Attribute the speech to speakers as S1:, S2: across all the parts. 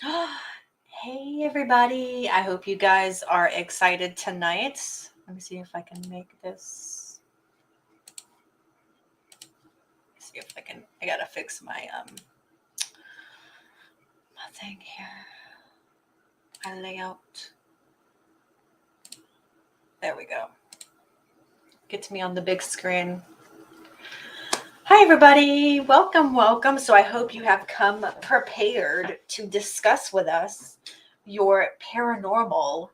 S1: Hey everybody, I hope you guys are excited tonight. Let me see if I can make this. See if I can. I gotta fix my my thing here. My layout. There we go. Get me on the big screen. Hi everybody, welcome. So I hope you have come prepared to discuss with us your paranormal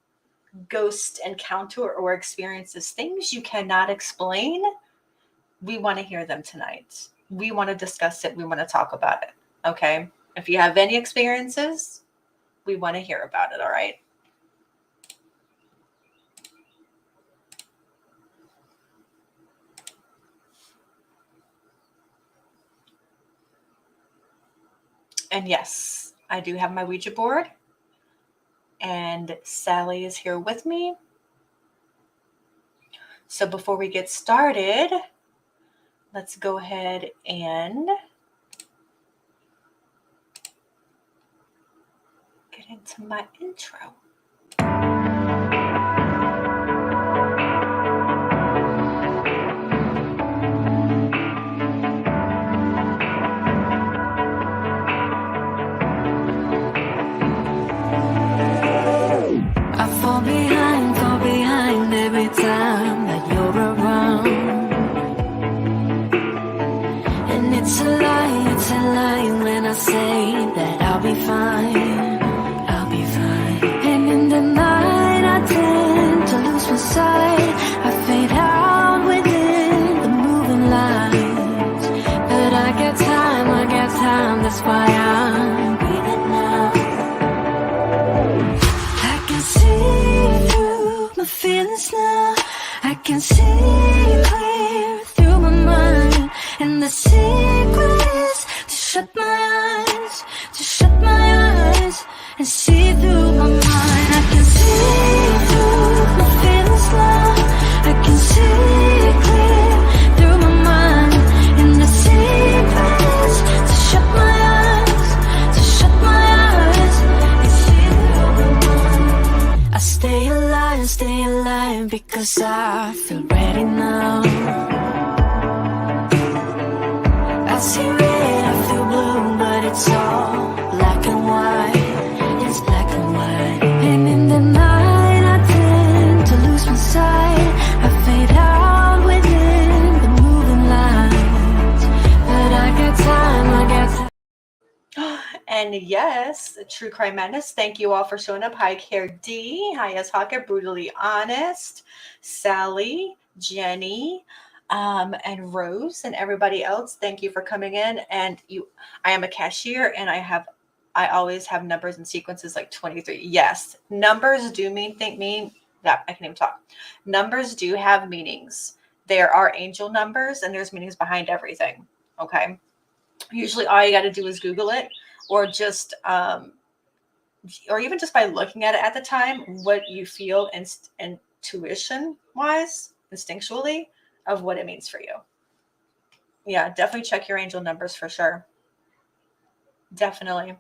S1: ghost encounter or experiences, things you cannot explain. We want to hear them tonight. We want to discuss it. We want to talk about it. Okay. If you have any experiences, we want to hear about it. All right. And yes, I do have my Ouija board, and Sally is here with me. So before we get started, let's go ahead and get into my intro.
S2: I fall behind every time that you're around. And it's a lie when I say that I'll be fine. And in the night I tend to lose my sight. I fade out within the moving lights. But I get time, that's why I'm breathing now. I can see through my feelings now. I can see clear through my mind. And the secret is to shut my eyes, and see through my mind. I can see through my feelings now. I can see clear through my mind. And the secret is to shut my eyes, and see through my mind. I stay alive because I feel ready now. I see red, I feel blue, but it's all black and white. It's black and white. And in the night I tend to lose my sight. I fade out within the moving lights. But I got time.
S1: And yes, True Crime Madness, thank you all for showing up. Hi, Care D. Hi, S. Hawker, Brutally Honest, Sally, Jenny, and Rose, and everybody else. Thank you for coming in. And I am a cashier, and I always have numbers and sequences like 23. Yes, numbers do mean that I can even talk. Numbers do have meanings. There are angel numbers, and there's meanings behind everything. Okay. Usually all you got to do is Google it, or just or even just by looking at it at the time, what you feel intuition wise, instinctually, of what it means for you. Yeah, definitely check your angel numbers for sure. Definitely.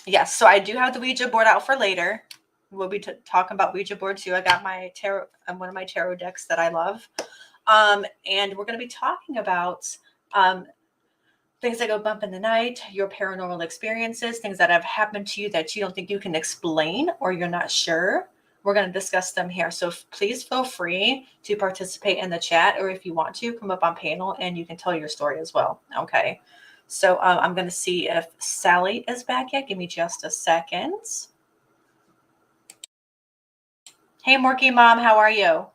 S1: Yes, so I do have the Ouija board out for later. We'll be talking about Ouija board too. I got my tarot, one of my tarot decks that I love. And we're going to be talking about things that go bump in the night, your paranormal experiences, things that have happened to you that you don't think you can explain or you're not sure. We're going to discuss them here. So please feel free to participate in the chat, or if you want to, come up on panel and you can tell your story as well. Okay. So I'm going to see if Sally is back yet. Give me just a second. Hey, Morky Mom, how are you?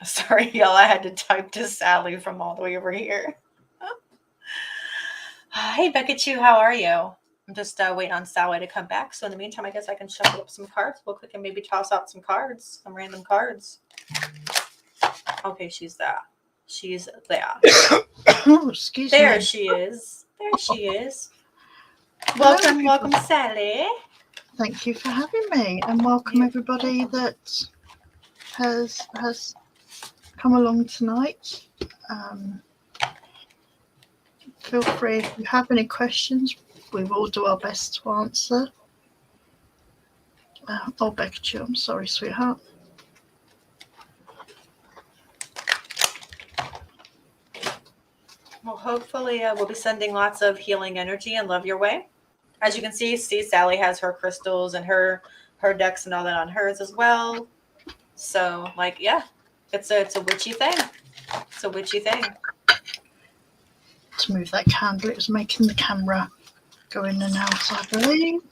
S1: Sorry, y'all, I had to type to Sally from all the way over here. Hey, Becca Chu, how are you? I'm just waiting on Sally to come back. So in the meantime, I guess I can shuffle up some cards real quick and maybe toss out some cards, some random cards. Okay, she's there. She's there.
S3: Oh, excuse
S1: There
S3: me.
S1: she is. There she is.
S3: Hello,
S1: Welcome, welcome,
S3: everybody.
S1: Sally.
S3: Thank you for having me, and welcome
S1: You're
S3: everybody
S1: welcome.
S3: that has come along tonight. Feel free if you have any questions. We will do our best to answer. Oh, Becky, I'm sorry, sweetheart.
S1: Well, hopefully we'll be sending lots of healing energy and love your way. As you can see, Sally has her crystals and her decks and all that on hers as well. So, like, yeah, it's a witchy thing. It's a witchy thing.
S3: To move that candle, it was making the camera go in and out, I believe.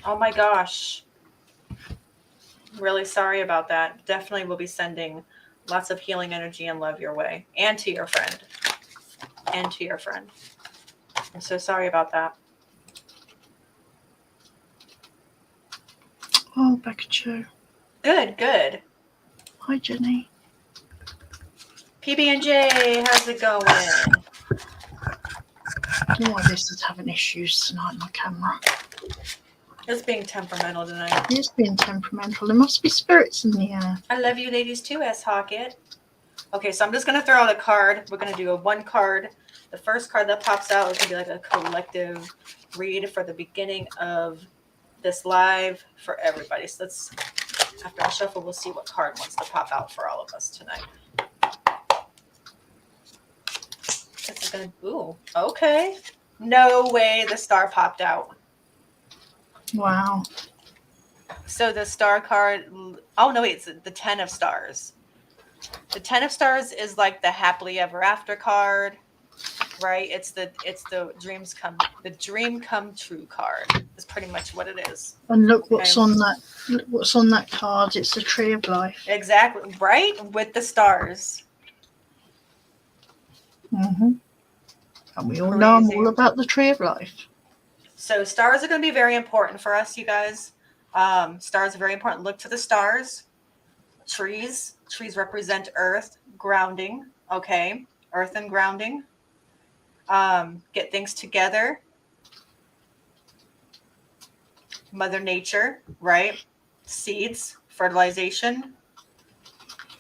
S1: Oh my gosh. Really sorry about that. Definitely will be sending lots of healing energy and love your way, and to your friend. And to your friend. I'm so sorry about that.
S3: Oh, Becky.
S1: Good, good.
S3: Hi, Jenny.
S1: PB&J, how's it going?
S3: I don't know why this is having issues tonight, my camera.
S1: It's being temperamental tonight.
S3: It is being temperamental. There must be spirits in the air.
S1: I love you ladies too, S. Hockett. Okay, so I'm just going to throw out a card. We're going to do a one card. The first card that pops out is going to be like a collective read for the beginning of this live for everybody. So let's, after I shuffle, we'll see what card wants to pop out for all of us tonight. This is going to, ooh, okay. No way the star popped out.
S3: Wow.
S1: So the star card, oh no, wait, it's the 10 of stars. The 10 of stars is like the happily ever after card, right? It's the dream come true card is pretty much what it is.
S3: And look what's on that. Look what's on that card. It's the tree of life.
S1: Exactly, right? With the stars.
S3: Mm-hmm. And we all know I'm all about the tree of life.
S1: So stars are going to be very important for us, you guys. Stars are very important. Look to the stars. Trees represent earth, grounding. Okay, earth and grounding. Get things together. Mother Nature, right? Seeds, fertilization,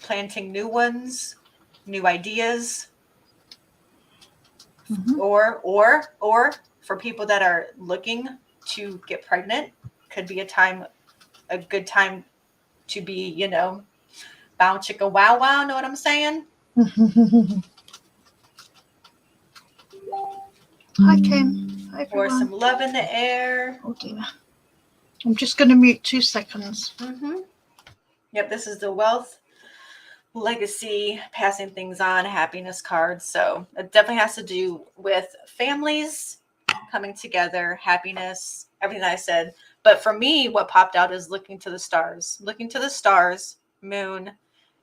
S1: planting new ones, new ideas.
S3: Mm-hmm.
S1: Or for people that are looking to get pregnant, could be a good time to be, bow chicka wow wow, know what I'm saying?
S3: Hi, Kim. Hi, everyone.
S1: Or some love in the air.
S3: Oh dear. I'm just going to mute 2 seconds.
S1: Mm-hmm. Yep, this is the wealth, legacy, passing things on, happiness card. So it definitely has to do with families coming together, happiness, everything that I said. But for me, what popped out is looking to the stars, moon,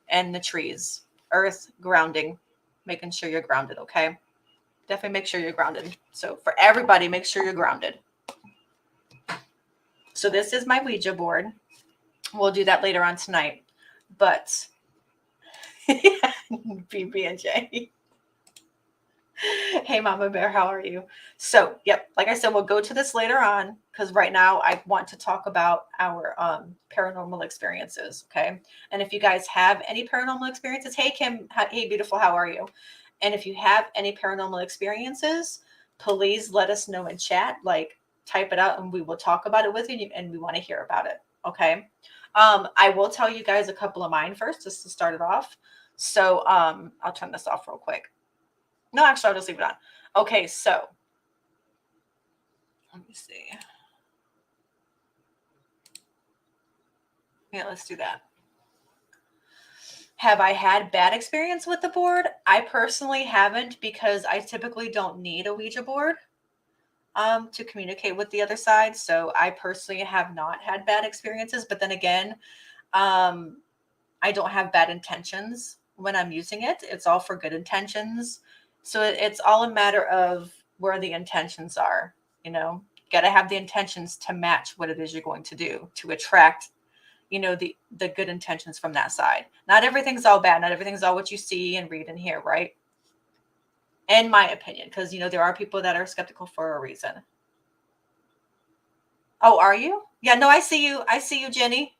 S1: and the trees, earth, grounding, making sure you're grounded. Okay. Definitely make sure you're grounded. So for everybody, make sure you're grounded. So this is my Ouija board. We'll do that later on tonight. But BB&J. Hey, Mama Bear, how are you? So, yep, like I said, we'll go to this later on because right now I want to talk about our paranormal experiences, okay? And if you guys have any paranormal experiences, hey, Kim, hey, beautiful, how are you? And if you have any paranormal experiences, please let us know in chat, like type it out and we will talk about it with you and we want to hear about it, okay? I will tell you guys a couple of mine first just to start it off. So I'll turn this off real quick. No, actually, I'll just leave it on. Okay, so let me see. Yeah, let's do that. Have I had bad experience with the board? I personally haven't because I typically don't need a Ouija board to communicate with the other side. So I personally have not had bad experiences. But then again, I don't have bad intentions when I'm using it. It's all for good intentions. So it's all a matter of where the intentions are. You know, got to have the intentions to match what it is you're going to do to attract, the good intentions from that side. Not everything's all bad. Not everything's all what you see and read and hear, right? In my opinion, because there are people that are skeptical for a reason. Oh, are you? Yeah, no, I see you. I see you, Jenny.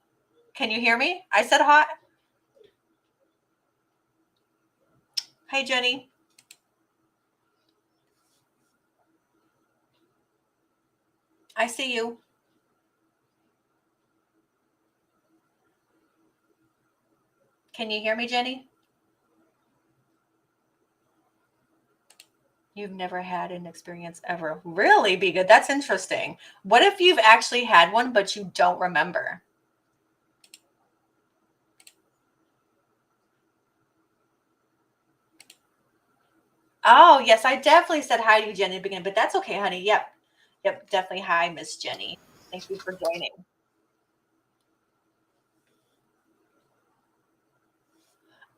S1: Can you hear me? I said hot. Hey, Jenny. I see you. Can you hear me, Jenny? You've never had an experience ever. Really? Be good. That's interesting. What if you've actually had one, but you don't remember? Oh, yes, I definitely said hi to you, Jenny, at the beginning, but that's okay, honey. Yep. Yep, definitely hi, Miss Jenny. Thank you for joining.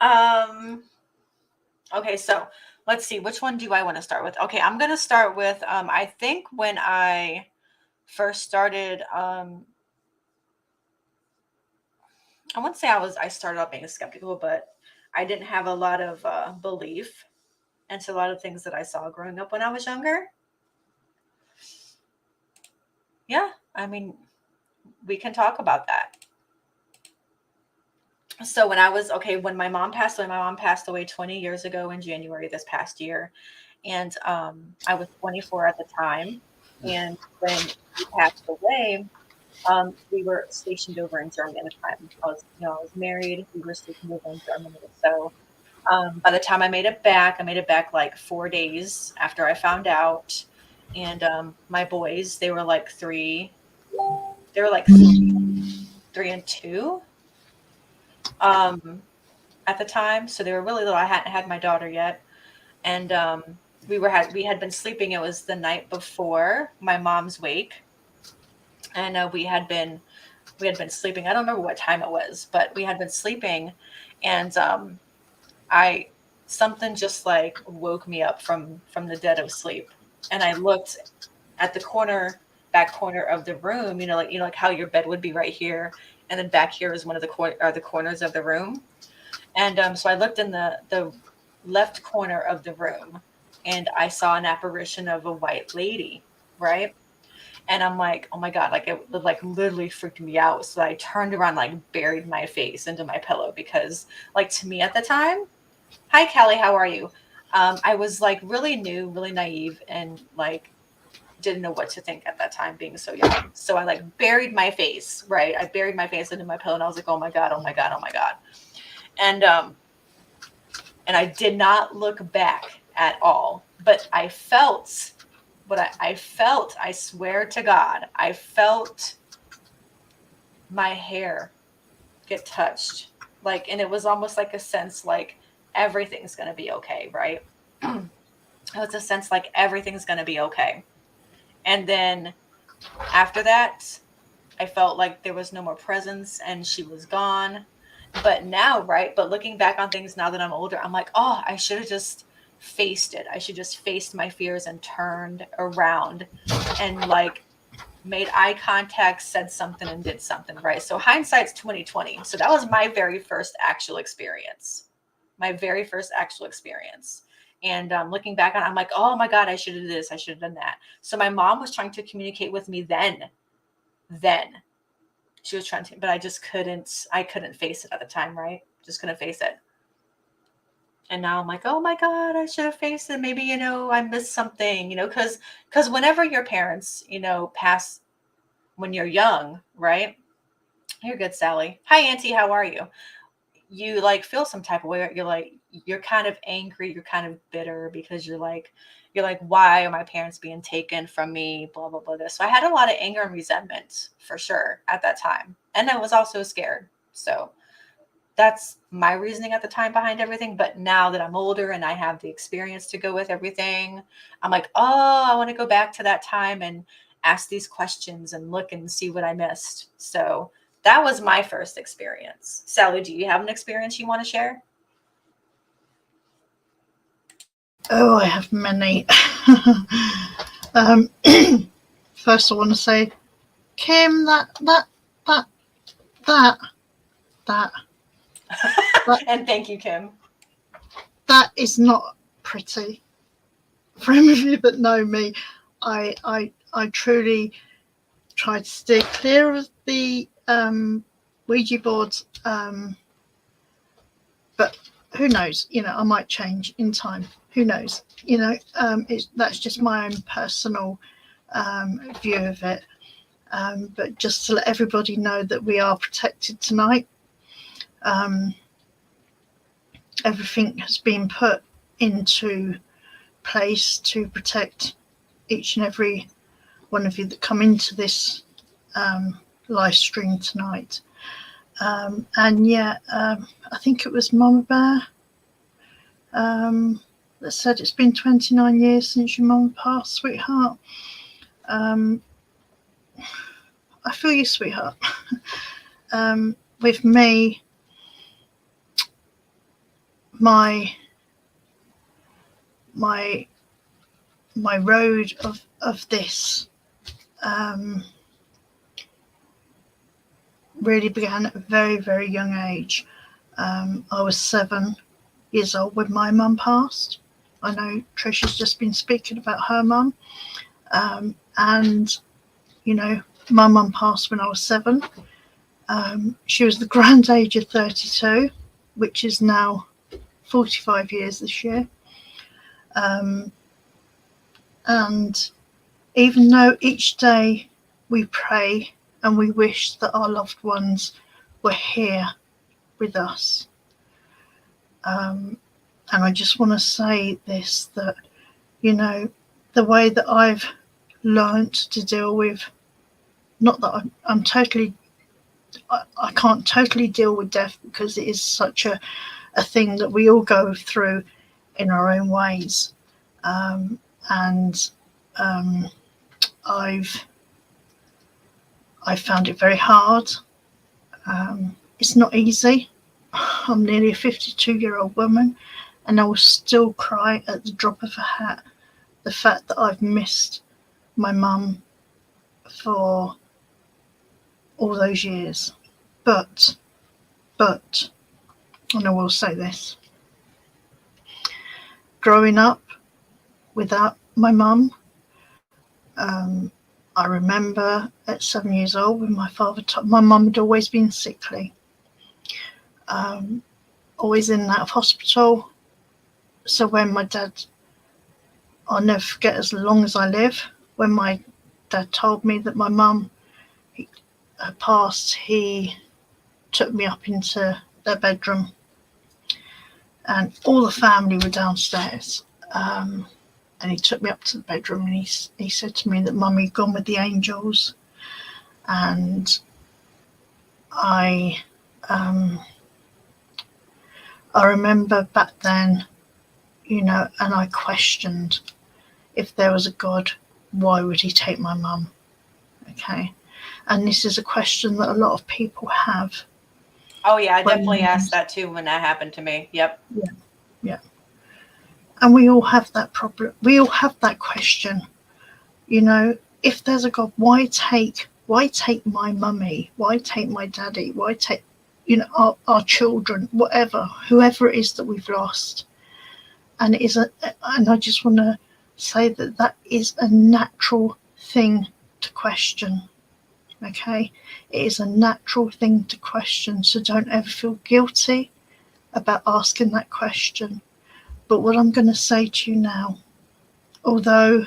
S1: Um, okay, so let's see, which one do I want to start with? Okay, I'm gonna start with I think when I first started, I wouldn't say I started out being skeptical, but I didn't have a lot of belief into a lot of things that I saw growing up when I was younger. Yeah, I mean, we can talk about that. So when my mom passed away 20 years ago in January this past year, and I was 24 at the time. And when she passed away, we were stationed over in Germany at the time. I was married. We were stationed over in Germany. So by the time I made it back like 4 days after I found out. And my boys, they were like three and two um, at the time. So they were really little. I hadn't had my daughter yet. And we had been sleeping. It was the night before my mom's wake. And we had been sleeping. I don't remember what time it was, but we had been sleeping. And I something just like woke me up from the dead of sleep, and I looked at the back corner of the room. Like how your bed would be right here, and then back here is one of the corners of the room. And so I looked in the left corner of the room, and I saw an apparition of a white lady, right? And I'm like, oh my God, like it like literally freaked me out. So I turned around, like buried my face into my pillow because like to me at the time, hi Kelly, how are you? I was like really new, really naive, and like didn't know what to think at that time being so young. So I like buried my face, right? I buried my face into my pillow and I was like, oh my God, oh my God, oh my God. And I did not look back at all, but I felt I felt, I swear to God, I felt my hair get touched. Like, and it was almost like a sense like everything's going to be okay, right? It was a sense like everything's going to be okay. And then after that, I felt like there was no more presence and she was gone. But now, right? But looking back on things now that I'm older, I'm like, oh, I should have just faced it. I should just faced my fears and turned around and like made eye contact, said something and did something, right? So hindsight's 2020. So that was my very first actual experience. My very first actual experience. And looking back on it, I'm like, oh my God, I should have done this. I should have done that. So my mom was trying to communicate with me then. She was trying to, but I couldn't face it at the time, right? Just couldn't face it. And now I'm like, oh my God, I should have faced it. Maybe, I missed something, because whenever your parents, pass when you're young, right? You're good, Sally. Hi, Auntie. How are you? You like feel some type of way. You're kind of angry. You're kind of bitter because you're like, why are my parents being taken from me? Blah, blah, blah. This. So I had a lot of anger and resentment for sure at that time. And I was also scared. So that's my reasoning at the time behind everything. But now that I'm older and I have the experience to go with everything, I'm like, oh, I want to go back to that time and ask these questions and look and see what I missed. So that was my first experience. Sally, do you have an experience you want to share?
S3: Oh, I have many. First, I want to say, Kim, that, that,
S1: And thank you, Kim.
S3: that is not pretty. For any of you that know me, I truly try to steer clear of the Ouija boards, but who knows? I might change in time. Who knows? That's just my own personal view of it. But just to let everybody know that we are protected tonight. Everything has been put into place to protect each and every one of you that come into this live stream tonight. And yeah, I think it was Mama Bear that said it's been 29 years since your mum passed, sweetheart. I feel you, sweetheart. With me, my road of this really began at a very, very young age. I was 7 years old when my mum passed. I know Tricia's just been speaking about her mum, and my mum passed when I was 7. She was the grand age of 32, which is now 45 years this year. And even though each day we pray and we wish that our loved ones were here with us, and I just want to say this, that the way that I've learnt to deal with, not that I'm totally, I can't totally deal with death, because it is such a thing that we all go through in our own ways, and I've found it very hard. It's not easy. I'm nearly a 52-year-old woman, and I will still cry at the drop of a hat the fact that I've missed my mum for all those years. But, and I will say this, growing up without my mum, I remember at 7 years old when my father my mum had always been sickly, always in and out of hospital. So when my dad, I'll never forget, as long as I live, when my dad told me that my mum had passed, he took me up into their bedroom, and all the family were downstairs. And he took me up to the bedroom, and he said to me that Mummy had gone with the angels. And I remember back then, and I questioned, if there was a God, why would he take my mum? Okay. And this is a question that a lot of people have.
S1: Oh yeah, I definitely asked that too when that happened to me. Yep.
S3: Yeah. And we all have that problem. We all have that question. If there's a God, why take my mummy? Why take my daddy? Why take, our children, whoever it is that we've lost? And and I just want to say that is a natural thing to question. Okay, it is a natural thing to question. So don't ever feel guilty about asking that question. But what I'm going to say to you now, although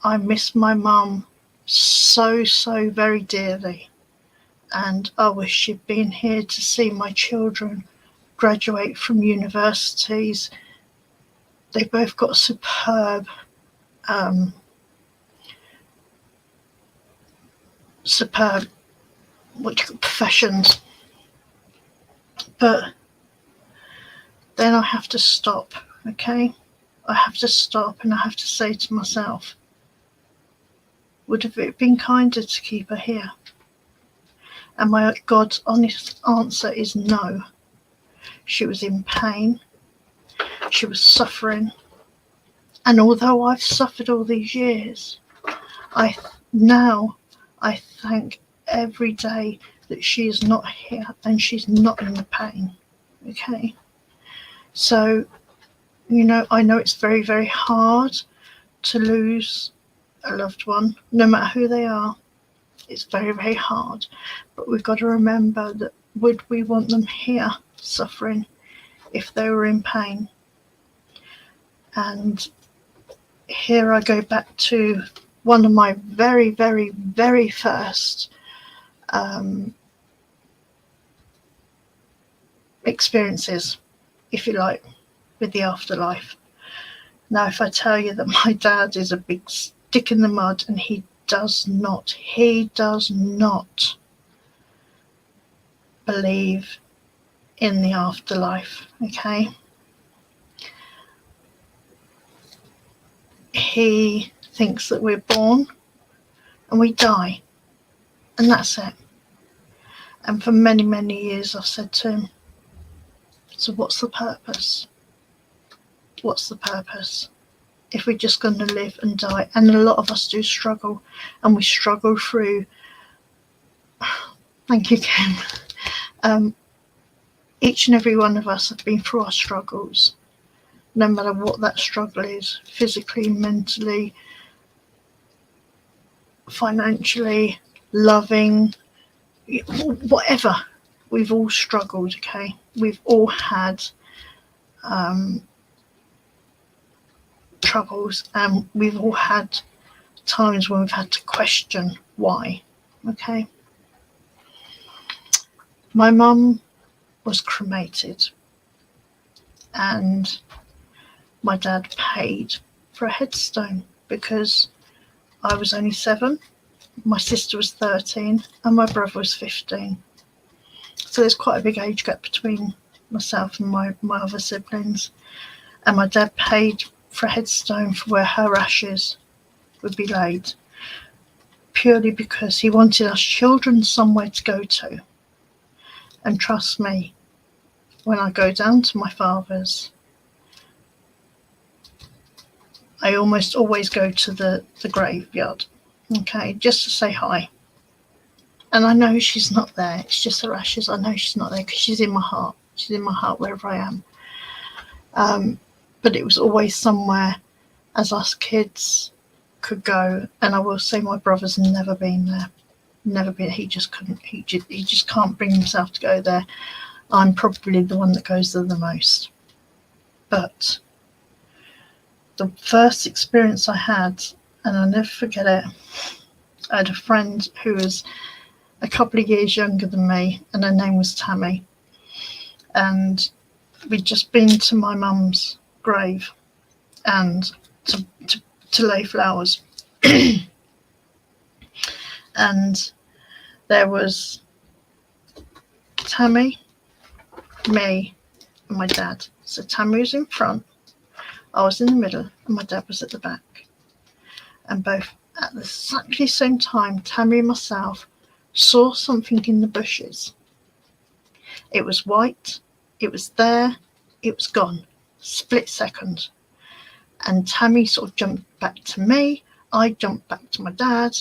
S3: I miss my mum so very dearly, and I wish she'd been here to see my children graduate from universities. They both got superb professions. But then I have to stop, okay? I have to stop, and I have to say to myself, would have it been kinder to keep her here? And my God's honest answer is no. She was in pain. she was suffering. And although I've suffered all these years, I thank every day that she is not here and she's not in the pain. Okay. So, I know it's very, very hard to lose a loved one, no matter who they are. It's very, very hard. But we've got to remember that would we want them here suffering if they were in pain? And here I go back to one of my very, very, very first experiences, if you like, with the afterlife. Now, if I tell you that my dad is a big stick in the mud and he does not believe in the afterlife, okay? He thinks that we're born and we die, and that's it. And for many, many years I've said to him, so what's the purpose? What's the purpose? If we're just going to live and die, and a lot of us do struggle, and we struggle through, thank you, Kim, each and every one of us have been through our struggles, no matter what that struggle is, physically, mentally, financially, loving, whatever. We've all struggled, okay? We've all had troubles, and we've all had times when we've had to question why, okay? My mum was cremated, and my dad paid for a headstone because I was only 7, my sister was 13, and my brother was 15. So there's quite a big age gap between myself and my other siblings. And my dad paid for a headstone for where her ashes would be laid, purely because he wanted us children somewhere to go to. And trust me, when I go down to my father's, I almost always go to the graveyard, okay, just to say hi. And I know she's not there. It's just her ashes. I know she's not there because she's in my heart. She's in my heart wherever I am. But it was always somewhere as us kids could go. And I will say my brother's never been there. Never been. He just couldn't. He just can't bring himself to go there. I'm probably the one that goes there the most. But the first experience I had, and I'll never forget it, I had a friend who was a couple of years younger than me, and her name was Tammy. And we'd just been to my mum's grave and to lay flowers. And there was Tammy, me, and my dad. So Tammy was in front, I was in the middle, and my dad was at the back. And both at the exactly same time, Tammy and myself saw something in the bushes. It was white, it was there, it was gone, split second. And Tammy sort of jumped back to me, I jumped back to my dad,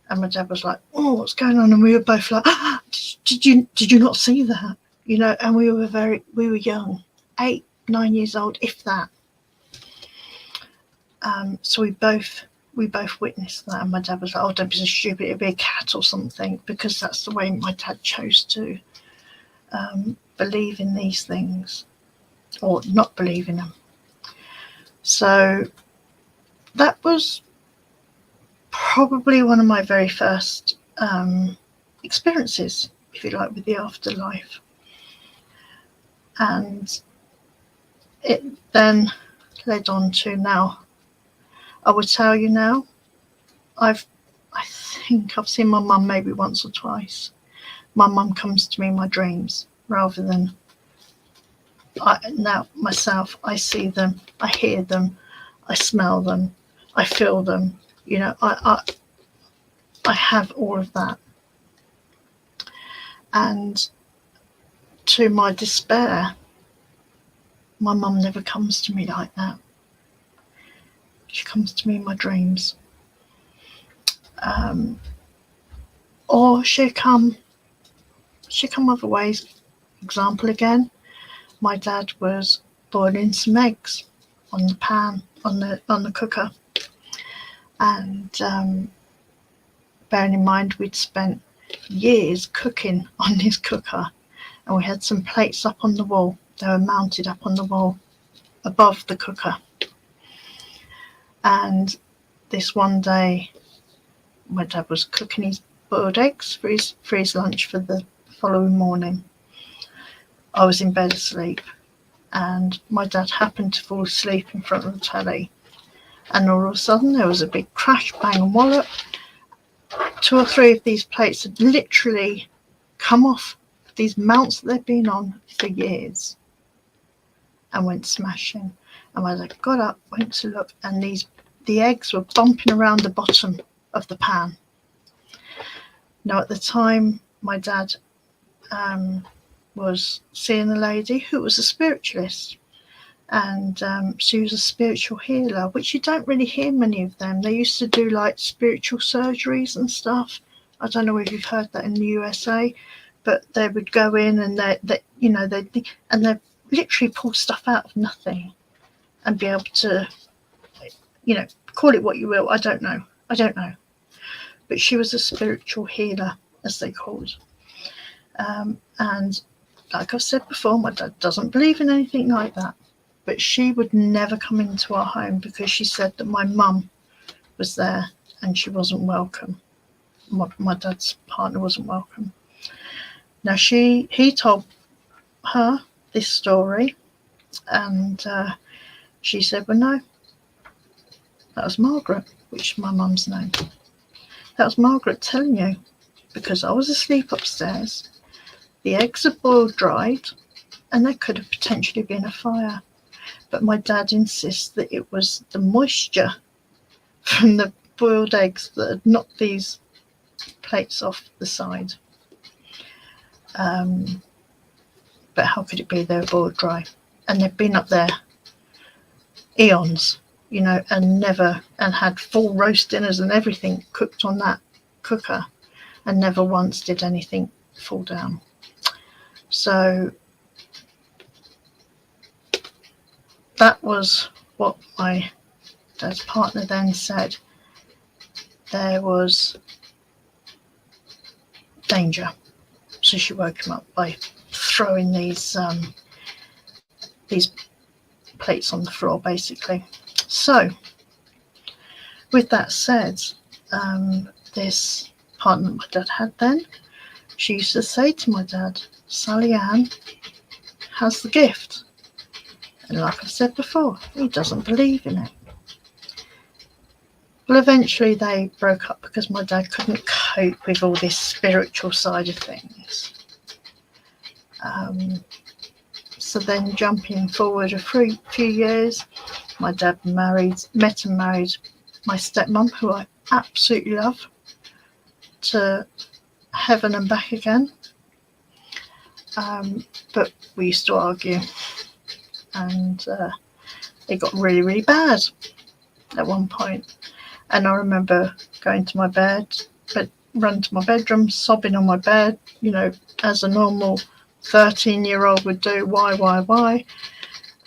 S3: and my dad was like, oh, what's going on? And we were both like, ah, did you not see that? And we were young, 8, 9 years old, if that. So we both witnessed that, and my dad was like, oh, don't be so stupid, it'll be a cat or something, because that's the way my dad chose to believe in these things, or not believe in them. So that was probably one of my very first experiences, if you like, with the afterlife. And it then led on to now. I would tell you now, I think I've seen my mum maybe once or twice. My mum comes to me in my dreams rather than now myself. I see them, I hear them, I smell them, I feel them. I have all of that. And to my despair, my mum never comes to me like that. She comes to me in my dreams. Or she come other ways. Example again, my dad was boiling some eggs on the pan, on the cooker. And bearing in mind we'd spent years cooking on this cooker, and we had some plates up on the wall. They were mounted up on the wall above the cooker. And this one day, my dad was cooking his boiled eggs for his lunch for the following morning. I was in bed asleep, and my dad happened to fall asleep in front of the telly. And all of a sudden, there was a big crash, bang, and wallop. 2 or 3 of these plates had literally come off these mounts that they'd been on for years and went smashing. And my dad got up, went to look, and the eggs were bumping around the bottom of the pan. Now, at the time, my dad was seeing a lady who was a spiritualist, and she was a spiritual healer, which you don't really hear many of them. They used to do like spiritual surgeries and stuff. I don't know if you've heard that in the USA, but they would go in and they literally pull stuff out of nothing and be able to, call it what you will. I don't know. But she was a spiritual healer, as they called. And like I've said before, my dad doesn't believe in anything like that. But she would never come into our home because she said that my mum was there and she wasn't welcome. My dad's partner wasn't welcome. Now he told her this story, and she said, well, no, that was Margaret, which is my mum's name. That was Margaret telling you, because I was asleep upstairs. The eggs had boiled dried, and there could have potentially been a fire. But my dad insists that it was the moisture from the boiled eggs that had knocked these plates off the side. But how could it be they were boiled dry? And they'd been up there eons, and had full roast dinners and everything cooked on that cooker, and never once did anything fall down. So that was what my dad's partner then said. There was danger. So she woke him up by throwing these plates on the floor, basically. So, with that said, this partner my dad had then, she used to say to my dad, Sally Ann has the gift. And like I've said before, he doesn't believe in it. Well, eventually they broke up because my dad couldn't cope with all this spiritual side of things. So then jumping forward a few years, my dad met and married my stepmom, who I absolutely love, to heaven and back again. But we used to argue, and it got really, really bad at one point. And I remember going to my bed, run to my bedroom, sobbing on my bed, as a normal 13-year-old would do. Why?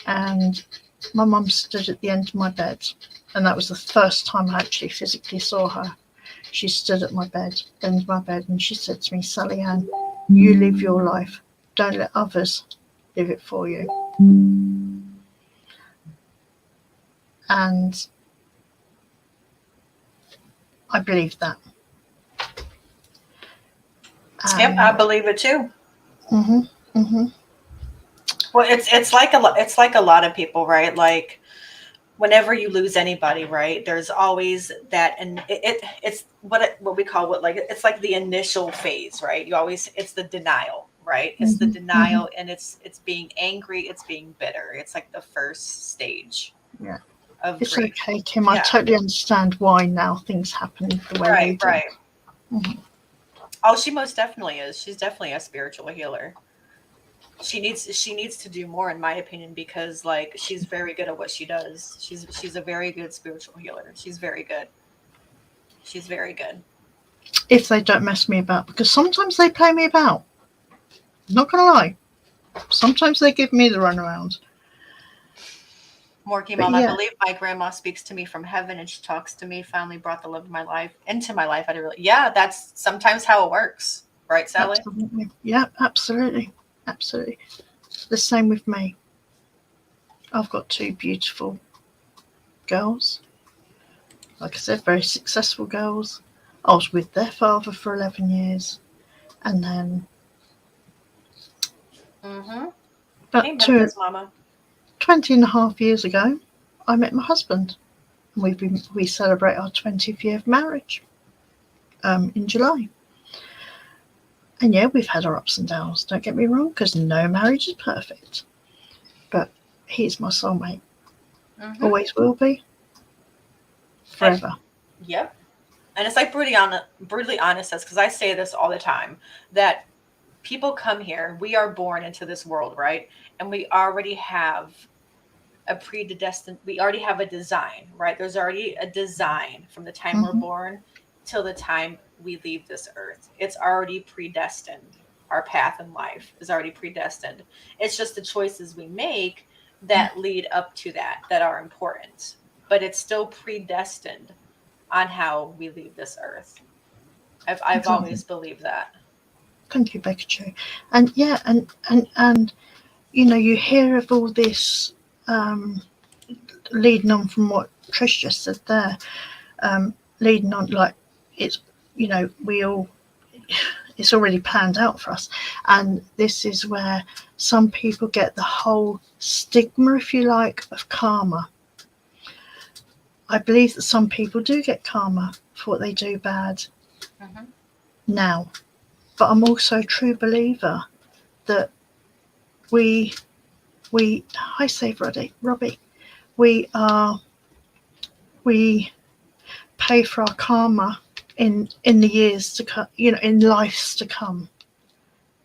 S3: And my mum stood at the end of my bed, and that was the first time I actually physically saw her. She stood at my bed, end of my bed, and she said to me, Sally Ann, you live your life. Don't let others live it for you. And I believe that.
S1: Yep, I believe it too.
S3: Mm-hmm.
S1: Well, it's like a lot of people, right? Like whenever you lose anybody, right? There's always that, and it's what we call it's like the initial phase, right? It's the denial, right? It's the denial, and it's being angry, it's being bitter. It's like the first stage.
S3: Yeah.
S1: Of
S3: it's
S1: grief.
S3: Okay, Kim. I totally understand why now things happen the way they do.
S1: Right.
S3: Mm-hmm.
S1: Oh, she most definitely is. She's definitely a spiritual healer. she needs to do more, in my opinion, because like she's very good at what she does. She's a very good spiritual healer. She's very good. She's very good.
S3: If they don't mess me about, because sometimes they play me about. Not gonna lie, sometimes they give me the runaround.
S1: Morky
S3: But
S1: mom, I
S3: yeah,
S1: believe my grandma speaks to me from heaven and she talks to me. Finally brought the love of my life into my life. I didn't really, yeah, that's sometimes how it works, right, Sally?
S3: absolutely. Yeah, absolutely, absolutely. The same with me. I've got two beautiful girls. Like I said, very successful girls. I was with their father for 11 years, and then
S1: Mm-hmm. Hey,
S3: about
S1: Memphis mama.
S3: 20 and a half years ago, I met my husband. We celebrate our 20th year of marriage in July. And yeah, we've had our ups and downs, don't get me wrong, because no marriage is perfect. But he's my soulmate.
S1: Mm-hmm.
S3: Always will be,
S1: And
S3: forever.
S1: yep. And it's like brutally honest says, because I say this all the time, that people come here, we are born into this world, right? And we already have a predestined, we already have a design, right? There's already a design from the time we're
S3: Hmm.
S1: born till the time we leave this earth. It's already predestined. Our path in life is already predestined. It's just the choices we make that lead up to that are important. But it's still predestined on how we leave this earth. I've
S3: Exactly.
S1: always believed that.
S3: Thank you, Becky. And yeah, and you know, you hear of all this um, leading on from what Trish just said there, leading on like it's, you know, we all, it's already planned out for us. And this is where some people get the whole stigma, if you like, of karma. I believe that some people do get karma for what they do bad
S1: Mm-hmm.
S3: now. But I'm also a true believer that we I say Robbie, we are we pay for our karma in the years to come, you know, in lives to come,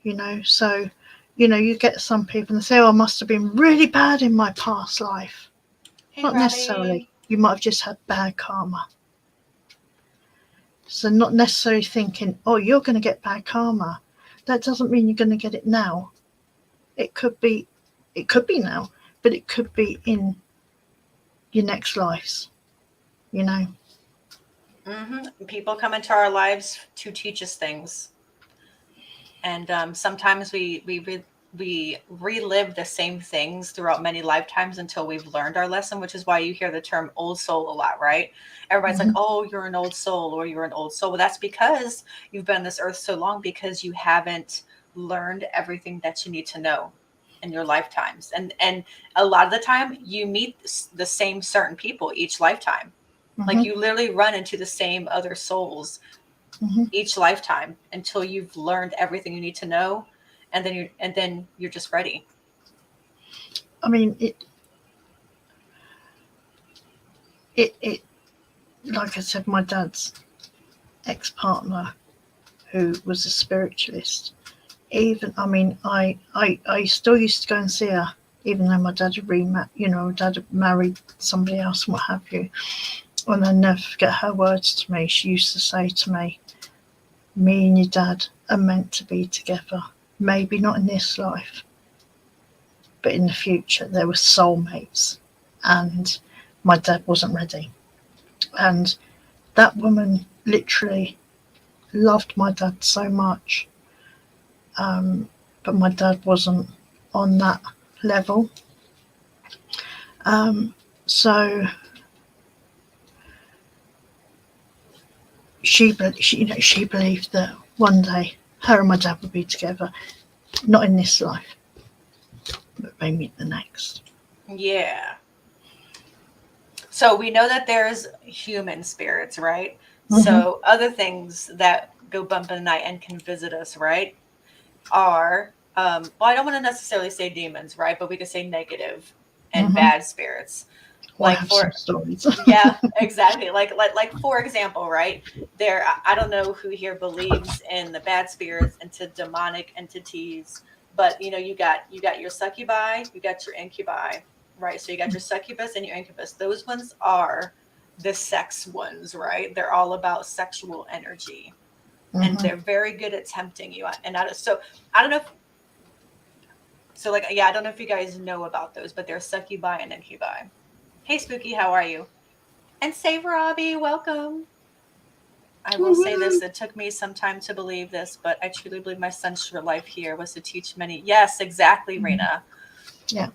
S3: you know. So, you know, you get some people and say, oh, I must have been really bad in my past life.
S1: Hey,
S3: Not
S1: Robbie.
S3: necessarily. You might have just had bad karma. So not necessarily thinking, oh, you're going to get bad karma. That doesn't mean you're going to get it now. It could be, it could be now, but it could be in your next lives, you know.
S1: Mm-hmm. People come into our lives to teach us things, and sometimes we relive the same things throughout many lifetimes until we've learned our lesson, which is why you hear the term old soul a lot, right? Everybody's like,
S3: Mm-hmm.
S1: oh, you're an old soul, or you're an old soul. Well, that's because you've been on this earth so long, because you haven't learned everything that you need to know in your lifetimes. And a lot of the time you meet the same certain people each lifetime. Like
S3: Mm-hmm.
S1: you literally run into the same other souls
S3: Mm-hmm.
S1: each lifetime until you've learned everything you need to know, and then you're just ready.
S3: I mean, it like I said, my dad's ex-partner, who was a spiritualist. Even, I mean, I still used to go and see her, even though my dad had you know, dad had married somebody else and what have you. And I never forget her words to me. She used to say to me and your dad are meant to be together. Maybe not in this life, but in the future. They were soulmates. And my dad wasn't ready. And that woman literally loved my dad so much, but my dad wasn't on that level. Um, so she, you know, she believed that one day her and my dad would be together, not in this life, but maybe the next.
S1: Yeah. So we know that there's human spirits, right?
S3: Hmm.
S1: So other things that go bump in the night and can visit us, right, are well, I don't want to necessarily say demons, right? But we could say negative and
S3: Hmm.
S1: bad spirits.
S3: Well, I
S1: Like
S3: have some
S1: for
S3: stories.
S1: Yeah, exactly. Like for example, right? I don't know who here believes in the bad spirits, into demonic entities, But you got your succubi, you got your incubi, right? So you got your succubus and your incubus. Those ones are the sex ones, right? They're all about sexual energy, and they're very good at tempting you. And I don't know if so like yeah, I don't know if you guys know about those, but they're succubi and incubi. Hey Spooky, how are you? And Save Robbie, welcome. I will say this, it took me some time to believe this, but I truly believe my son's short life here was to teach many. Yes, exactly, Rena.
S3: Yeah.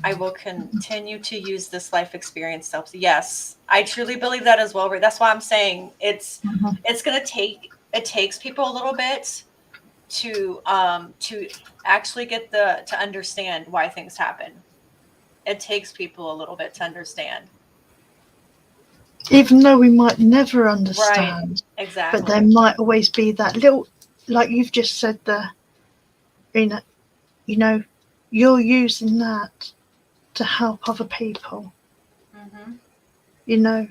S1: I will continue to use this life experience self. Yes, I truly believe that as well. That's why I'm saying it's gonna take it takes people a little bit to actually get to understand why things happen. It takes people a little bit to understand.
S3: Even though we might never
S1: Right.
S3: understand,
S1: Exactly.
S3: but there might always be that little, like you've just said there, Rena, you're using that to help other people.
S1: Mm-hmm.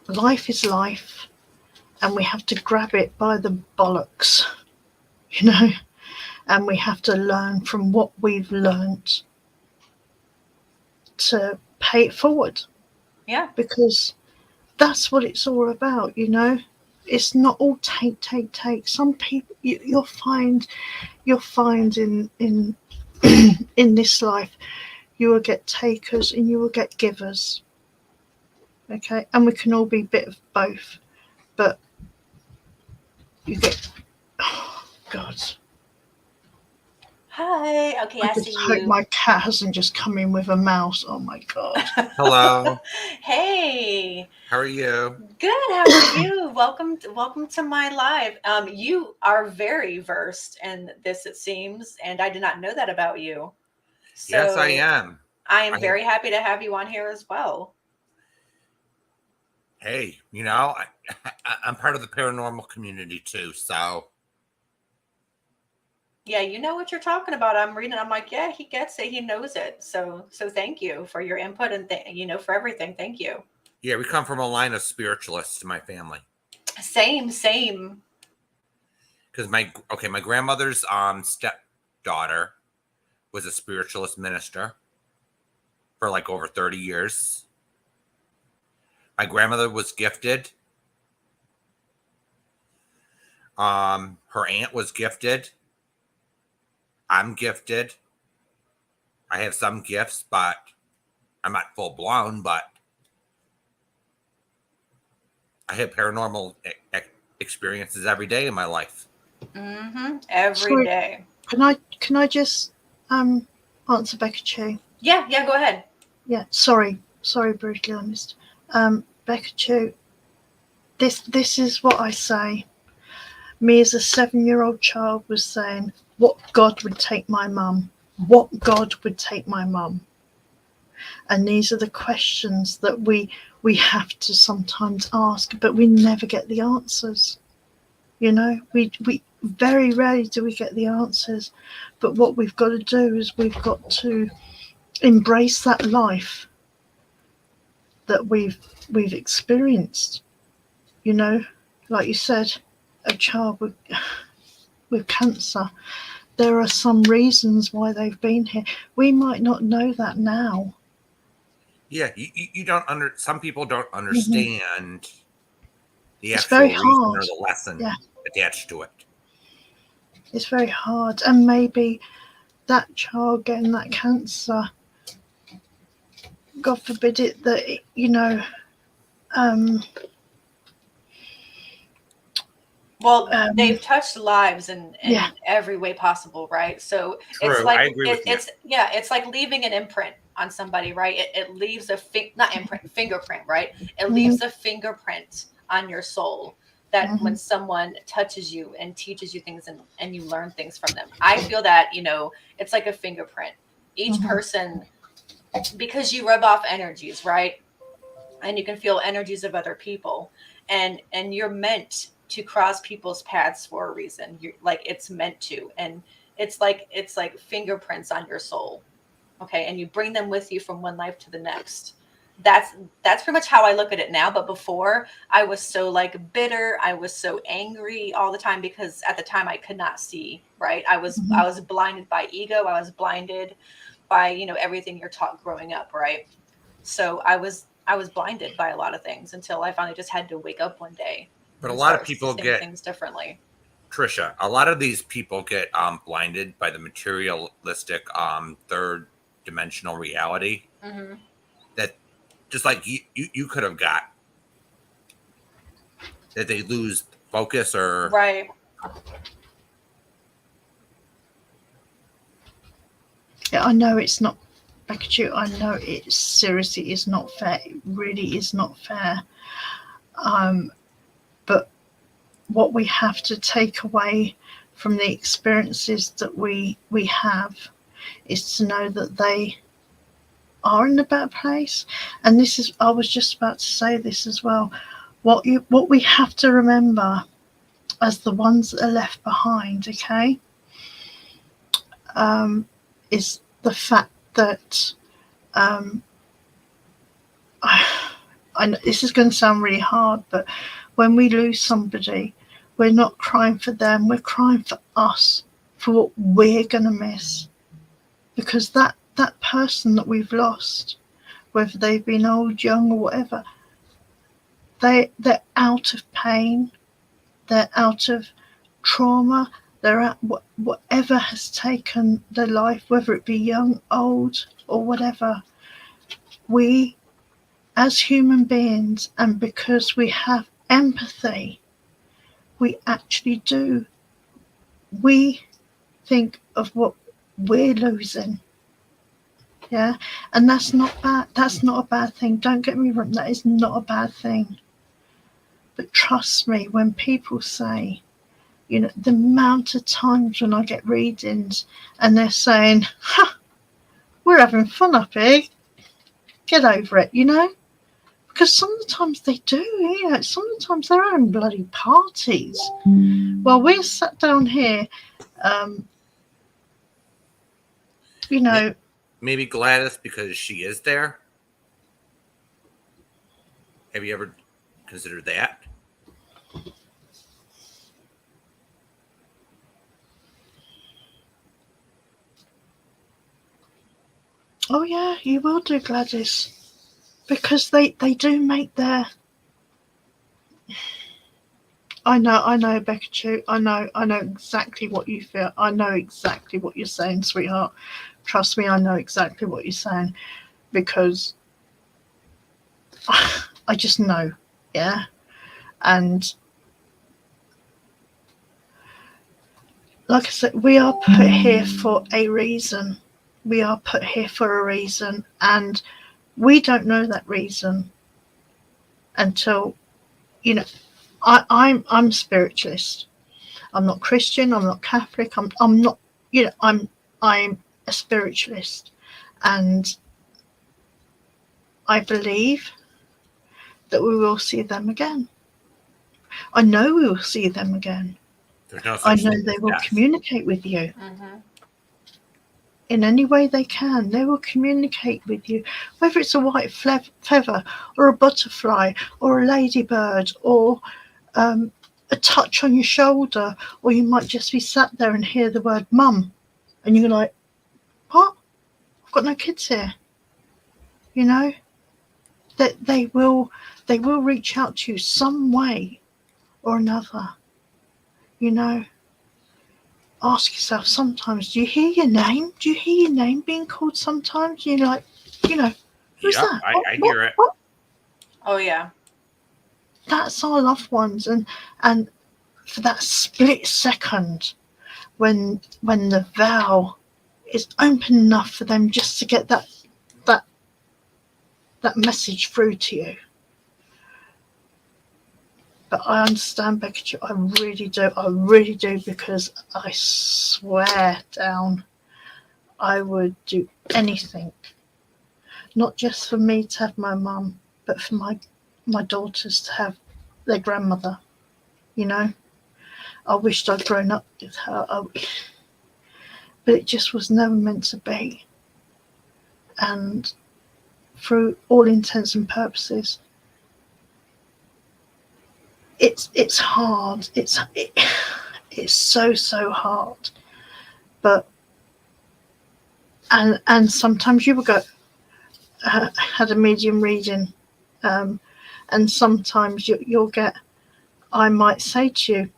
S3: Life is life, and we have to grab it by the bollocks, you know, and we have to learn from what we've learnt to pay it forward.
S1: Yeah.
S3: Because that's what it's all about, It's not all take. Some people you'll find in in this life, you will get takers and you will get givers. Okay, and we can all be a bit of both, but you get. Oh God.
S1: Hi. Okay, I
S3: just
S1: see
S3: hope
S1: you.
S3: my cat hasn't just come in with a mouse. Oh my God.
S4: Hello.
S1: Hey.
S4: How are you?
S1: Good. How are you? Welcome to my live. You are very versed in this, it seems, and I did not know that about you. So
S4: Yes, I am.
S1: I am
S4: I
S1: very
S4: have,
S1: happy to have you on here as well.
S4: hey, I'm part of the paranormal community too. So
S1: Yeah, you know what you're talking about. I'm reading. I'm like, yeah, he gets it. He knows it. So thank you for your input and for everything. Thank you.
S4: yeah, we come from a line of spiritualists in my family.
S1: Same.
S4: Because my grandmother's stepdaughter was a spiritualist minister for like over 30 years. My grandmother was gifted. Her aunt was gifted. I'm gifted. I have some gifts, but I'm not full blown, but I have paranormal experiences every day in my life.
S1: Mm-hmm. Every
S3: Sorry,
S1: day.
S3: can I just answer Becca Chu?
S1: Yeah, go ahead.
S3: Yeah, sorry, brutally honest. Becca Chu, this is what I say. Me as a 7-year-old child was saying, what God would take my mum? What God would take my mum? And these are the questions that we have to sometimes ask, but we never get the answers. We very rarely do we get the answers. But what we've got to do is we've got to embrace that life that we've experienced. Like you said, a child with cancer. There are some reasons why they've been here. We might not know that now.
S4: Yeah, you don't some people don't understand the
S3: It's
S4: actual
S3: very
S4: reason
S3: hard.
S4: or the lesson
S3: Yeah,
S4: attached to it.
S3: it's very hard. And maybe that child getting that cancer, God forbid it, that,
S1: Well, they've touched lives in
S3: yeah,
S1: every way possible, right? So it's
S4: True,
S1: like
S4: I agree with you.
S1: it's like leaving an imprint on somebody, right? It leaves not imprint, fingerprint, right? It leaves a fingerprint on your soul that when someone touches you and teaches you things and you learn things from them. I feel that, it's like a fingerprint. Each person, because you rub off energies, right? And you can feel energies of other people, and you're meant to cross people's paths for a reason. You're like, it's meant to, and it's like fingerprints on your soul. Okay, and you bring them with you from one life to the next. that's pretty much how I look at it now. But before, I was so like bitter, I was so angry all the time because at the time I could not see, right? I was blinded by ego, I was blinded by, you know, everything you're taught growing up, right? So I was blinded by a lot of things until I finally just had to wake up one day
S4: But a
S1: and
S4: lot of
S1: start
S4: people
S1: seeing
S4: get,
S1: things differently.
S4: Trisha, a lot of these people get blinded by the materialistic third dimensional reality
S1: Hmm.
S4: that just like you could have got, that they lose focus or
S1: Right.
S3: Yeah, I know it's not back at you. I know it seriously is not fair. It really is not fair. But what we have to take away from the experiences that we have is to know that they are in a better place. And this is, I was just about to say this as well. What we have to remember as the ones that are left behind, okay, is the fact that um, I know this is going to sound really hard, but when we lose somebody, we're not crying for them, we're crying for us, for what we're going to miss. Because that person that we've lost, whether they've been old, young, or whatever, they're out of pain, they're out of trauma, they're at whatever has taken their life, whether it be young, old, or whatever. We, as human beings, and because we have empathy, we actually do. We think of what we're losing. Yeah. And that's not bad. That's not a bad thing. Don't get me wrong. That is not a bad thing. But trust me, when people say, you know, the amount of times when I get readings and they're saying, ha, we're having fun up here, get over it, you know? Because sometimes they do, you know, sometimes they're having bloody parties. Well, we're sat down here, you know.
S4: maybe Gladys because she is there. Have you ever considered that?
S3: Oh yeah, you will do, Gladys, because they do make their. I know, Becca Chu. I know exactly what you feel. I know exactly what you're saying, sweetheart. Trust me, I know exactly what you're saying because I just know, yeah. And like I said, we are put here for a reason. We are put here for a reason, and we don't know that reason until, you know. I'm spiritualist. I'm not Christian. I'm not Catholic. I'm not. You know. I'm a spiritualist, and I believe that we will see them again. I know we will see them again.
S4: There's no
S3: I
S4: such
S3: know
S4: thing
S3: they
S4: as
S3: will
S4: death.
S3: communicate with you
S1: Hmm.
S3: in any way they can. They will communicate with you, whether it's a white feather or a butterfly or a ladybird or a touch on your shoulder, or you might just be sat there and hear the word mum, and you're like, what? I've got no kids here. You know, that they will reach out to you some way or another. You know, ask yourself sometimes, do you hear your name? Do you hear your name being called sometimes? You're like, you know, who's
S4: Yep,
S3: that?
S4: I hear it.
S3: What?
S1: Oh yeah.
S3: That's our loved ones, and for that split second when the veil is open enough for them just to get that message through to you. But I understand, Becky, I really do, because I swear down, I would do anything, not just for me to have my mum, but for my daughters to have their grandmother. You know, I wished I'd grown up with her, but it just was never meant to be. And through all intents and purposes. It's hard. It's so hard. But and sometimes you will go. Had a medium reading, and sometimes you'll get. I might say to you,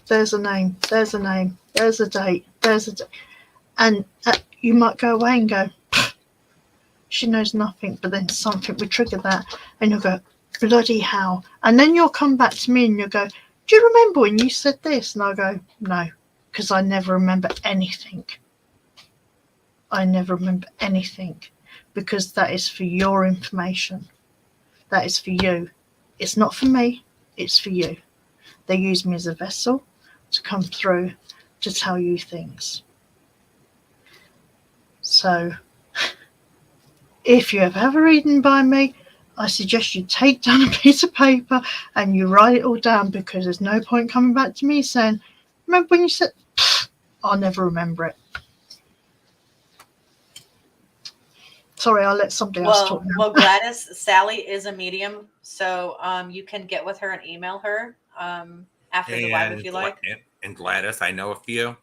S3: "There's a name. There's a name. There's a date. There's a date," and you might go away and go, "She knows nothing," but then something would trigger that, and you'll go, "Bloody hell!" And then you'll come back to me and you'll go, "Do you remember when you said this?" And I'll go, "No," because I never remember anything. I never remember anything, because that is for your information. That is for you. It's not for me. It's for you. They use me as a vessel to come through to tell you things. So, if you ever have a reading by me, I suggest you take down a piece of paper and you write it all down, because there's no point coming back to me saying, "Remember when you said," I'll never remember it. Sorry, I'll let somebody else talk now.
S1: Well, Gladys, Sally is a medium, so you can get with her and email her after the live if you like.
S4: And Gladys, I know a few.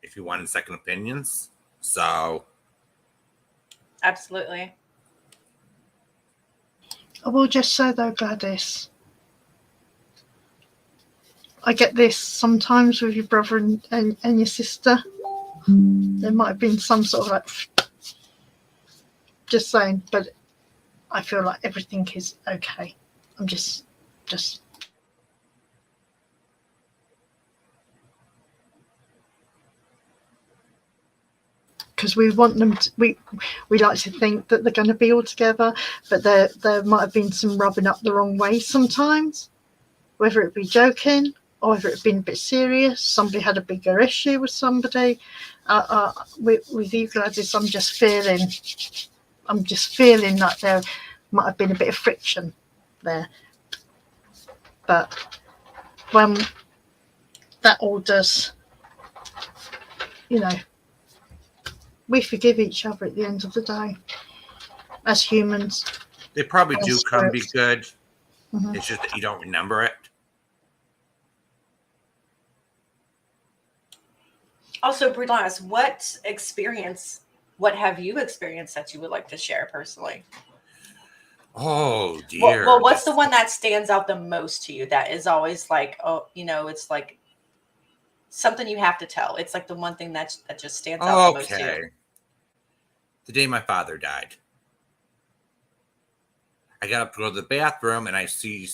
S4: If you wanted second opinions, so
S1: absolutely.
S3: I will just say though, Gladys, I get this sometimes with your brother and your sister. There might have been some sort of like, just saying, but I feel like everything is okay. I'm just because we want them to, we like to think that they're going to be all together, but there might have been some rubbing up the wrong way sometimes, whether it be joking or whether it been a bit serious. Somebody had a bigger issue with somebody. With you, Gladys, I'm just feeling like there might have been a bit of friction there. But when that all does, we forgive each other at the end of the day as humans.
S4: They probably do come be good.
S3: Mm-hmm.
S4: It's just that you don't remember it.
S1: Also, Brilance, what have you experienced that you would like to share personally?
S4: Oh dear.
S1: Well, what's the one that stands out the most to you? That is always like, oh, it's like something you have to tell. It's like the one thing that just stands out the most to you.
S4: The day my father died, I got up to go to the bathroom and I see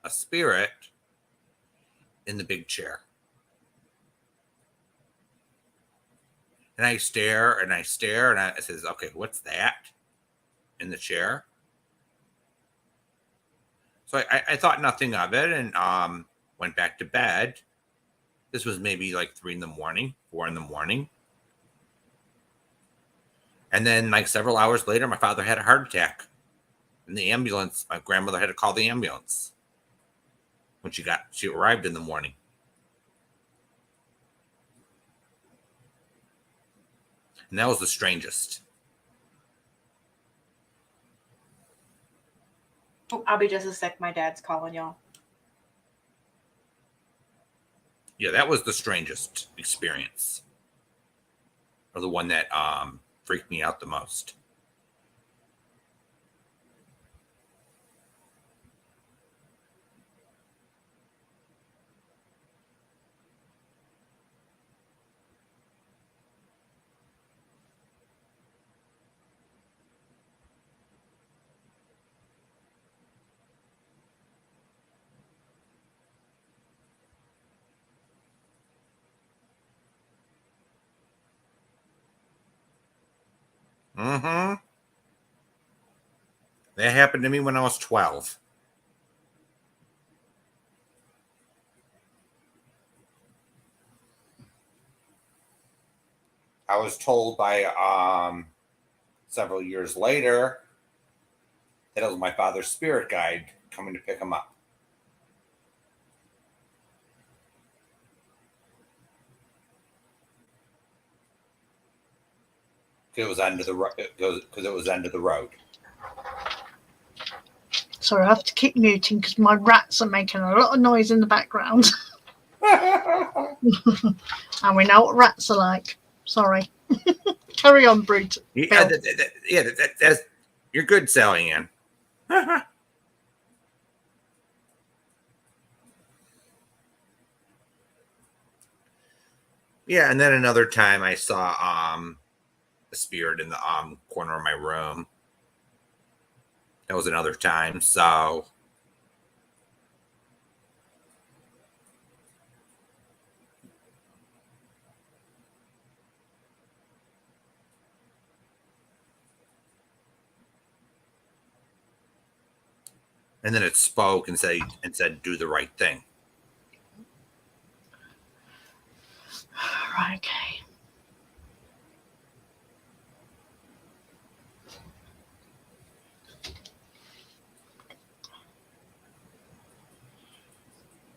S4: a spirit in the big chair. And I stare and I says, "Okay, what's that in the chair?" So I thought nothing of it and went back to bed. This was maybe like 3 in the morning, 4 in the morning. And then like several hours later, my father had a heart attack. In the ambulance, my grandmother had to call the ambulance when she arrived in the morning. And that was the strangest.
S1: I'll be just a sec. My dad's calling y'all.
S4: Yeah, that was the strangest experience. Or the one that freaked me out the most. Mm-hmm. That happened to me when I was 12. I was told by several years later that it was my father's spirit guide coming to pick him up. It was under the because it was under the road.
S3: Sorry, I have to keep muting because my rats are making a lot of noise in the background. And we know what rats are like. Sorry. Carry on, Brute.
S4: Yeah, that's you're good, Sally Ann. Yeah, and then another time I saw a spirit in the corner of my room. That was another time. So and then it spoke and said do the right thing.
S3: Right, okay.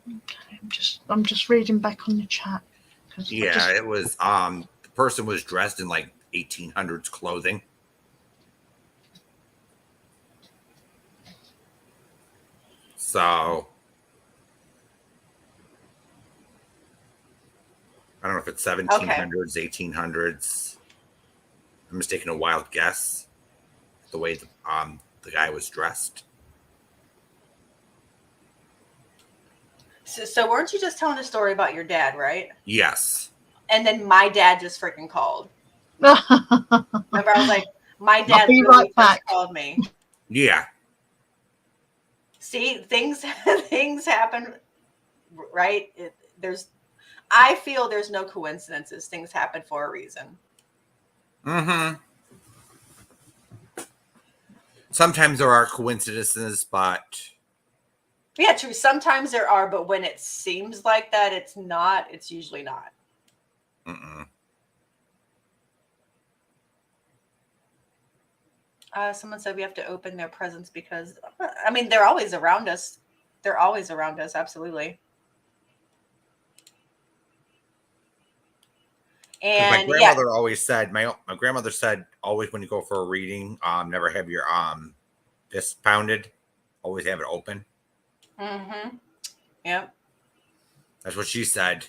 S3: Okay, I'm just reading back on the chat.
S4: Yeah, it was the person was dressed in like 1800s clothing. So I don't know if it's 1700s, 1800s. I'm just taking a wild guess. The way the guy was dressed.
S1: So weren't you just telling a story about your dad, right?
S4: Yes.
S1: And then my dad just freaking called. Remember, I was like, my dad
S3: I'll be
S1: literally
S3: right back.
S1: called me.
S4: Yeah.
S1: See, things happen, right? I feel there's no coincidences. Things happen for a reason.
S4: Mm-hmm. Sometimes there are coincidences, but
S1: yeah, true. Sometimes there are, but when it seems like that, it's not. It's usually not.
S4: Mm-mm.
S1: Someone said we have to open their presence because, I mean, they're always around us. They're always around us. Absolutely. And
S4: my grandmother always said, my grandmother said, always when you go for a reading, never have your fist pounded, always have it open.
S1: Mm-hmm. Yep.
S4: That's what she said.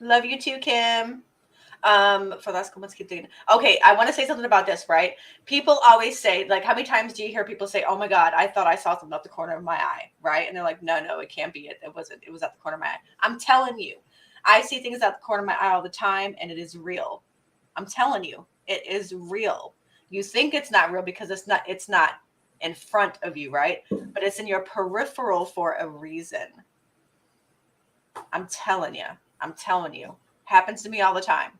S1: Love you too, Kim. For the last couple months, keep thinking. Okay, I want to say something about this, right? People always say, like, how many times do you hear people say, "Oh my God, I thought I saw something up the corner of my eye," right? And they're like, "No, it can't be it. It wasn't. It was at the corner of my eye." I'm telling you, I see things at the corner of my eye all the time, and it is real. I'm telling you, it is real. You think it's not real because it's not. It's not in front of you, right? But it's in your peripheral for a reason. I'm telling you. I'm telling you. Happens to me all the time.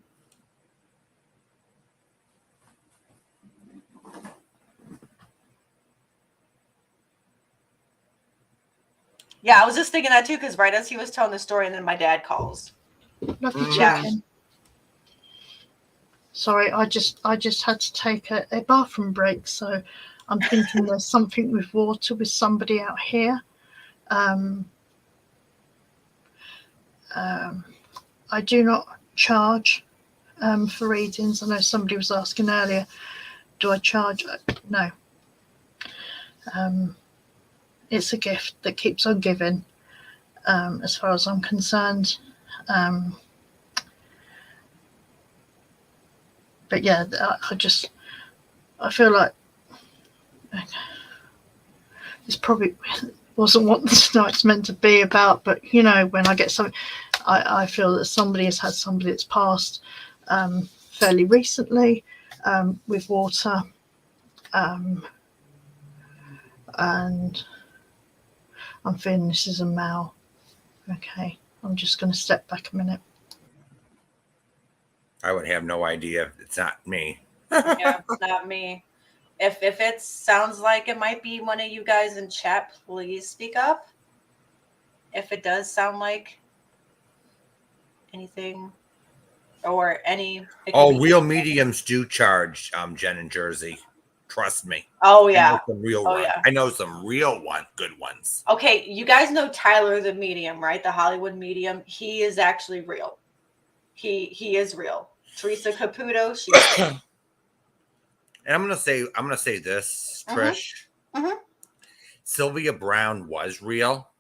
S1: Yeah, I was just thinking that too, because right as he was telling the story, and then my dad calls.
S3: Lovely
S1: Yeah.
S3: chicken. Sorry, I just had to take a bathroom break, so I'm thinking there's something with water with somebody out here. I do not charge for readings. I know somebody was asking earlier, do I charge? No. It's a gift that keeps on giving, as far as I'm concerned. But yeah, I feel like it's probably wasn't what this night's meant to be about, but you know, when I get something, I feel that somebody has had somebody that's passed fairly recently with water, and I'm feeling this is a Mal. Okay, I'm just going to step back a minute.
S4: I would have no idea. It's not me.
S1: Yeah, not me. If it sounds like it might be one of you guys in chat, please speak up. If it does sound like anything or any.
S4: Real mediums do charge, Jen in Jersey. Trust me.
S1: Oh yeah.
S4: I know some real good ones.
S1: Okay, you guys know Tyler the medium, right? The Hollywood medium. He is actually real. He is real. Teresa Caputo, she's
S4: And I'm gonna say this, Trish.
S1: Mhm.
S4: Sylvia Brown was real,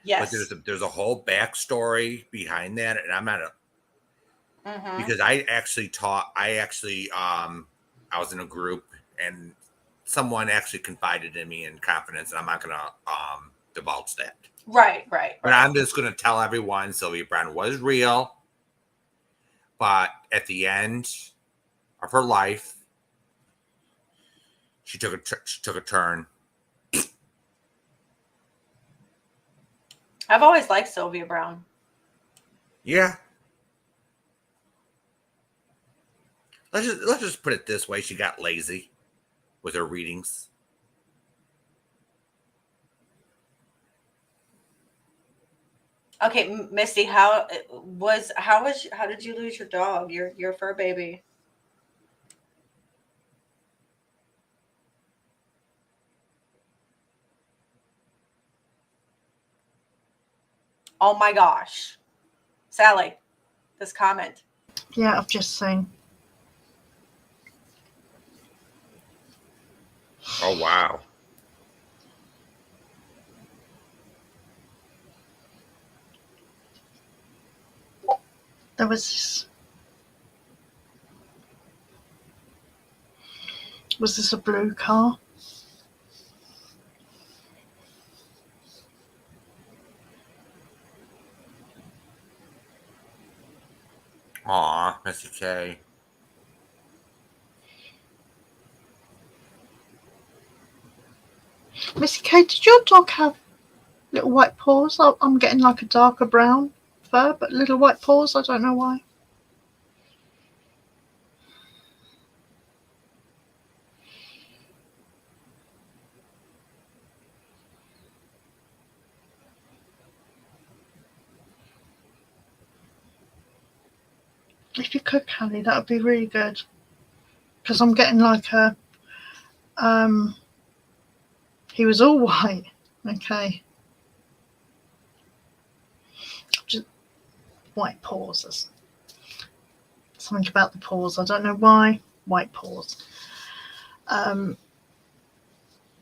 S4: but
S1: Yes.
S4: there's a whole backstory behind that, and I'm not because I actually I was in a group and someone actually confided in me in confidence, and I'm not gonna divulge that.
S1: Right.
S4: But I'm just gonna tell everyone Sylvia Brown was real, but at the end of her life, she took a turn.
S1: I've always liked Sylvia Brown.
S4: Yeah. Let's just put it this way: she got lazy with her readings.
S1: Okay, Misty, how did you lose your dog, your fur baby? Oh my gosh. Sally, this comment.
S3: Yeah, I've just seen.
S4: Oh wow.
S3: There was this. Was this a blue car?
S4: Aw, Missy K.
S3: Missy K, did your dog have little white paws? I'm getting like a darker brown fur, but little white paws. I don't know why. If you could, Callie, that would be really good. Because I'm getting like a. He was all white. Okay. Just white paws. Something about the paws. I don't know why. White paws. I've,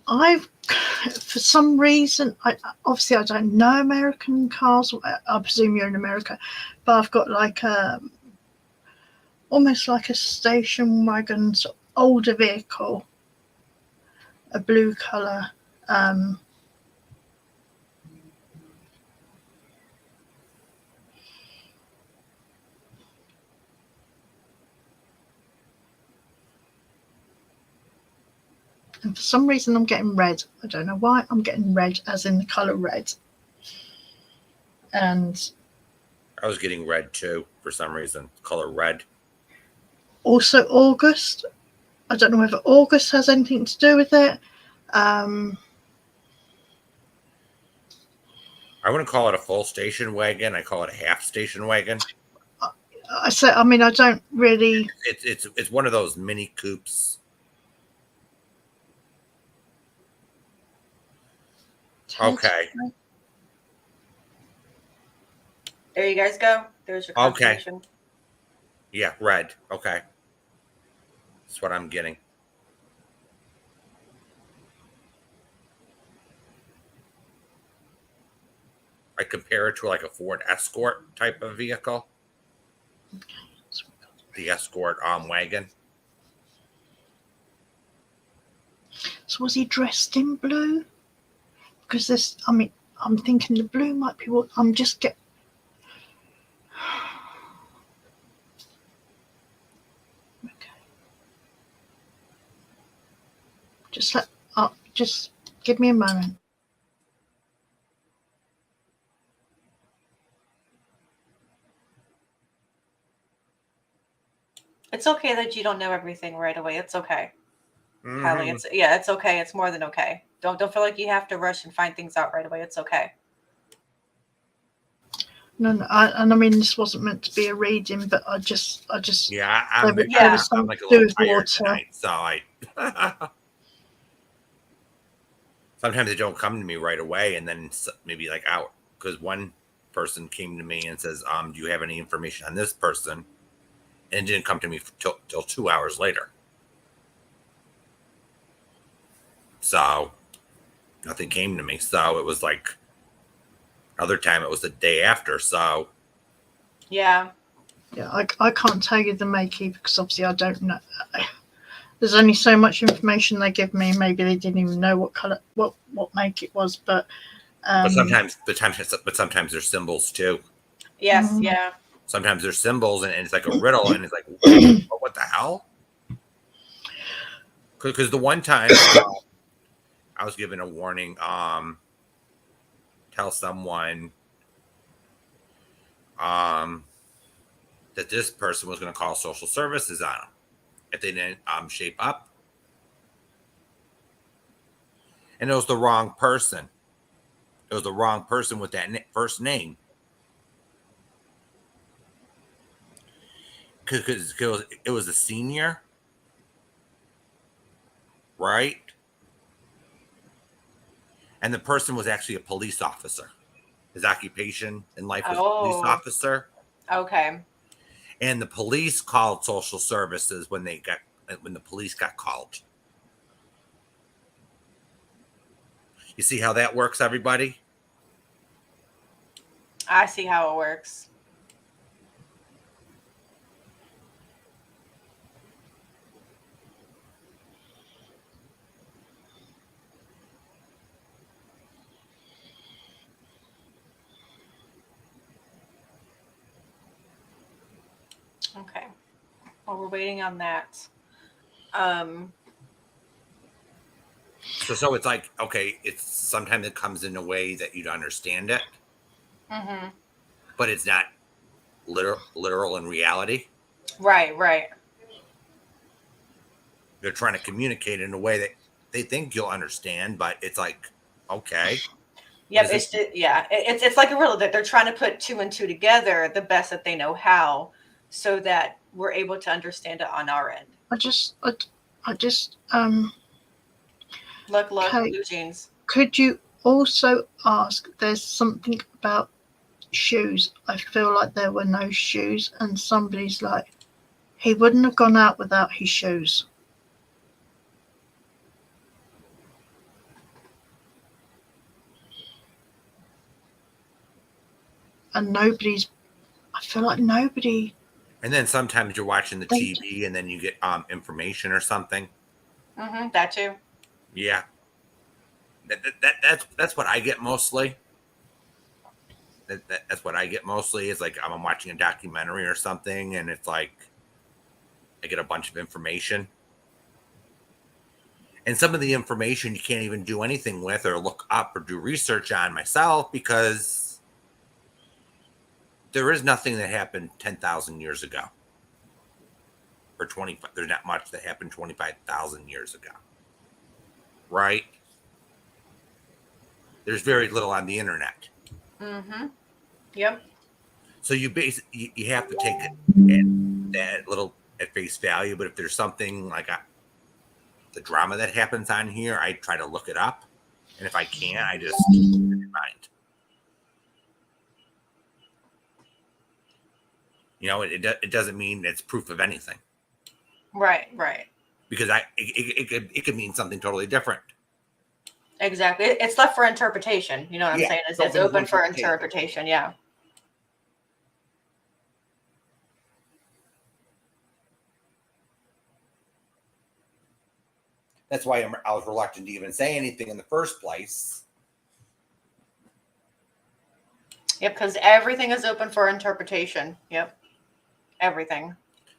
S3: for some reason, obviously I don't know American cars. I presume you're in America, but I've got like almost like a station wagon, sort of older vehicle, a blue colour. And for some reason I'm getting red. I don't know why. I'm getting red, as in the colour red. And
S4: I was getting red too for some reason. Color red.
S3: also August. I don't know whether August has anything to do with it.
S4: I wouldn't call it a full station wagon. I call it a half station wagon.
S3: I mean, I don't really.
S4: It's one of those mini coupes. Okay.
S1: There you guys go. There's your
S4: Okay.
S1: confirmation.
S4: Yeah, red. Okay. That's what I'm getting. I compare it to like a Ford Escort type of vehicle. The Escort wagon.
S3: So was he dressed in blue? Because this, I mean, I'm thinking the blue might be what I'm just get. Okay. Just give me a moment.
S1: It's okay that you don't know everything right away. It's okay.
S4: Mm-hmm.
S1: Callie, it's okay. It's more than okay. Don't feel like you have to rush and find things out right away. It's okay.
S3: No, I mean this wasn't meant to be a reading, but I just.
S4: Yeah,
S3: I'm
S4: I'm like a little tired tonight, so I. Sometimes they don't come to me right away, and then maybe like out because one person came to me and says, "Do you have any information on this person?" And it didn't come to me till 2 hours later. So nothing came to me. So it was like other time it was the day after. So
S1: Yeah.
S3: Yeah, I can't tell you the make either because obviously I don't know. There's only so much information they give me. Maybe they didn't even know what color, what make it was. But
S4: sometimes there's symbols too.
S1: Yes. Yeah.
S4: Sometimes there's symbols and it's like a riddle and it's like, what the hell? Because the one time I was given a warning, tell someone that this person was going to call social services on them if they didn't shape up. And it was the wrong person. It was the wrong person with that first name. Because it was a senior, right? And the person was actually a police officer. His occupation in life was police
S1: Oh.
S4: officer.
S1: Okay.
S4: And the police called social services when the police got called. You see how that works, everybody?
S1: I see how it works. Okay. Well, we're waiting on that.
S4: So it's like, okay, it's sometimes it comes in a way that you'd understand it,
S1: Mm-hmm.
S4: but it's not literal in reality.
S1: Right. Right.
S4: They're trying to communicate in a way that they think you'll understand, but it's like, okay.
S1: Yep. It's like a riddle that they're trying to put two and two together the best that they know how, so that we're able to understand it on our end.
S3: I just
S1: Look,
S3: okay.
S1: blue jeans.
S3: Could you also ask? There's something about shoes. I feel like there were no shoes, and somebody's like, he wouldn't have gone out without his shoes. And I feel like nobody.
S4: And then sometimes you're watching the TV and then you get information or something.
S1: Mm-hmm. That too.
S4: Yeah. That's what I get mostly. That's what I get mostly is like I'm watching a documentary or something and it's like I get a bunch of information. And some of the information you can't even do anything with or look up or do research on myself because there is nothing that happened 10,000 years ago. Or 25, there's not much that happened 25,000 years ago. Right? There's very little on the internet.
S1: Mm-hmm. Yep.
S4: So you have to take it that little at face value. But if there's something like the drama that happens on here, I try to look it up. And if I can't, I just never mind. You know, it doesn't mean it's proof of anything.
S1: Right. Right.
S4: Because it could mean something totally different.
S1: Exactly. It's left for interpretation. You know what I'm saying? It's open for interpretation. Yeah.
S4: That's why I was reluctant to even say anything in the first place.
S1: Yep. Because everything is open for interpretation. Yep. Everything.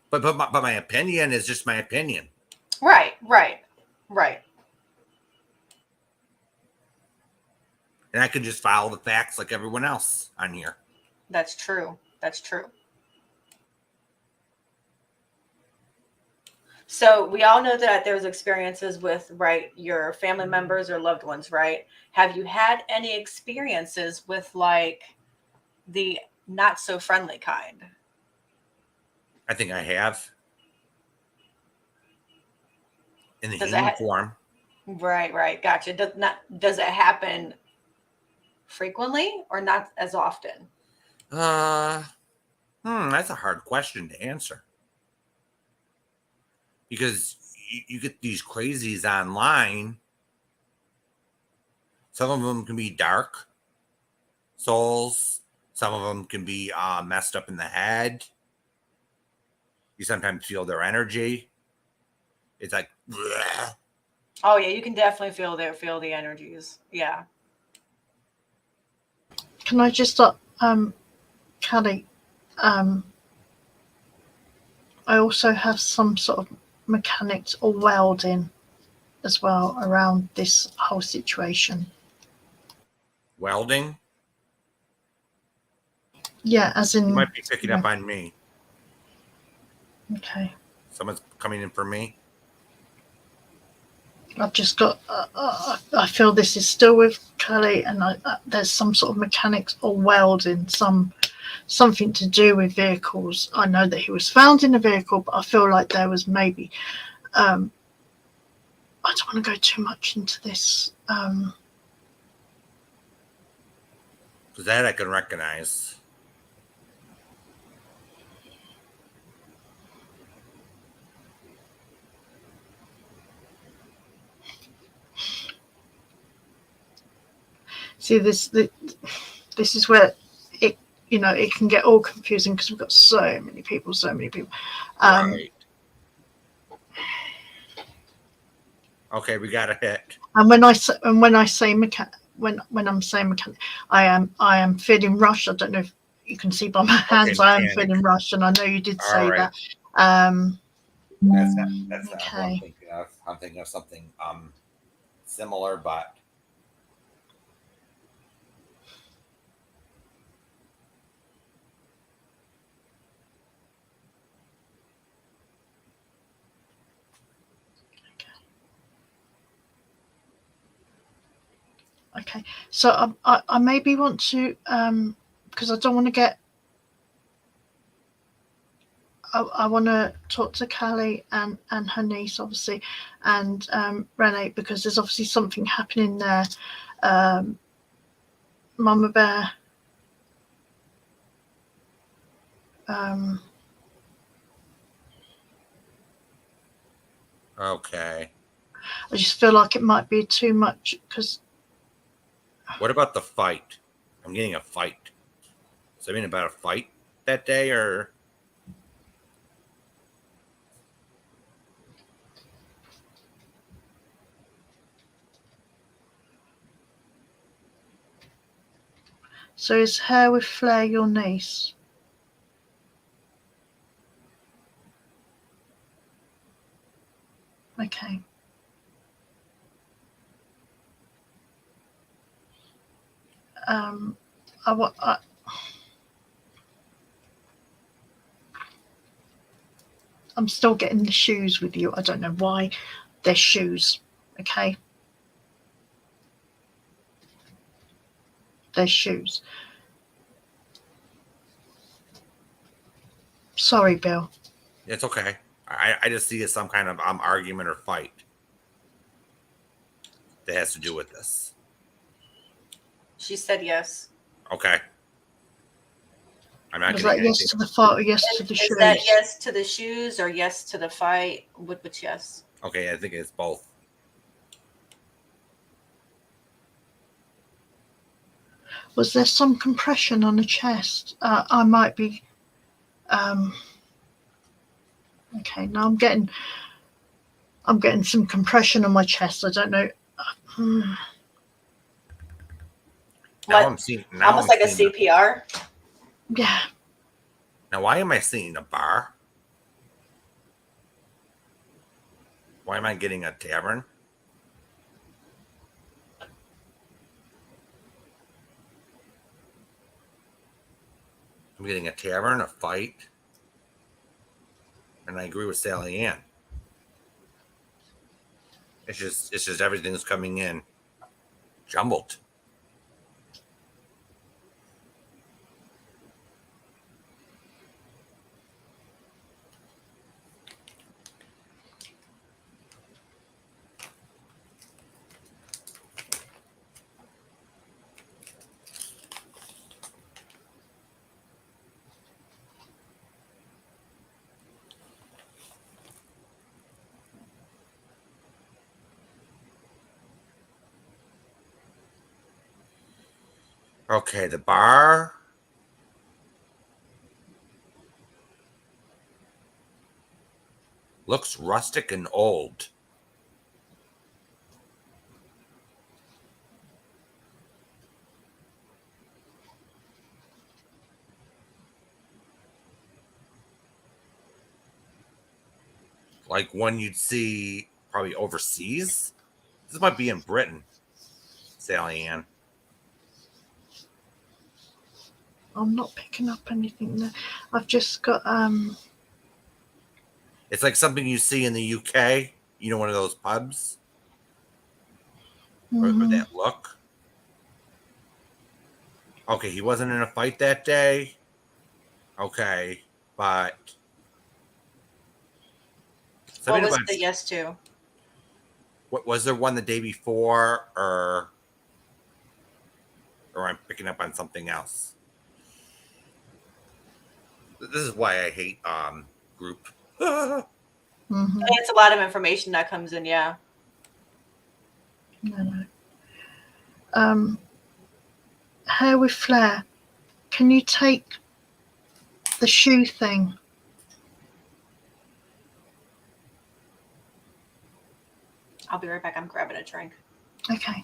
S4: But my opinion is just my opinion.
S1: Right. Right. Right.
S4: And I can just follow the facts like everyone else on here.
S1: That's true. That's true. So we all know that there's experiences with, right, your family members or loved ones, right? Have you had any experiences with like the not so friendly kind?
S4: I think I have. In the
S1: Does
S4: human
S1: it
S4: form.
S1: Right, right. Gotcha. Does it happen frequently or not as often?
S4: That's a hard question to answer. because you get these crazies online. Some of them can be dark souls. Some of them can be messed up in the head. You sometimes feel their energy. It's like, bleh.
S1: Oh yeah, you can definitely feel the energies. Yeah.
S3: Can I just Callie, I also have some sort of mechanics or welding as well around this whole situation.
S4: Welding.
S3: Yeah, as
S4: You
S3: in,
S4: might be picking up on me.
S3: okay.
S4: Someone's coming in for me.
S3: I've just got. I feel this is still with Kelly, and there's some sort of mechanics or welding, something to do with vehicles. I know that he was found in a vehicle, but I feel like there was maybe. I don't want to go too much into this.
S4: Because that I can recognize.
S3: See this. This is where it. It can get all confusing because we've got so many people.
S4: Right. Okay, we got a hit.
S3: And when I say when I'm saying mechanic, I am feeling rushed. I don't know if you can see by my hands.
S4: Okay,
S3: I am
S4: mechanic.
S3: feeling rushed, and I know you did
S4: All
S3: say
S4: right.
S3: that.
S4: That's not what I'm
S3: Okay.
S4: thinking of. I'm thinking of something similar, but
S3: Okay. So I maybe want to because I don't want to get. I want to talk to Callie and her niece, obviously, and Renee, because there's obviously something happening there. Mama Bear.
S4: okay.
S3: I just feel like it might be too much because
S4: What about the fight? I'm getting a fight. Something about a fight that day, or
S3: so is Hair with Flair your niece? Okay. I'm still getting the shoes with you. I don't know why they're shoes. Okay. They're shoes. Sorry, Bill.
S4: it's okay. I just see it some kind of argument or fight that has to do with this.
S1: She said yes.
S4: Okay. I'm not
S3: Was
S4: getting
S3: that yes
S4: anything.
S3: to the fight or yes to the
S1: Is
S3: shoes?
S1: that yes to the shoes or yes to the fight? Which yes?
S4: Okay, I think it's both.
S3: Was there some compression on the chest? I might be. Okay, now I'm getting some compression on my chest. I don't know.
S4: Now
S1: What?
S4: I'm seeing.
S1: Almost like a CPR.
S3: Yeah.
S4: Now, why am I seeing a bar? Why am I getting a tavern? I'm getting a tavern, a fight, and I agree with Sally Ann. It's just everything's coming in jumbled. Okay, the bar. Looks rustic and old. Like one you'd see probably overseas. This might be in Britain, Sally Ann.
S3: I'm not picking up anything there. I've just got
S4: It's like something you see in the UK. You know, one of those pubs or
S3: mhm.
S4: that look. Okay, he wasn't in a fight that day. Okay, but
S1: What
S4: something
S1: was
S4: about
S1: the yes to?
S4: what was there one the day before, or I'm picking up on something else. This is why I hate group.
S3: Mhm.
S1: It's a lot of information that comes in. Yeah.
S3: No. Hair with flair. Can you take the shoe thing?
S1: I'll be right back. I'm grabbing a drink.
S3: Okay.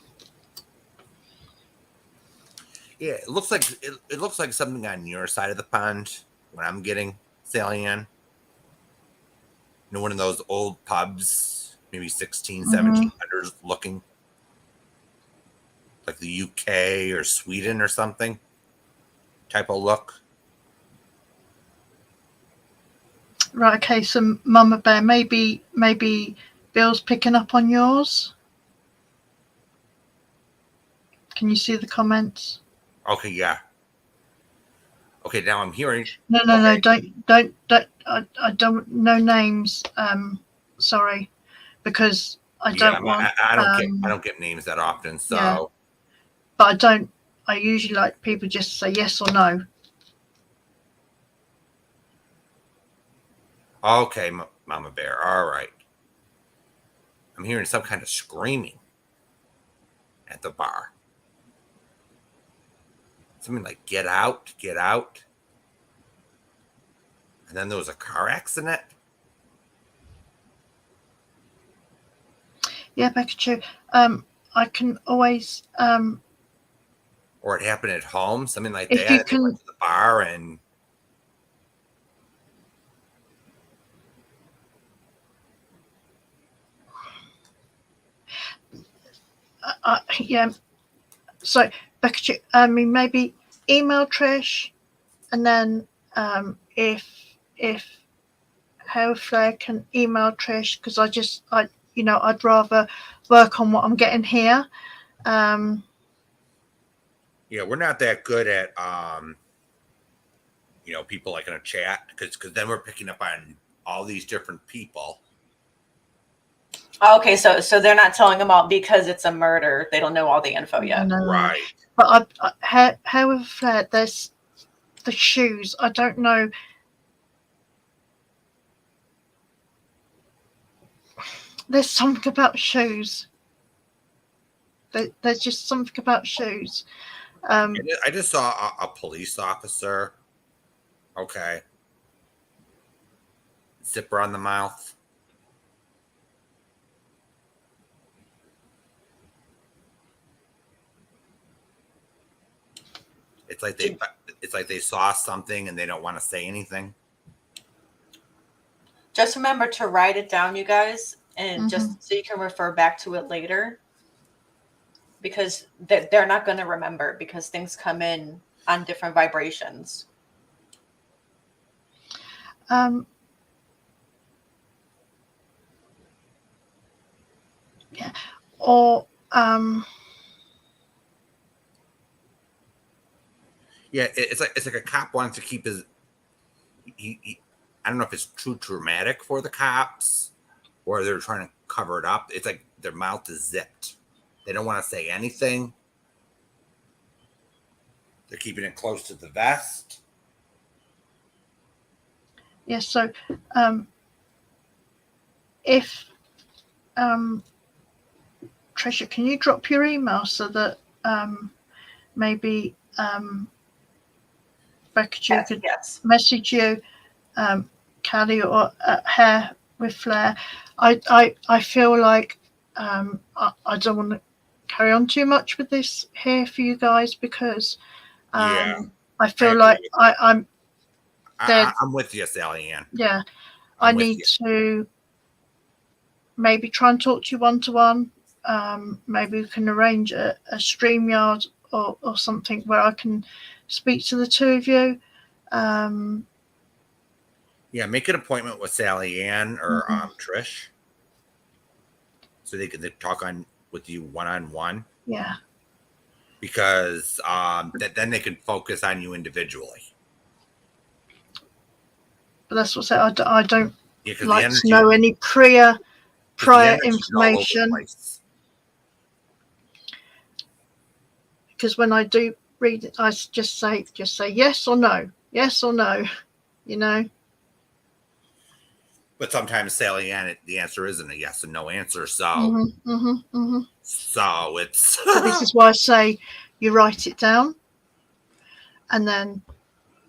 S4: Yeah, it looks like it looks like something on your side of the pond. What I'm getting, Sally Ann. You know, one of those old pubs, maybe 16,
S3: Mhm.
S4: 1700s looking, like the UK or Sweden or something type of look.
S3: Right. Okay. So, Mama Bear, maybe Bill's picking up on yours. Can you see the comments?
S4: Okay, yeah. Okay, now I'm hearing.
S3: No.
S4: Okay,
S3: Don't. I don't know names. Sorry, because I
S4: yeah,
S3: don't want.
S4: I don't get names that often,
S3: Yeah,
S4: so
S3: but I don't. I usually like people just say yes or no.
S4: okay, Mama Bear. All right, I'm hearing some kind of screaming at the bar. Something like "Get out, get out," and then there was a car accident.
S3: Yeah, Pikachu. I can always
S4: Or it happened at home, something like
S3: if
S4: that,
S3: you
S4: and they went
S3: can.
S4: to the bar and
S3: Yeah. So Pikachu. I mean, maybe email Trish, and then if Hair Flair can email Trish because I'd rather work on what I'm getting here.
S4: yeah, we're not that good at people like in a chat because then we're picking up on all these different people.
S1: Okay, so they're not telling them all because it's a murder. They don't know all the info yet.
S3: No.
S4: Right.
S3: But Hair with Flair, there's the shoes. I don't know. There's something about shoes. There's just something about shoes.
S4: I just saw a police officer. Okay. Zipper on the mouth. It's like
S1: Did-
S4: they saw something and they don't want to say anything.
S1: Just remember to write it down, you guys, and
S3: Mhm.
S1: just so you can refer back to it later. Because they're not going to remember because things come in on different vibrations.
S3: Yeah. Or
S4: Yeah, it's like a cop wants to keep his. I don't know if it's too dramatic for the cops or they're trying to cover it up. It's like their mouth is zipped. They don't want to say anything. They're keeping it close to the vest.
S3: yeah. So if Tricia, can you drop your email so that maybe Becky, you could
S1: Yes.
S3: message you, Callie, or Hair with Flair. I feel like I don't want to carry on too much with this here for you guys because
S4: Yeah,
S3: I
S4: I
S3: feel
S4: agree
S3: like
S4: with
S3: I'm dead.
S4: I'm with you, Sally Ann.
S3: Yeah, I
S4: I'm with
S3: need
S4: you.
S3: to maybe try and talk to you one to one. Maybe we can arrange a StreamYard or something where I can speak to the two of you.
S4: Yeah, make an appointment with Sally Ann or Trish, so they can talk on with you one on one.
S3: Yeah,
S4: Because that then they can focus on you individually.
S3: but that's what I don't
S4: Yeah, because the
S3: like to
S4: energy,
S3: know any prior
S4: is all over the
S3: information,
S4: place.
S3: because when I do read it, I just say yes or no, yes or no, you know.
S4: But sometimes, Sally Ann, the answer isn't a yes and no answer. So,
S3: So
S4: it's
S3: this is why I say you write it down, and then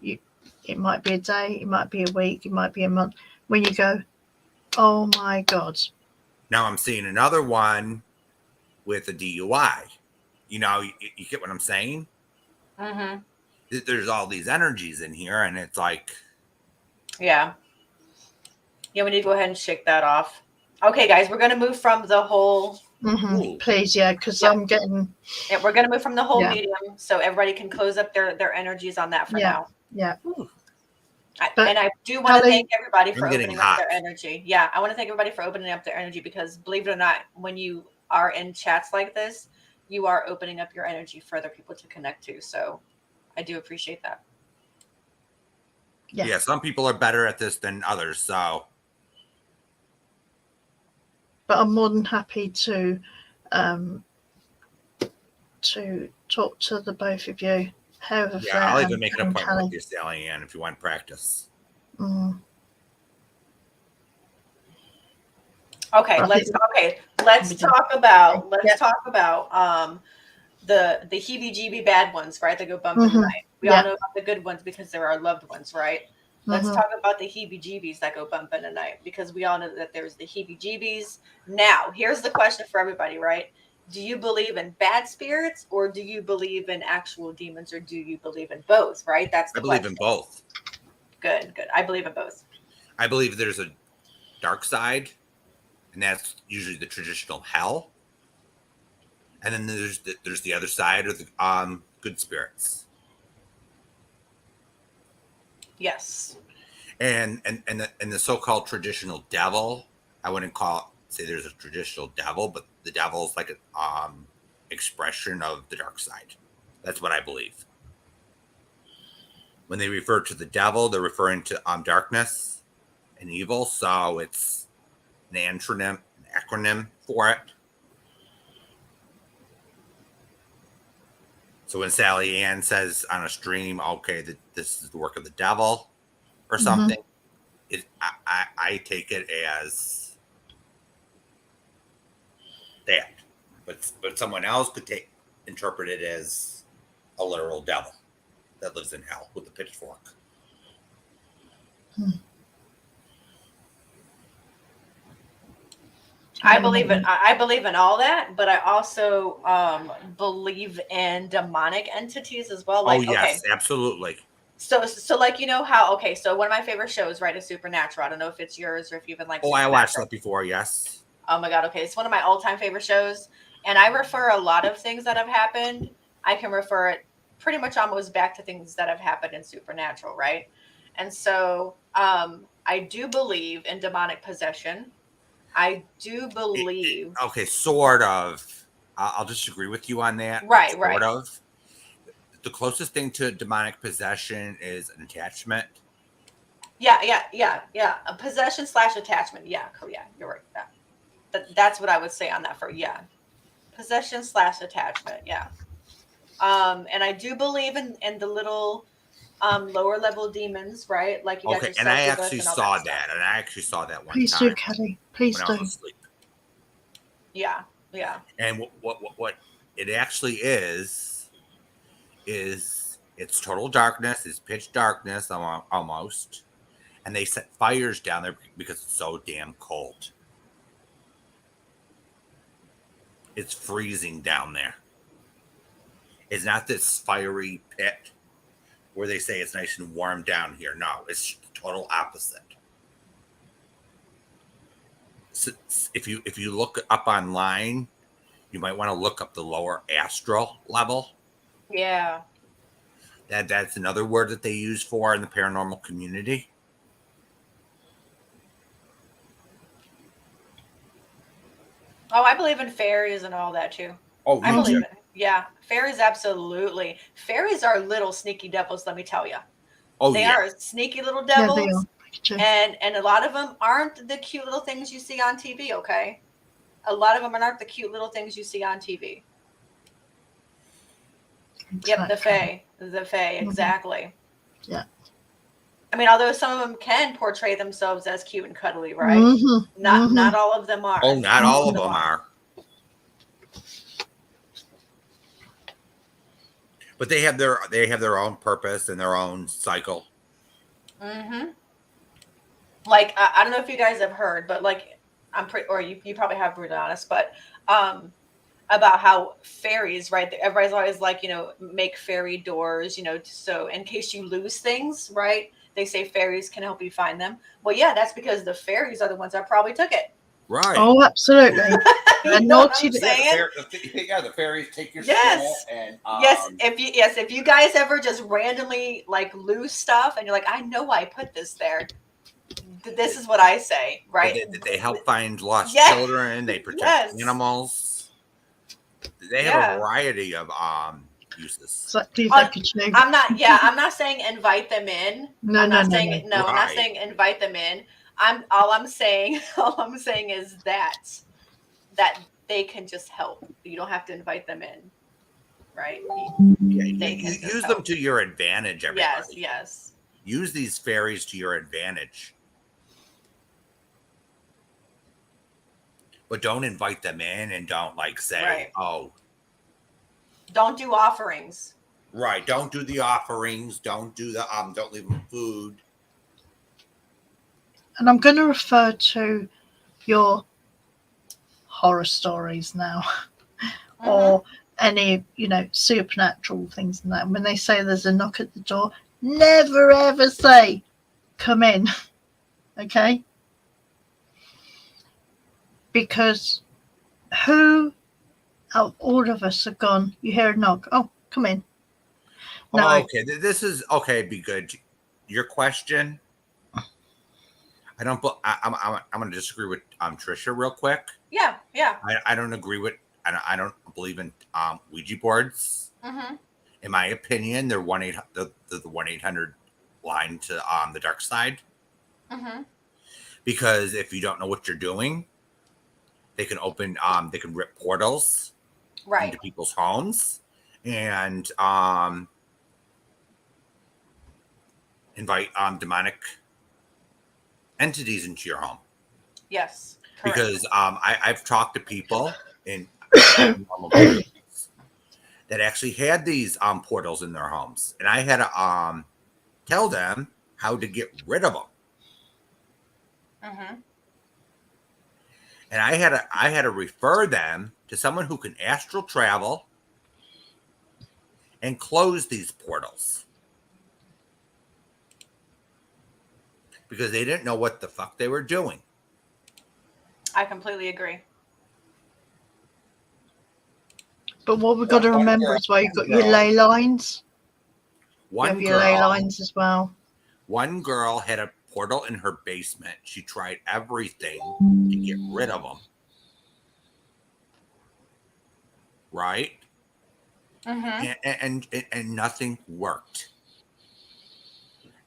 S3: you. It might be a day, it might be a week, it might be a month. When you go, oh my God.
S4: now I'm seeing another one with a DUI. You know, you get what I'm saying?
S1: Mm-hmm.
S4: There's all these energies in here, and it's like,
S1: Yeah. Yeah, we need to go ahead and shake that off. Okay, guys, we're going to move from the whole.
S3: Please, yeah, because
S1: Yeah.
S3: I'm getting.
S1: Yeah, we're going to move from the whole
S3: Yeah.
S1: medium, so everybody can close up their energies on that for now.
S3: Yeah.
S1: And I do want to
S3: Kelly,
S1: thank everybody for
S4: I'm getting
S1: opening up
S4: hot.
S1: their energy. Yeah, I want to thank everybody for opening up their energy because believe it or not, when you are in chats like this, you are opening up your energy for other people to connect to. So I do appreciate that.
S3: Yeah.
S4: some people are better at this than others. So,
S3: But I'm more than happy to talk to the both of you. However,
S4: yeah, I'll even make an appointment with you, Sally Ann, if you want practice.
S1: Okay, let's talk about the heebie-jeebie bad ones, right? That go bump in the night. We all know about the good ones because they're our loved ones, right? Let's talk about the heebie-jeebies that go bump in the night because we all know that there's the heebie-jeebies. Now, here's the question for everybody, right? Do you believe in bad spirits or do you believe in actual demons or do you believe in both, right? That's the question.
S4: I believe in both.
S1: Good. I believe in both.
S4: I believe there's a dark side, and that's usually the traditional hell. And then there's the other side of the good spirits.
S1: Yes.
S4: And the so-called traditional devil, I wouldn't say there's a traditional devil, but the devil is like an expression of the dark side. That's what I believe. When they refer to the devil, they're referring to darkness and evil. So it's an acronym for it. So when Sally Ann says on a stream, okay, that this is the work of the devil or something, I take it as that. But someone else could interpret it as a literal devil that lives in hell with the pitchfork.
S1: I believe in all that, but I also believe in demonic entities as well. Like,
S4: yes, absolutely.
S1: So like, you know how, so one of my favorite shows, right, is Supernatural. I don't know if it's yours or if you've been like.
S4: I watched that before. Yes.
S1: Oh my God. Okay. It's one of my all-time favorite shows. And I refer a lot of things that have happened. I can refer it pretty much almost back to things that have happened in Supernatural. Right. And so I do believe in demonic possession. I do believe.
S4: Sort of. I'll disagree with you on that.
S1: Right.
S4: Sort of. The closest thing to demonic possession is an attachment.
S1: Yeah. A possession / attachment. Yeah. You're right. That's what I would say on that for, possession / attachment. Yeah. And I do believe in the little lower level demons, right? Like you got your
S4: and I actually
S1: and all
S4: saw
S1: that.
S4: And I actually saw that one
S3: Please
S4: time.
S3: do, Kelly. Please
S4: when
S3: do.
S4: I was asleep.
S1: Yeah.
S4: And what it actually is It's total darkness. It's pitch darkness almost. And they set fires down there because it's so damn cold. It's freezing down there. It's not this fiery pit where they say it's nice and warm down here. No, it's total opposite. So if you look up online, you might want to look up the lower astral level.
S1: Yeah.
S4: That's another word that they use for in the paranormal community.
S1: Oh, I believe in fairies and all that too.
S4: Oh,
S1: I
S4: you
S1: believe
S4: do?
S1: it. Yeah, fairies, absolutely. Fairies are little sneaky devils, let me tell you.
S4: Oh,
S1: They
S4: yeah.
S1: are sneaky little
S3: Yeah,
S1: devils.
S3: they are. True.
S1: And a lot of them aren't the cute little things you see on TV, okay? A lot of them aren't the cute little things you see on TV. Yep, the
S3: Exactly.
S1: Fae. The Fae, exactly.
S3: Yeah.
S1: I mean, although some of them can portray themselves as cute and cuddly, right?
S3: Mm-hmm.
S1: Not all of them are.
S4: Oh, not all of them are. But they have their own purpose and their own cycle.
S1: Mm-hmm. Like I don't know if you guys have heard, but like I'm pretty, or you probably have, brutally honest, but about how fairies, right? Everybody's always like, make fairy doors, so in case you lose things, right? They say fairies can help you find them. Well, yeah, that's because the fairies are the ones that probably took it.
S4: Right.
S3: Oh, absolutely.
S1: You
S3: And
S1: know what
S3: naughty
S1: I'm saying?
S4: The fairies take your
S1: Yes.
S4: soul and
S1: Yes, if you guys ever just randomly like lose stuff and you're like, I know I put this there. This is what I say, right?
S4: They help find lost
S1: Yes.
S4: children. They protect
S1: Yes.
S4: animals. They have
S1: Yeah.
S4: a variety of uses.
S3: exactly like a chick.
S1: I'm not saying invite them in.
S3: No,
S1: I'm
S3: no,
S1: not
S3: no,
S1: saying
S3: no.
S1: I'm not
S4: Right.
S1: saying invite them in. All I'm saying is that they can just help. You don't have to invite them in. Right?
S4: Yeah,
S1: They
S4: you
S1: can just
S4: use
S1: help.
S4: them to your advantage, everybody.
S1: Yes.
S4: Use these fairies to your advantage. But don't invite them in and don't like say,
S1: Right.
S4: oh,
S1: Don't do offerings.
S4: right. Don't do the offerings. Don't do the don't leave them food.
S3: And I'm going to refer to your horror stories now, or any, supernatural things and that. When they say there's a knock at the door, never ever say, come in. Okay? Because who out of all of us have gone, you hear a knock, oh, come in. No.
S4: Oh, okay. This is okay. Be good. Your question. I don't. I'm going to disagree with Trisha real quick.
S1: Yeah.
S4: I don't agree with. I don't believe in Ouija boards.
S1: Mm-hmm.
S4: In my opinion, they're 1-800 line to the dark side.
S1: Mm-hmm.
S4: Because if you don't know what you're doing, they can open. They can rip portals into people's homes and invite demonic entities into your home.
S1: Yes. Correct.
S4: Because I've talked to people in that actually had these portals in their homes, and I had to tell them how to get rid of them.
S1: Mm-hmm.
S4: And I had to refer them to someone who can astral travel and close these portals. Because they didn't know what the fuck they were doing.
S1: I completely agree.
S3: But what we've got to remember as well, you've got your ley lines. You have your ley lines as well.
S4: One girl had a portal in her basement. She tried everything to get rid of them. Right?
S1: Mm-hmm.
S4: And nothing worked.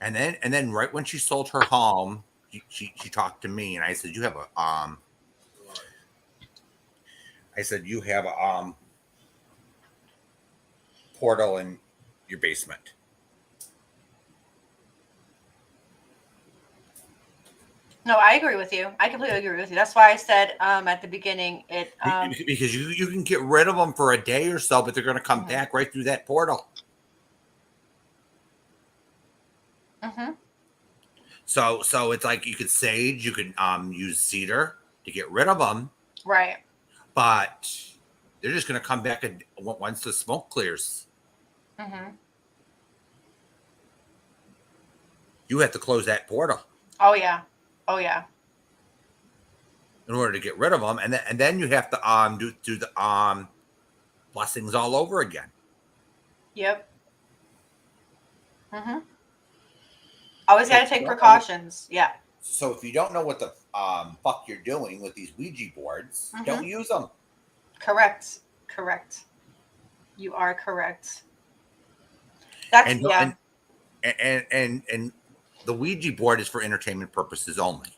S4: And then right when she sold her home, she talked to me, and I said, you have a portal in your basement.
S1: No, I agree with you. I completely agree with you. That's why I said at the beginning
S4: because you can get rid of them for a day or so, but they're going to come back right through that portal.
S1: Mm-hmm.
S4: So it's like you could sage, you could use cedar to get rid of them,
S1: Right.
S4: but they're just going to come back and once the smoke clears.
S1: Mm-hmm.
S4: You have to close that portal
S1: Oh yeah. Oh yeah.
S4: in order to get rid of them, and then you have to do the blessings all over again.
S1: Yep. Mm-hmm. Always
S4: So
S1: got
S4: if
S1: to
S4: you
S1: take
S4: don't know what,
S1: precautions. Yeah.
S4: so if you don't know what the fuck you're doing with these Ouija boards,
S1: Mm-hmm.
S4: don't use them.
S1: Correct. Correct. You are correct. That's
S4: And
S1: yeah.
S4: and the Ouija board is for entertainment purposes only.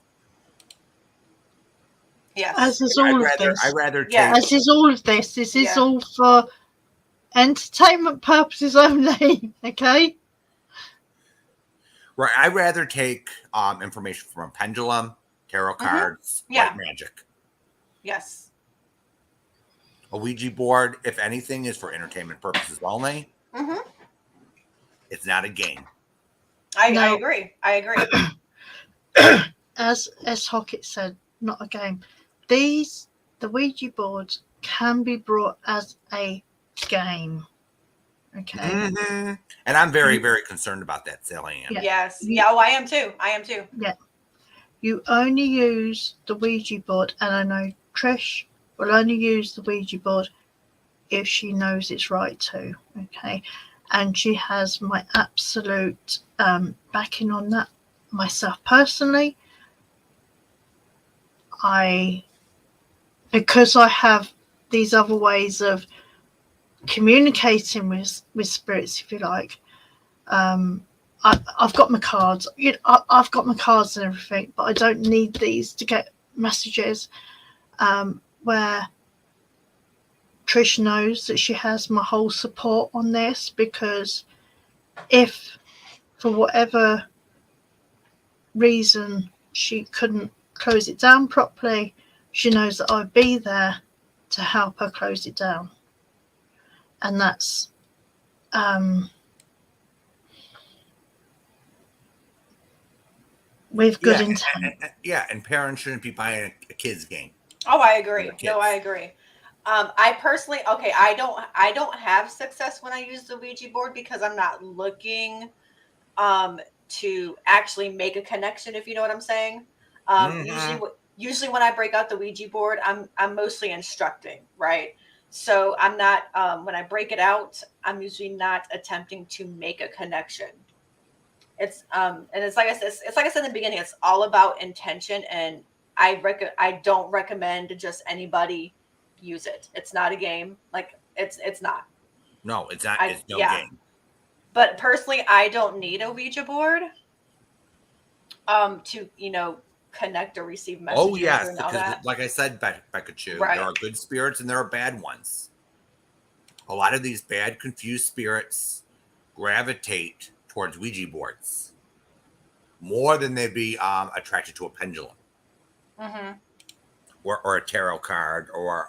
S1: Yes.
S3: As is all of
S4: I'd
S3: this.
S4: rather
S1: Yeah.
S4: take
S3: As is all of this. This is
S1: Yeah.
S3: all for entertainment purposes only. Okay.
S4: right. I'd rather take information from a pendulum, tarot
S1: Mm-hmm.
S4: cards,
S1: Yeah.
S4: white magic.
S1: Yes.
S4: A Ouija board, if anything, is for entertainment purposes only.
S1: Mm-hmm.
S4: It's not a game.
S1: I
S3: Now,
S1: agree. I agree.
S3: as Hockett said, not a game. The Ouija boards can be brought as a game. Okay.
S4: Mm-hmm. And I'm very, very concerned about that, Sally Ann.
S3: Yeah.
S1: Yes.
S3: You-
S1: Yeah. Oh, I am too. I am too.
S3: You only use the Ouija board, and I know Trish will only use the Ouija board if she knows it's right to. Okay. And she has my absolute backing on that. Myself personally, because I have these other ways of communicating with spirits, if you like. I've got my cards. I've got my cards and everything, but I don't need these to get messages. Where Trish knows that she has my whole support on this, because if for whatever reason she couldn't close it down properly, she knows that I'd be there to help her close it down. And that's with good intent.
S4: And parents shouldn't be buying a kid's game.
S1: Oh, I agree.
S4: Kids.
S1: No, I agree. I personally, okay, I don't have success when I use the Ouija board because I'm not looking to actually make a connection, if you know what I'm saying. Usually when I break out the Ouija board, I'm mostly instructing, right? So I'm not when I break it out, I'm usually not attempting to make a connection. It's and it's like I said in the beginning, it's all about intention, and I don't recommend just anybody use it. It's not a game. Like it's not.
S4: No, it's not. It's no
S1: yeah.
S4: game.
S1: But personally, I don't need a Ouija board to connect or receive messages.
S4: Oh yes,
S1: and all
S4: because
S1: that.
S4: like I said, Becca Chu,
S1: Right.
S4: there are good spirits and there are bad ones. A lot of these bad, confused spirits gravitate towards Ouija boards more than they'd be attracted to a pendulum,
S1: Mm-hmm.
S4: or a tarot card, or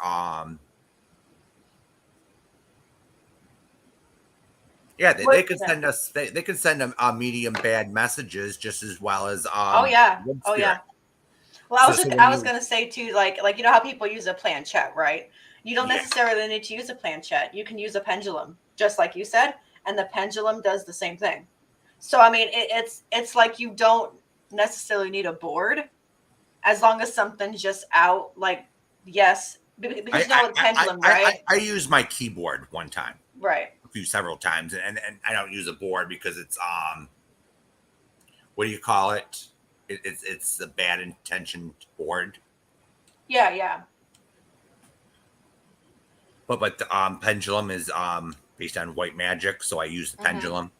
S4: they can send us. They can send them medium bad messages just as well as
S1: oh yeah. Well, I was gonna say too, like you know how people use a planchette, right? You don't necessarily need to use a planchette. You can use a pendulum, just like you said, and the pendulum does the same thing. So I mean, it's like you don't necessarily need a board, as long as something's just out. Like yes, because you know with pendulum, right?
S4: I used my keyboard one time,
S1: right?
S4: Several times, and I don't use a board because it's what do you call it? It's a bad intentioned board.
S1: Yeah.
S4: But the pendulum is based on white magic, so I use the pendulum.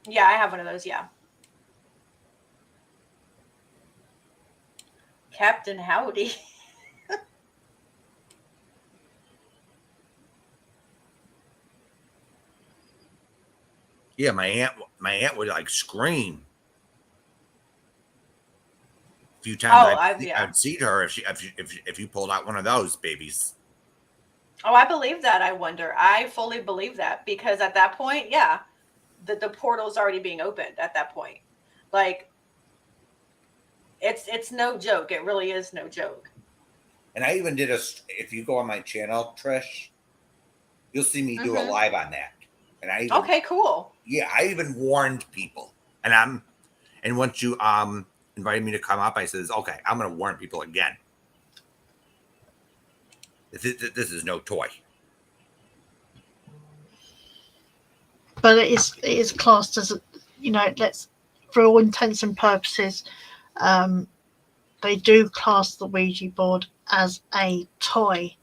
S1: Yeah, I have one of those. Yeah. Captain Howdy.
S4: Yeah, my aunt would like scream a few times. I'd see her if you pulled out one of those babies.
S1: Oh, I believe that. I fully believe that, because at that point, yeah, the portal's already being opened at that point. Like it's no joke. It really is no joke.
S4: And I even did if you go on my channel, Trish, you'll see me do a
S1: Hmm.
S4: live on that. And I even,
S1: Okay, cool.
S4: yeah, I even warned people. And once you invited me to come up, I says, okay, I'm going to warn people again. This is no toy.
S3: But it is classed as a, let's, for all intents and purposes, they do class the Ouija board as a toy.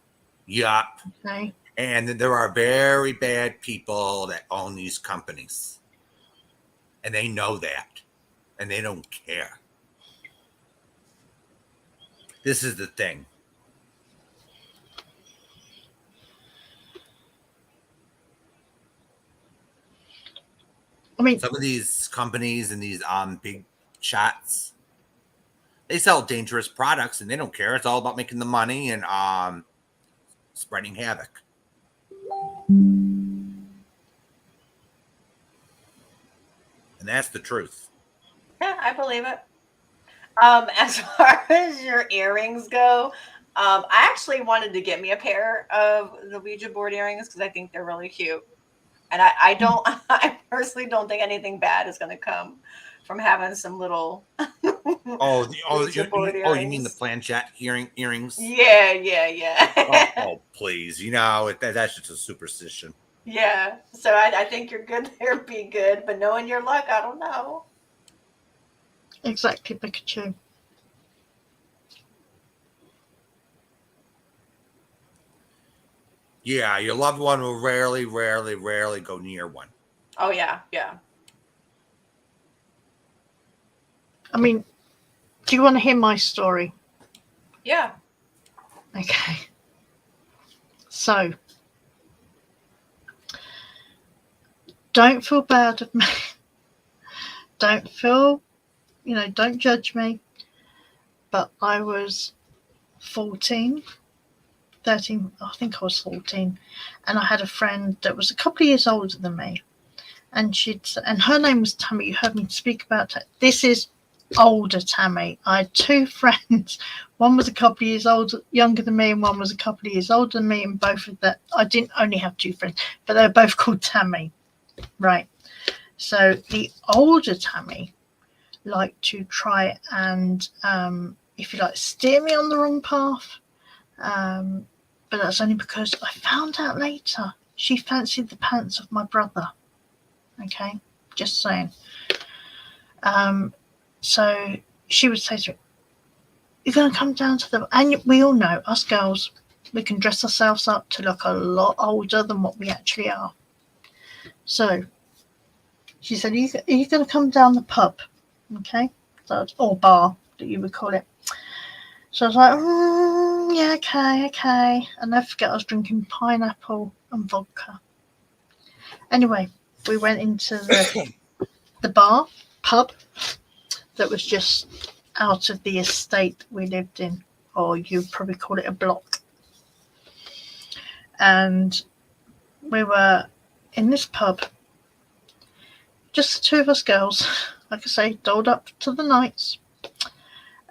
S4: Yup.
S3: Okay.
S4: And there are very bad people that own these companies. And they know that. And they don't care. This is the thing.
S3: I mean,
S4: some of these companies and these big shots, they sell dangerous products and they don't care. It's all about making the money and spreading havoc. And that's the truth.
S1: Yeah, I believe it. As far as your earrings go, I actually wanted to get me a pair of the Ouija board earrings because I think they're really cute. And I don't, I personally don't think anything bad is going to come from having some little Ouija board
S4: You mean the
S1: earrings.
S4: planchette earrings?
S1: Yeah, yeah, yeah.
S4: Oh, please. That's just a superstition.
S1: Yeah. So I think you're good there, be good. But knowing your luck, I don't know.
S3: exactly, Pikachu.
S4: Yeah, your loved one will rarely go near one.
S1: Oh, yeah, yeah.
S3: I mean, do you want to hear my story?
S1: Yeah.
S3: Okay. So, don't feel bad of me. Don't feel, don't judge me. But I was 13, I think I was 14. And I had a friend that was a couple of years older than me. And her name was Tammy. You heard me speak about her. This is older Tammy. I had two friends. One was a couple of years younger than me, and one was a couple of years older than me. And both of that, I didn't only have two friends, but they were both called Tammy. Right. So the older Tammy liked to try and, if you like, steer me on the wrong path. But that's only because I found out later she fancied the pants of my brother. Okay, just saying. So she would say to me, "You're going to come down to the..." And we all know, us girls, we can dress ourselves up to look a lot older than what we actually are. So she said, are you going to come down the pub? Okay, so or bar that you would call it. So I was like, yeah, okay. And I forget I was drinking pineapple and vodka. Anyway, we went into the pub that was just out of the estate we lived in, or you'd probably call it a block. And we were in this pub, just the two of us girls, like I say, doled up to the nights.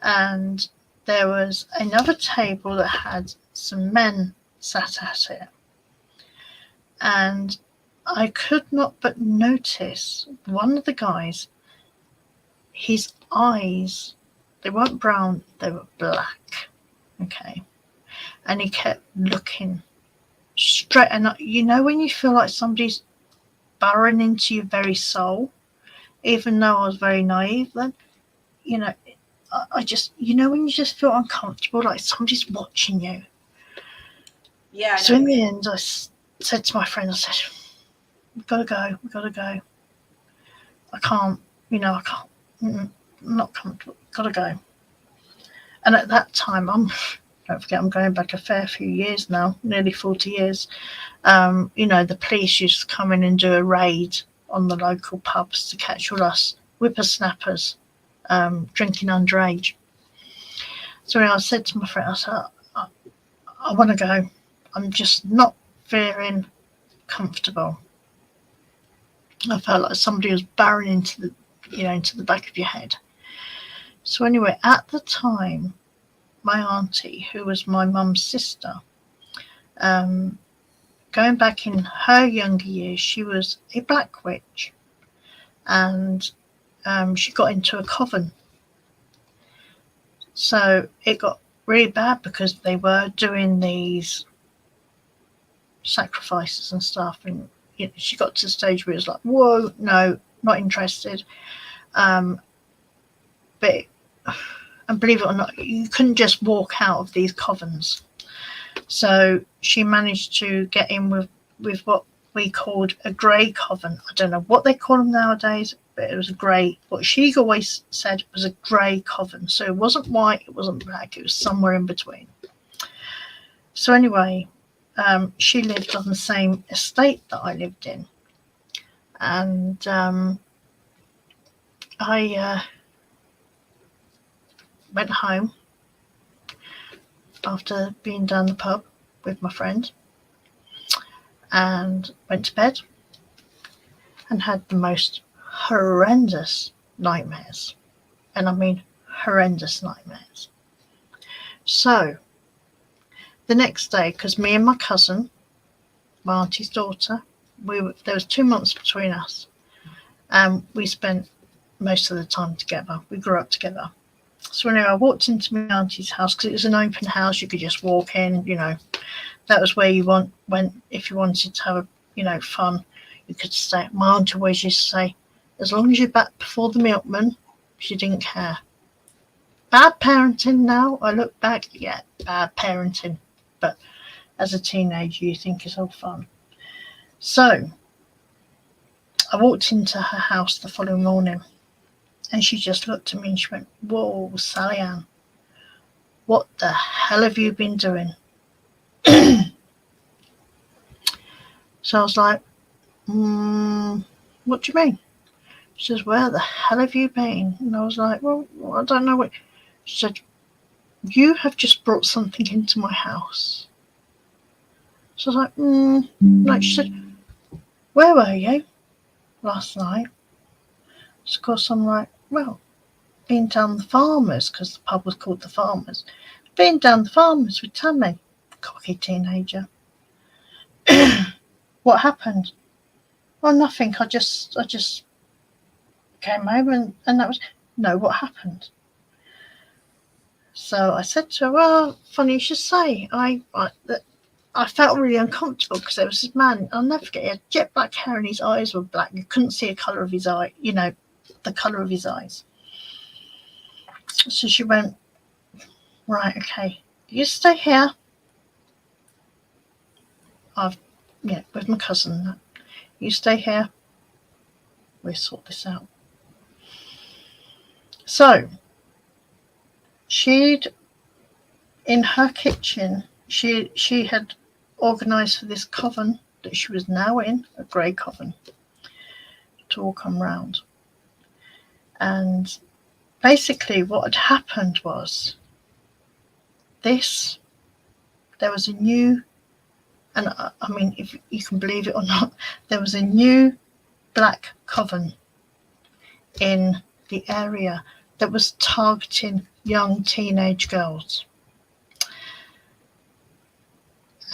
S3: And there was another table that had some men sat at it. And I could not but notice one of the guys, his eyes, they weren't brown, they were black. Okay. And he kept looking straight, and when you feel like somebody's burrowing into your very soul, even though I was very naive then, I just, when you just feel uncomfortable, like somebody's watching you.
S1: Yeah.
S3: So in the end, I said to my friend, I said, we've got to go. I can't, I'm not comfortable. Got to go. And at that time, don't forget, I'm going back a fair few years now, nearly 40 years. The police used to come in and do a raid on the local pubs to catch all us whippersnappers drinking underage. So I said to my friend, I said, I want to go. I'm just not feeling comfortable. I felt like somebody was barreling into the back of your head. So anyway, at the time, my auntie, who was my mum's sister, going back in her younger years, she was a black witch, and she got into a coven. So it got really bad because they were doing these sacrifices and stuff, and she got to the stage where it was like, whoa, no, not interested. But and believe it or not, you couldn't just walk out of these covens. So she managed to get in with what we called a grey coven. I don't know what they call them nowadays, but it was a grey. What she always said was a grey coven. So it wasn't white, it wasn't black, it was somewhere in between. So anyway, she lived on the same estate that I lived in. And I went home after being down the pub with my friend and went to bed and had the most horrendous nightmares. And I mean horrendous nightmares. So the next day, because me and my cousin, my auntie's daughter, there was 2 months between us, and we spent most of the time together. We grew up together. So anyway, I walked into my auntie's house because it was an open house. You could just walk in, that was where you went if you wanted to have, fun. You could stay. My auntie always used to say, as long as you're back before the milkman, she didn't care. Bad parenting now. I look back, yeah, bad parenting. But as a teenager, you think it's all fun. So I walked into her house the following morning, and she just looked at me and she went, whoa, Sally Ann, what the hell have you been doing? So I was like, what do you mean? She says, where the hell have you been? And I was like, well, I don't know what. She said, you have just brought something into my house. So I was like, no. She said, where were you last night? So of course I'm like, well, been down the Farmers, because the pub was called the Farmers. Been down the Farmers with Tammy, cocky teenager. What happened? Well, nothing. I just came home and that was no. What happened? So I said to her, well, funny you should say. I felt really uncomfortable because there was this man. I'll never forget. He had jet black hair and his eyes were black. You couldn't see the colour of his eye. The colour of his eyes. So she went, right, okay, you stay here. With my cousin. You stay here. We'll sort this out. So in her kitchen, she had organised for this coven that she was now in, a grey coven, to all come round. And basically what had happened was there was a new, and I mean, if you can believe it or not, there was a new black coven in the area that was targeting young teenage girls.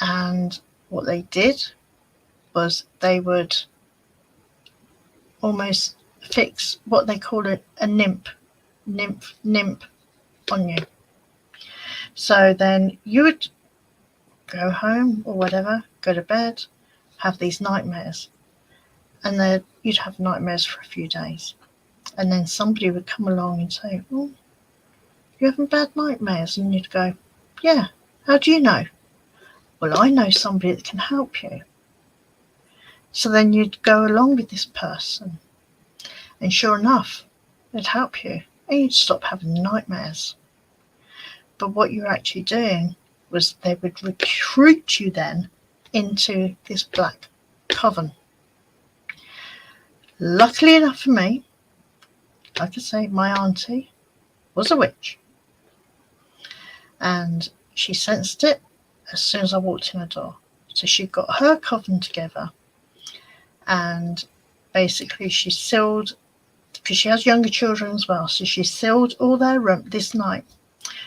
S3: And what they did was they would almost fix what they call a nymph on you. So then you would go home or whatever, go to bed, have these nightmares, and then you'd have nightmares for a few days, and then somebody would come along and say, oh, you having bad nightmares? And you'd go, yeah, how do you know? Well, I know somebody that can help you. So then you'd go along with this person, and sure enough, they'd help you, and you'd stop having nightmares. But what you're actually doing was they would recruit you then into this black coven. Luckily enough for me, like I say, my auntie was a witch, and she sensed it as soon as I walked in her door. So she got her coven together, and basically she sealed, because she has younger children as well, so she sealed all their rooms this night.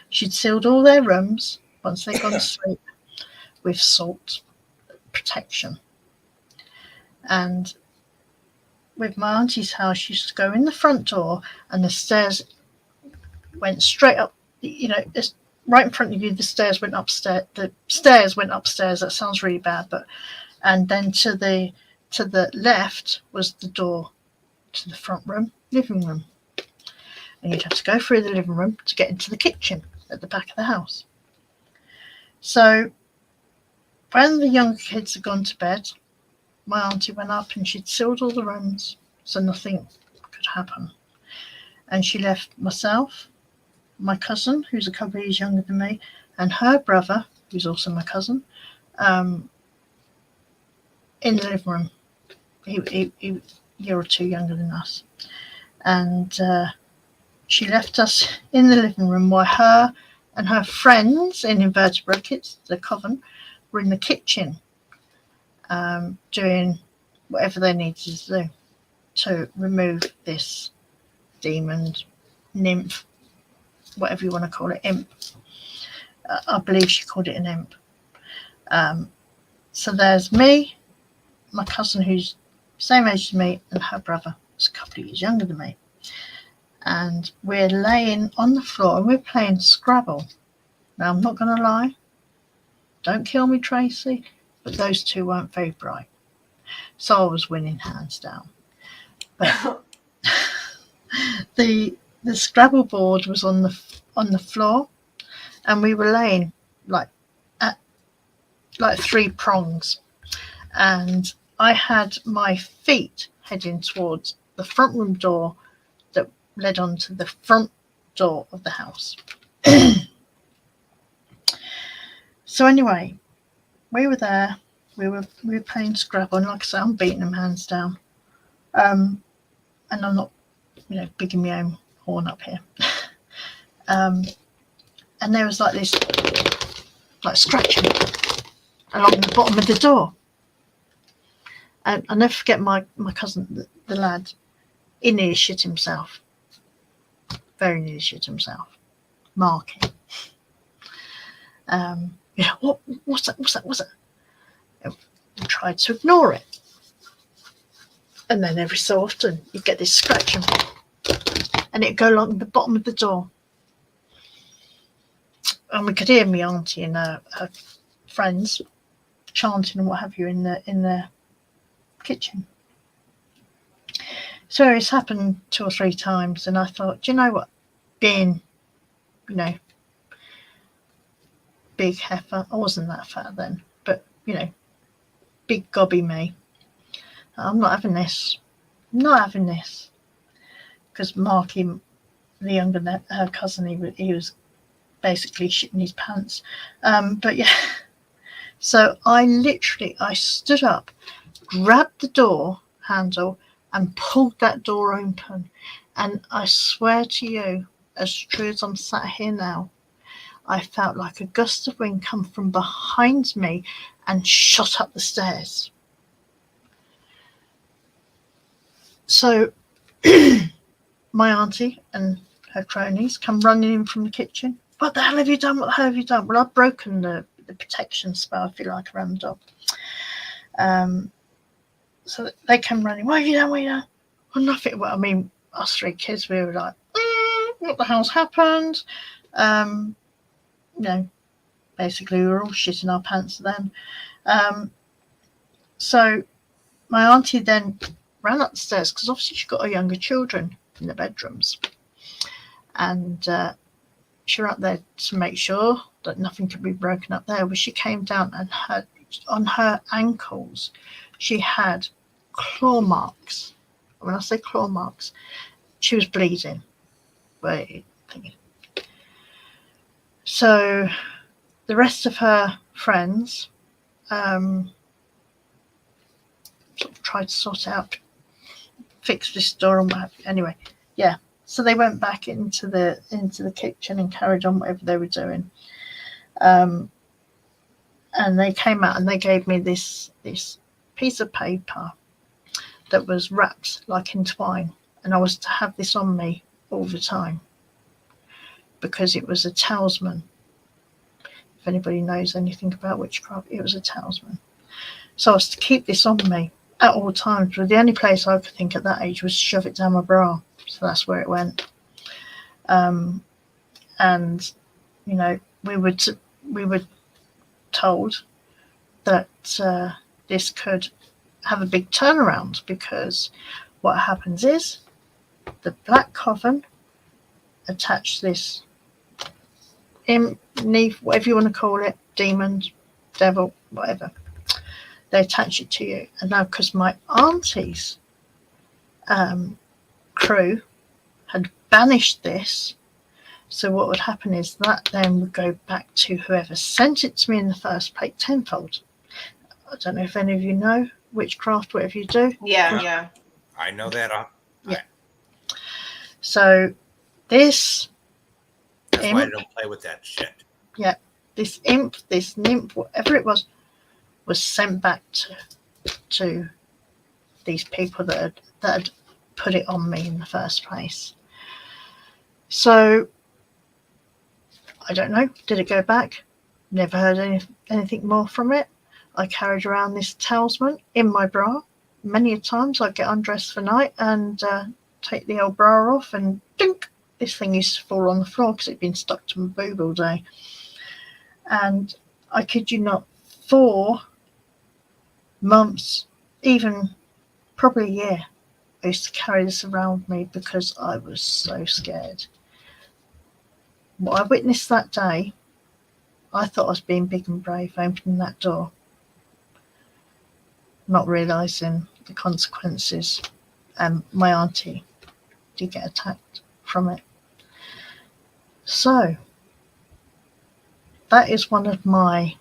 S3: She'd sealed all their rooms once they'd gone to sleep with salt protection. And with my auntie's house, she used to go in the front door, and the stairs went straight up. You know, it's right in front of you. The stairs went upstairs. The stairs went upstairs. That sounds really bad, but and then to the left was the door to the front room, living room, and you'd have to go through the living room to get into the kitchen at the back of the house. So when the younger kids had gone to bed, my auntie went up and she'd sealed all the rooms so nothing could happen. And she left myself, my cousin, who's a couple of years younger than me, and her brother, who's also my cousin, in the living room. He a year or two younger than us. And she left us in the living room while her and her friends, in inverted brackets, the coven, were in the kitchen doing whatever they needed to do to remove this demon, nymph, whatever you want to call it, imp. I believe she called it an imp. So there's me, my cousin who's same age as me, and her brother who's a couple of years younger than me. And we're laying on the floor and we're playing Scrabble. Now, I'm not going to lie. Don't kill me, Tracy. But those two weren't very bright. So I was winning hands down. But the Scrabble board was on the floor, and we were laying like three prongs, and I had my feet heading towards the front room door that led onto the front door of the house. So anyway, we were there. We were playing Scrabble, and like I said, I'm beating them hands down. And I'm not, bigging my own horn up here. And there was like this, like scratching along the bottom of the door. And I'll never forget my cousin, the lad. He nearly shit himself. Very nearly shit himself. Marky. What's that? And tried to ignore it. And then every so often you get this scratching, and it'd go along the bottom of the door. And we could hear my auntie and her friends chanting and what have you in the kitchen. So it's happened 2 or 3 times, and I thought, do you know what? Being, big heifer, I wasn't that fat then, but big gobby me. I'm not having this. Because Marky, the younger, her cousin, he was basically shitting his pants. But yeah, so I stood up, grabbed the door handle, and pulled that door open. And I swear to you, as true as I'm sat here now, I felt like a gust of wind come from behind me and shot up the stairs. So my auntie and her cronies come running in from the kitchen. What the hell have you done? Well, I've broken the protection spell, if you like, around the dog. So they come running. What have you done? Well, nothing. Well, I mean, us 3 kids, we were like, what the hell's happened? Basically we were all shitting our pants then. So my auntie then ran up the stairs, because obviously she got her younger children in the bedrooms, and she ran up there to make sure that nothing could be broken up there. But she came down, and on her ankles she had claw marks. When I say claw marks, she was bleeding. So the rest of her friends sort of tried to sort out, fix this door and what have you. Anyway, yeah. So they went back into the kitchen and carried on whatever they were doing. And they came out and they gave me this piece of paper that was wrapped like in twine, and I was to have this on me all the time because it was a talisman. If anybody knows anything about witchcraft, it was a talisman. So I was to keep this on me at all times. But the only place I could think at that age was shove it down my bra. So that's where it went. And you know, we were told that this could have a big turnaround, because what happens is the black coven attach this imp, whatever you want to call it, demon, devil, whatever. They attach it to you. And now, because my auntie's crew had banished this, so what would happen is that then would go back to whoever sent it to me in the first place tenfold. I don't know if any of you know witchcraft, whatever you do.
S1: Yeah.
S4: I know that.
S3: Yeah. So this
S4: That's why I don't play with that shit.
S3: Yeah, this imp, this nymph, whatever it was sent back to these people that had put it on me in the first place. So I don't know. Did it go back? Never heard anything more from it. I carried around this talisman in my bra. Many a times I'd get undressed for night and take the old bra off, and dink, this thing used to fall on the floor because it'd been stuck to my boob all day. And I kid you not, 4 months, even probably a year, I used to carry this around with me because I was so scared. What I witnessed that day, I thought I was being big and brave opening that door, not realising the consequences. And my auntie did get attacked from it. So that is one of my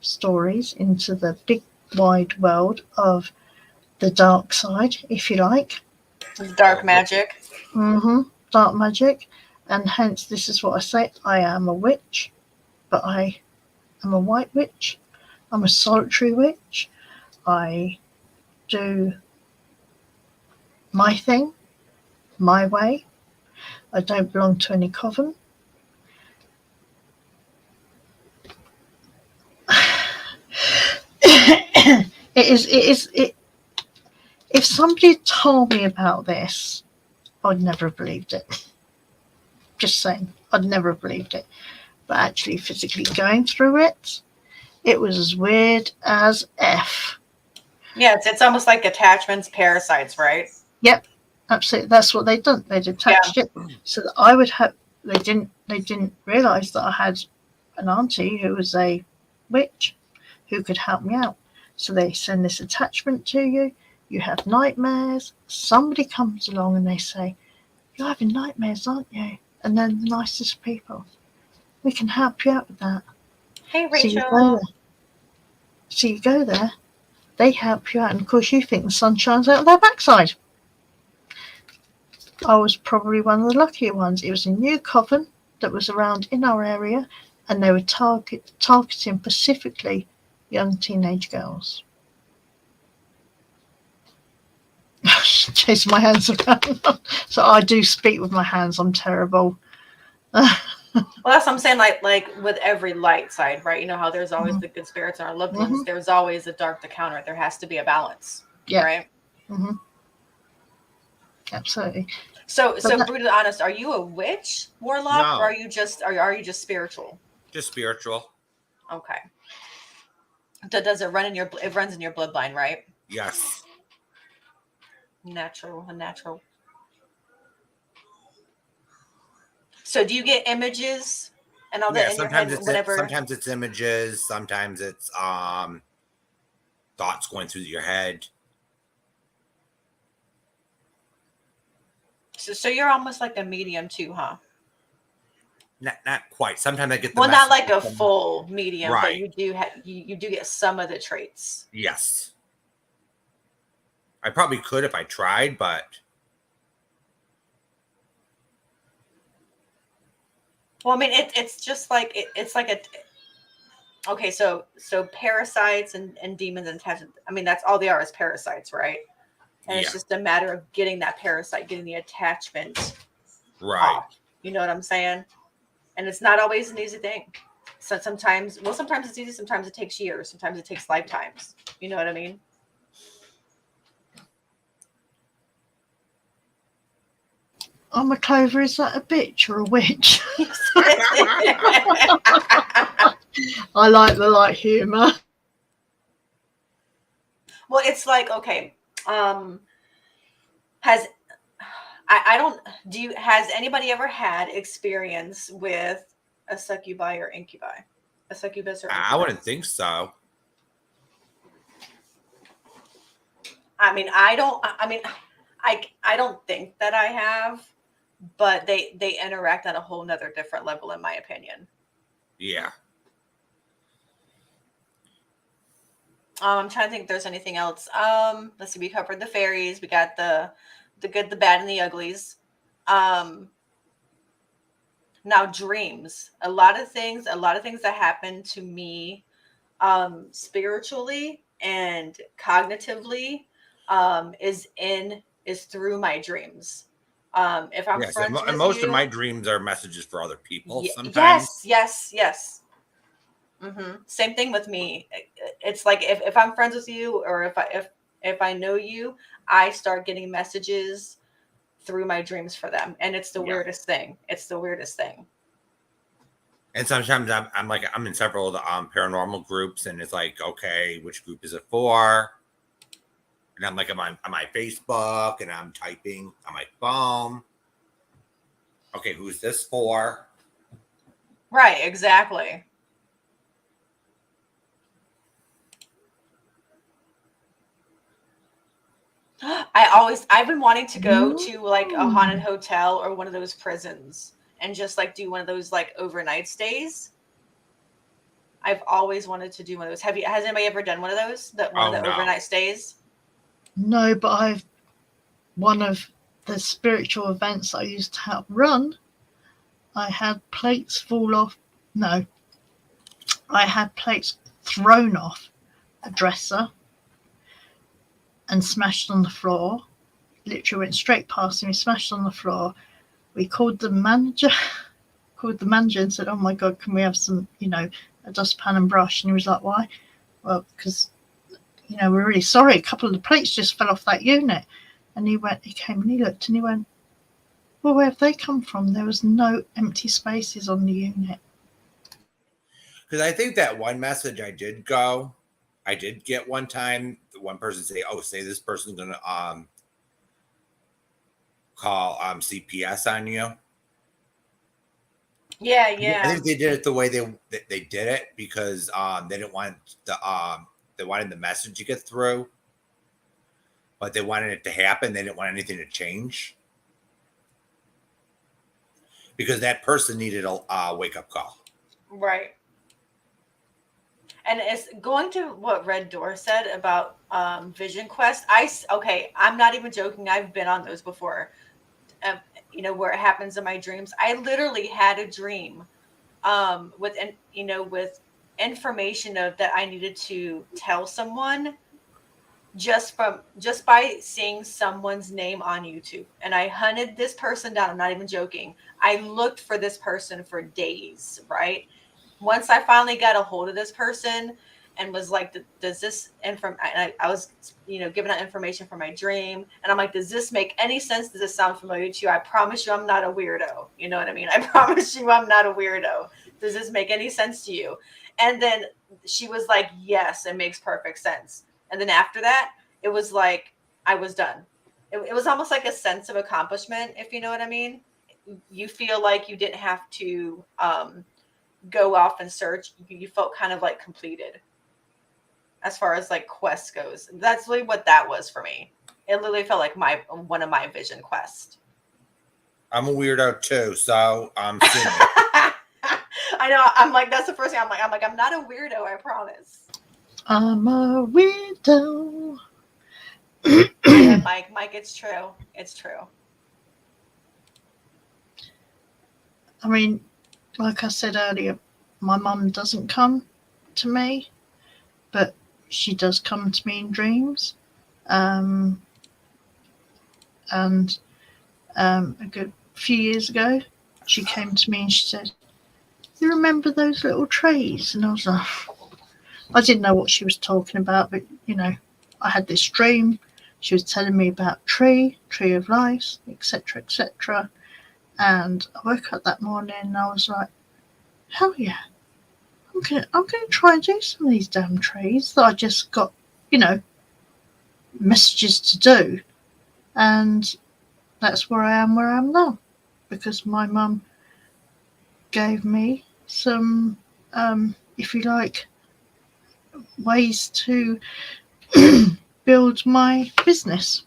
S3: stories into the big wide world of the dark side, if you like.
S1: Dark magic.
S3: Dark magic. And hence this is what I say, I am a witch, but I am a white witch. I'm a solitary witch. I do my thing, my way. I don't belong to any coven. If somebody had told me about this, I'd never have believed it. Just saying, I'd never have believed it. But actually physically going through it, it was as weird as F.
S1: Yeah, it's almost like attachments, parasites, right?
S3: Yep, absolutely. That's what they'd done. They'd attached it so that I would have. They didn't realise that I had an auntie who was a witch who could help me out. So they send this attachment to you. You have nightmares. Somebody comes along and they say, "You're having nightmares, aren't you?" And they're the nicest people. We can help you out with that.
S1: Hey, Rachel.
S3: So you go there. They help you out, and of course you think the sun shines out of their backside. I was probably one of the luckier ones. It was a new coven that was around in our area, and they were targeting specifically young teenage girls. Chasing my hands around. So I do speak with my hands. I'm terrible.
S1: Well, that's what I'm saying. Like with every light side, right? You know how there's always the good spirits and our loved ones. There's always a dark to counter. There has to be a balance.
S3: Yeah.
S1: Right.
S3: Absolutely.
S1: So brutally honest, are you a witch, warlock,
S4: No.
S1: or are you just spiritual?
S4: Just spiritual.
S1: Okay. Does it run in your? It runs in your bloodline, right?
S4: Yes.
S1: Natural. So do you get images and all that in your head whenever?
S4: Sometimes it's images, sometimes it's thoughts going through your head.
S1: So you're almost like a medium too, huh?
S4: Not quite. Sometimes I get the
S1: not like a full medium,
S4: right.
S1: But you do you do get some of the traits.
S4: Yes. I probably could if I tried, but
S1: well, I mean, it's just like it's like a. Okay, so parasites and demons and attachments. I mean, that's all they are is parasites, right? And it's just a matter of getting that parasite, getting the attachment off. You know what I'm saying? And it's not always an easy thing. So sometimes it's easy, sometimes it takes years, sometimes it takes lifetimes. You know what I mean?
S3: Oh, McClover, is that a bitch or a witch? I like the light humour.
S1: Well, it's like, okay, has anybody ever had experience with a succubi or incubi? A succubus or incubus?
S4: I wouldn't think so.
S1: I mean, I don't think that I have, but they interact on a whole nother different level, in my opinion.
S4: Yeah.
S1: I'm trying to think if there's anything else. Let's see, we covered the fairies, we got the good, the bad, and the uglies. Now dreams. A lot of things that happen to me spiritually and cognitively is through my dreams. If I'm friends with
S4: most
S1: you,
S4: of my dreams are messages for other people sometimes.
S1: Yes. Same thing with me. It's like if I'm friends with you, or if I know you, I start getting messages through my dreams for them, and it's the weirdest thing. It's the weirdest thing.
S4: And sometimes I'm in several of the paranormal groups, and it's like, okay, which group is it for? And I'm like, I'm on my Facebook, and I'm typing on my phone. Okay, who's this for?
S1: Right, exactly. I've been wanting to go to like a haunted hotel or one of those prisons and just like do one of those like overnight stays. I've always wanted to do one of those. Has anybody ever done one of those? Overnight stays?
S3: No, but one of the spiritual events I used to help run, I had plates fall off. No, I had plates thrown off a dresser and smashed on the floor. Literally went straight past me, smashed on the floor. We called the manager and said, "Oh my God, can we have some, a dustpan and brush?" And he was like, "Why?" "Well, because, we're really sorry. A couple of the plates just fell off that unit." And he came and he looked and he went, "Well, where have they come from? There was no empty spaces on the unit."
S4: Because I think that one message I did get one time, the one person say, "Oh, say this person's going to call CPS on you."
S1: Yeah.
S4: I think they did it the way they did it because they didn't want they wanted the message to get through, but they wanted it to happen. They didn't want anything to change because that person needed a wake up call.
S1: Right. And it's going to what Red Door said about Vision Quest. I'm not even joking. I've been on those before. Where it happens in my dreams. I literally had a dream with information that I needed to tell someone just by seeing someone's name on YouTube. And I hunted this person down. I'm not even joking. I looked for this person for days, right? Once I finally got a hold of this person and was like, does this I was, given that information from my dream. And I'm like, does this make any sense? Does this sound familiar to you? I promise you I'm not a weirdo. You know what I mean? I promise you I'm not a weirdo. Does this make any sense to you? And then she was like, yes, it makes perfect sense. And then after that, it was like, I was done. It was almost like a sense of accomplishment, if you know what I mean. You feel like you didn't have to go off and search. You felt kind of like completed as far as like quest goes. That's really what that was for me. It literally felt like one of my vision quests.
S4: I'm a weirdo too, so I'm
S1: I know. I'm like, that's the first thing I'm like, I'm not a weirdo, I promise.
S3: I'm a weirdo.
S1: Yeah, Mike, it's true. It's true.
S3: I mean, like I said earlier, my mum doesn't come to me, but she does come to me in dreams. And a good few years ago, she came to me and she said, "You remember those little trees?" And I was like, I didn't know what she was talking about, but I had this dream. She was telling me about tree of life, etc., etc. And I woke up that morning and I was like, hell yeah, I'm gonna try and do some of these damn trees that I just got, messages to do. And that's where I am now. Because my mum gave me some, if you like, ways to build my business.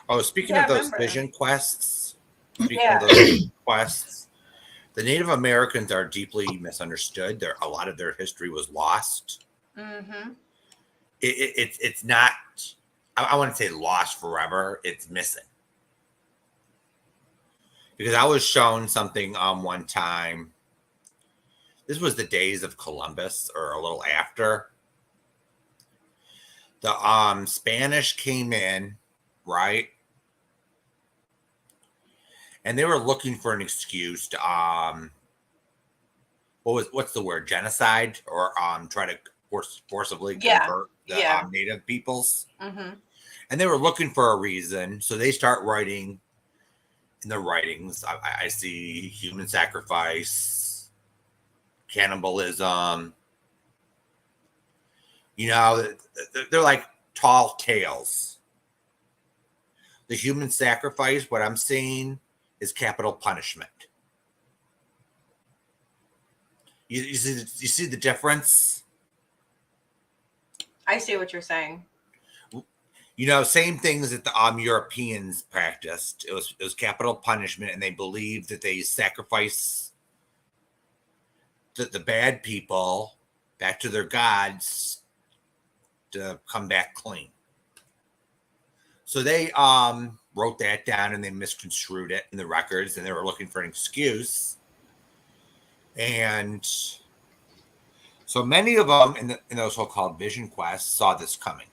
S4: Oh, speaking
S1: Yeah,
S4: of
S1: I
S4: those
S1: remember.
S4: vision quests,
S1: Yeah.
S4: the Native Americans are deeply misunderstood. A lot of their history was lost.
S1: Mm-hmm.
S4: It's not. I wouldn't say lost forever. It's missing. Because I was shown something one time. This was the days of Columbus, or a little after. The Spanish came in, right? And they were looking for an excuse to what's the word, genocide, or try to forcibly
S1: Yeah.
S4: convert the
S1: Yeah.
S4: native peoples.
S1: Mm-hmm.
S4: And they were looking for a reason, so they start writing in the writings. I see human sacrifice, cannibalism. They're like tall tales. The human sacrifice, what I'm seeing, is capital punishment. You see the difference?
S1: I see what you're saying.
S4: Same things that the Europeans practiced. It was capital punishment, and they believed that they sacrifice the bad people back to their gods to come back clean. So they wrote that down and they misconstrued it in the records, and they were looking for an excuse. And so many of them in those so-called vision quests saw this coming.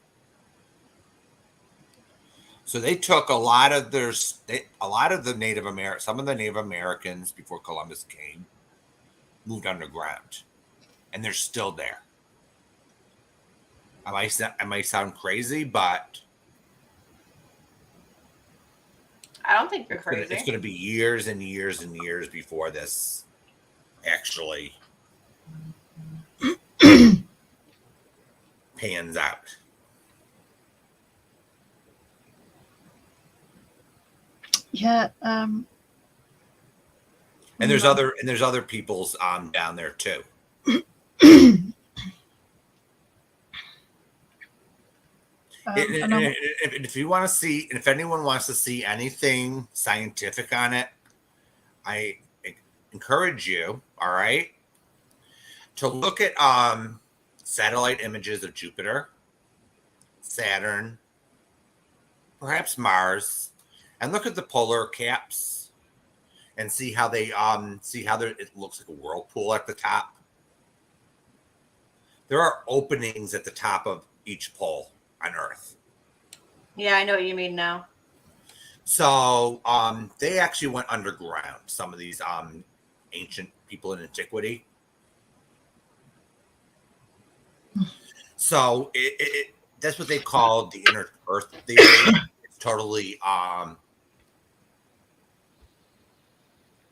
S4: So they took a lot of the Native Americans, some of the Native Americans before Columbus came, moved underground, and they're still there. I might sound crazy, but
S1: I don't think you're
S4: it's
S1: crazy.
S4: going to be years and years and years before this actually pans out.
S3: Yeah.
S4: And there's other people's down there too. If you want to see, and if anyone wants to see anything scientific on it, I encourage you, all right, to look at satellite images of Jupiter, Saturn, perhaps Mars, and look at the polar caps and see how they it looks like a whirlpool at the top. There are openings at the top of each pole on Earth.
S1: Yeah, I know what you mean now.
S4: So they actually went underground, some of these ancient people in antiquity. So that's what they call the inner Earth theory. It's totally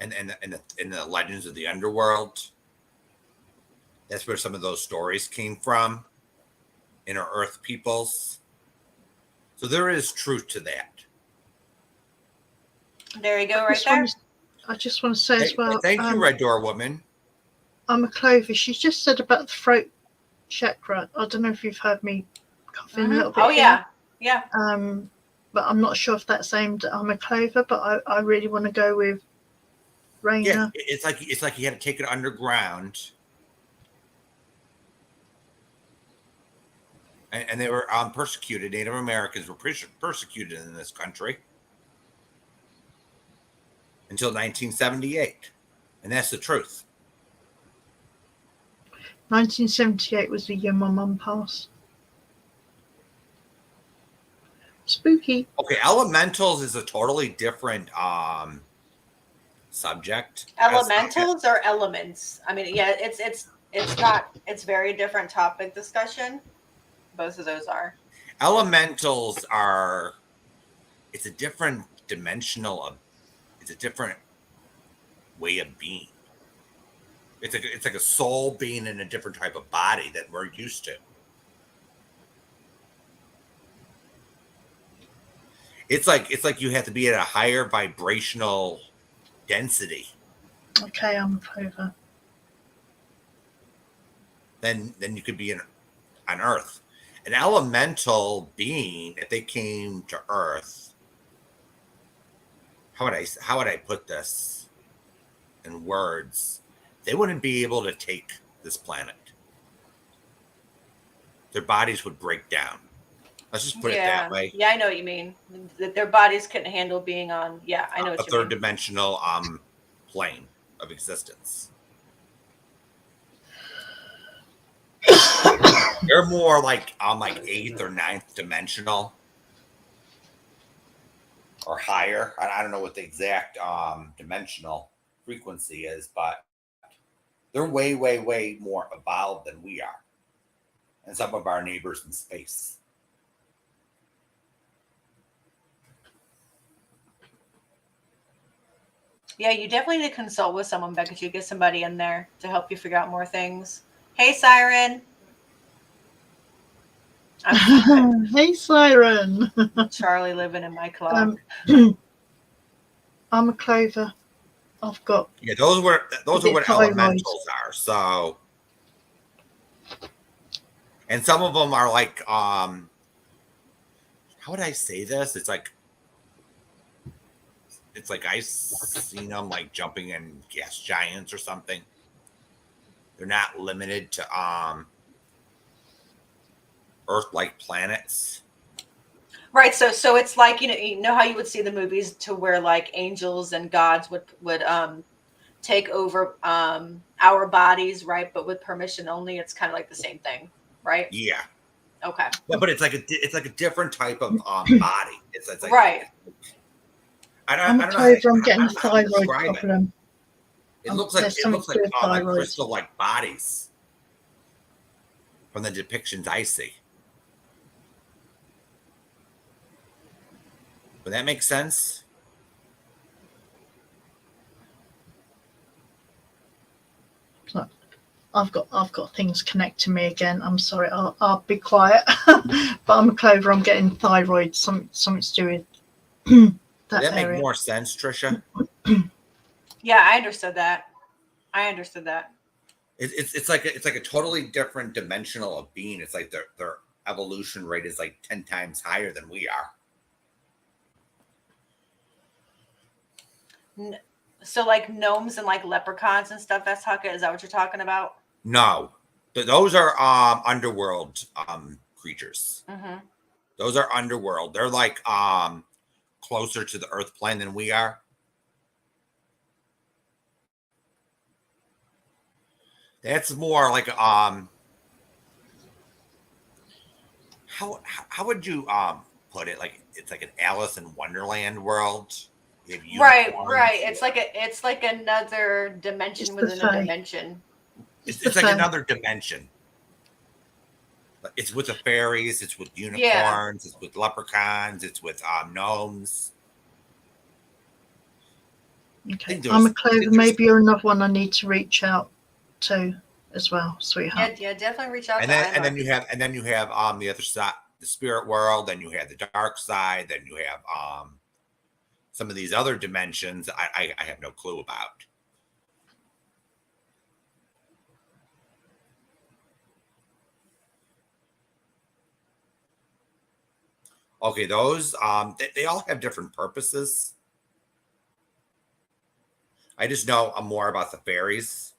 S4: and the legends of the underworld. That's where some of those stories came from. Inner Earth peoples. So there is truth to that.
S1: There you go, right there.
S3: I just want to say as well.
S4: Thank you, Red Door Woman.
S3: I'm a Clover. She just said about the throat chakra. I don't know if you've heard me coughing a little bit.
S1: Oh yeah, yeah.
S3: But I'm not sure if that's aimed at I'm a Clover. But I really want to go with Raina.
S4: Yeah, it's like you had to take it underground. And they were persecuted. Native Americans were persecuted in this country until 1978. And that's the truth.
S3: 1978 was the year my mum passed. Spooky.
S4: Okay, elementals is a totally different subject.
S1: Elementals or elements? I mean, yeah, it's not. It's very different topic discussion. Both of those are.
S4: Elementals are. It's a different dimensional of. It's a different way of being. It's like a soul being in a different type of body that we're used to. It's like you have to be at a higher vibrational density
S3: Okay, I'm over.
S4: than you could be on Earth. An elemental being, if they came to Earth, how would I put this in words? They wouldn't be able to take this planet. Their bodies would break down. Let's just put it that way.
S1: Yeah, I know what you mean. That their bodies couldn't handle being on. Yeah, I know what
S4: A
S1: you
S4: third
S1: mean.
S4: dimensional plane of existence. They're more like eighth or ninth dimensional or higher. I don't know what the exact dimensional frequency is, but they're way, way, way more evolved than we are, and some of our neighbors in space.
S1: Yeah, you definitely need to consult with someone, Becca. You get somebody in there to help you figure out more things. Hey, Siren.
S3: Hey, Siren.
S1: Charlie living in my clock.
S3: I'm a clover. I've got.
S4: Yeah, those are what
S3: thyroid?
S4: elementals are. So, and some of them are like how would I say this? It's like I've seen them like jumping in gas giants or something. They're not limited to Earth-like planets.
S1: Right. So it's like, you know how you would see the movies to where like angels and gods would take over our bodies, right? But with permission only. It's kind of like the same thing, right?
S4: Yeah.
S1: Okay.
S4: But it's like a different type of body. It's like
S1: right.
S3: I'm a clover. I'm getting a thyroid problem.
S4: It looks like crystal-like bodies from the depictions I see. Would that make sense?
S3: I've got things connecting me again. I'm sorry. I'll be quiet. But I'm a clover. I'm getting thyroid. Something to do with
S4: that make more sense, Trisha?
S1: Yeah, I understood that.
S4: It's like a totally different dimensional of being. It's like their evolution rate is like 10 times higher than we are.
S1: So like gnomes and like leprechauns and stuff. Is that what you're talking about?
S4: No, those are underworld creatures.
S1: Mm-hmm.
S4: Those are underworld. They're like closer to the Earth plane than we are. That's more like how would you put it? Like it's like an Alice in Wonderland world.
S1: Right. It's like another dimension within a dimension.
S4: It's like another dimension. It's with the fairies. It's with unicorns. It's with leprechauns. It's with gnomes.
S3: Okay, I'm a clover. Maybe you're another one I need to reach out to as well, sweetheart.
S1: Yeah, definitely reach out.
S4: And then you have the other side, the spirit world. Then you have the dark side. Then you have some of these other dimensions. I have no clue about. Okay, those they all have different purposes. I just know more about the fairies.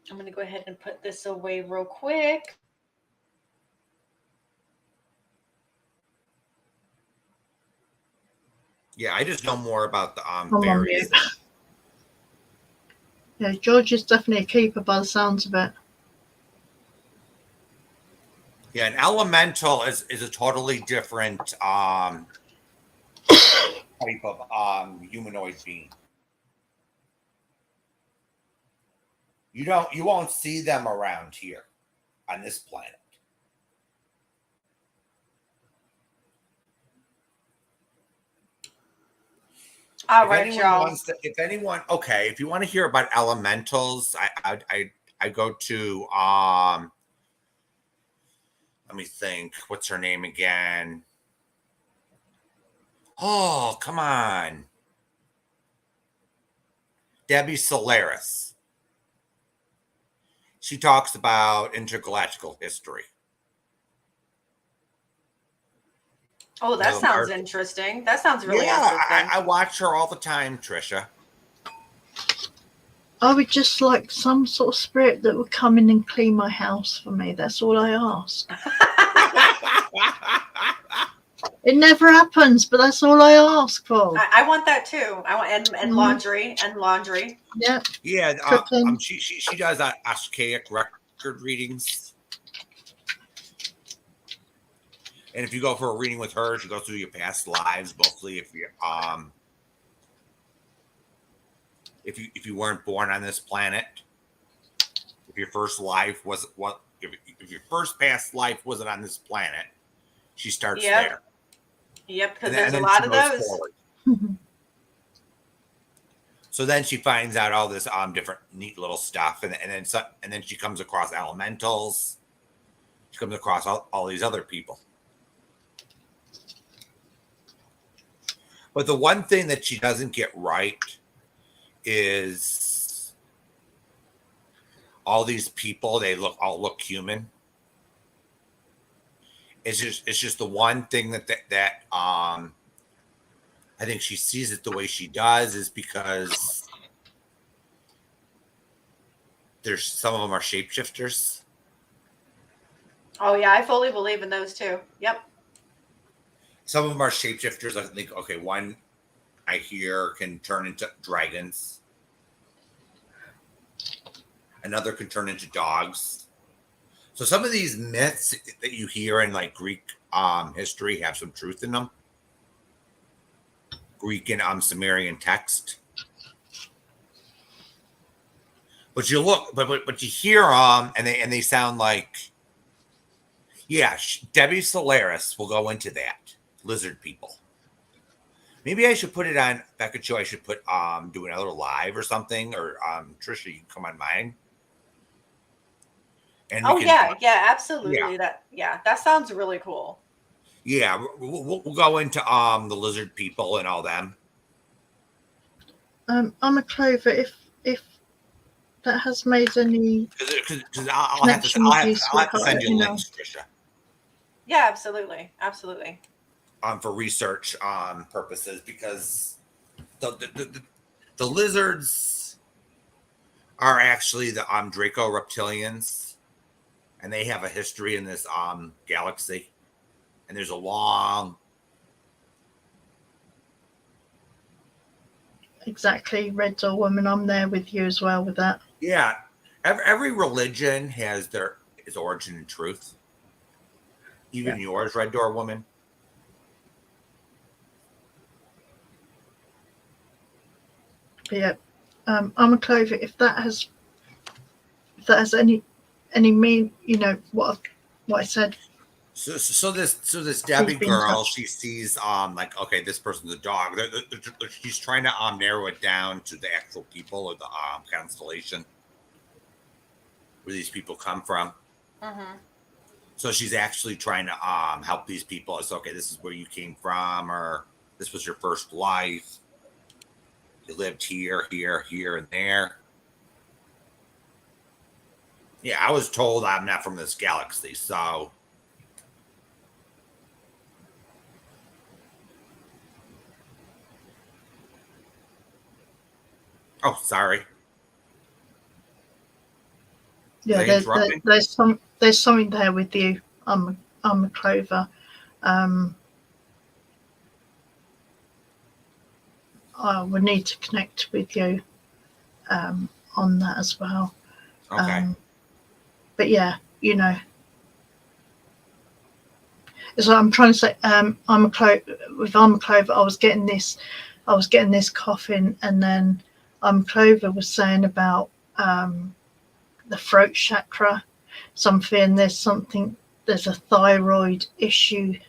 S1: I'm going to go ahead and put this away real quick.
S4: Yeah, I just know more about the
S3: I'm on
S4: fairies.
S3: mute. Yeah, George is definitely a keeper by the sounds of it.
S4: Yeah, an elemental is a totally different type of humanoid being. You won't see them around here on this planet.
S1: All
S4: If
S1: right,
S4: anyone
S1: y'all.
S4: wants to, if anyone, okay, if you want to hear about elementals, I go to let me think, what's her name again? Oh, come on, Debbie Solaris. She talks about intergalactical history.
S1: Oh,
S4: You
S1: that
S4: know, the
S1: sounds
S4: Mark.
S1: interesting. That sounds really
S4: Yeah,
S1: interesting.
S4: I watch her all the time, Trisha.
S3: I would just like some sort of spirit that would come in and clean my house for me. That's all I ask. It never happens, but that's all I ask for.
S1: I want that too. I want and laundry and laundry.
S3: Yeah,
S4: Yeah,
S3: cooking.
S4: she does Ashkaic record readings, and if you go for a reading with her, she goes through your past lives, mostly if you weren't born on this planet, if your first life was what if your first past life wasn't on this planet, she starts
S1: Yep.
S4: there,
S1: Yep, because
S4: and
S1: there's a
S4: then she
S1: lot of
S4: goes
S1: those.
S4: forward. So then she finds out all this different neat little stuff, and then she comes across elementals. She comes across all these other people. But the one thing that she doesn't get right is all these people, they all look human. It's just the one thing that I think she sees it the way she does is because there's some of them are shapeshifters.
S1: Oh yeah, I fully believe in those too. Yep.
S4: Some of them are shapeshifters. I think okay, one I hear can turn into dragons. Another can turn into dogs. So some of these myths that you hear in like Greek history have some truth in them. Greek and Sumerian text. But you look, but you hear them, and they sound like, yeah. Debbie Solaris will go into that lizard people. Maybe I should put it on Becca Joe. I should put do another live or something, or Trisha, you can come on mine, and we
S1: Oh
S4: can
S1: yeah, yeah,
S4: yeah,
S1: absolutely. That sounds really cool.
S4: yeah. We'll go into the lizard people and all them.
S3: I'm a Clover. If that has made any
S4: Because I'll have to
S3: connection with you,
S4: I'll have to
S3: sweetheart,
S4: send
S3: let
S4: you
S3: me know.
S4: links, Trisha,
S1: Yeah, absolutely, absolutely.
S4: for research purposes because the lizards are actually the Draco reptilians, and they have a history in this galaxy, and there's a long
S3: Exactly, Red Door Woman. I'm there with you as well with that.
S4: yeah. Every religion has its origin and truth. Even yours, Red Door Woman.
S3: But yeah, I'm a Clover. If that has any mean, what I said.
S4: So this Debbie
S3: Be in
S4: girl,
S3: touch.
S4: she sees like okay, this person's a dog. She's trying to narrow it down to the actual people or the constellation where these people come from.
S1: Mm-hmm.
S4: So she's actually trying to help these people. It's okay, this is where you came from, or this was your first life. You lived here, here, here, and there. Yeah, I was told I'm not from this galaxy, so oh, sorry.
S3: Yeah, there's something there with you. I'm a Clover. I would need to connect with you on that as well.
S4: Okay.
S3: But yeah, so I'm trying to say, I'm a Clover. I was getting this coughing, and then Clover was saying about the throat chakra. So I'm feeling there's a thyroid issue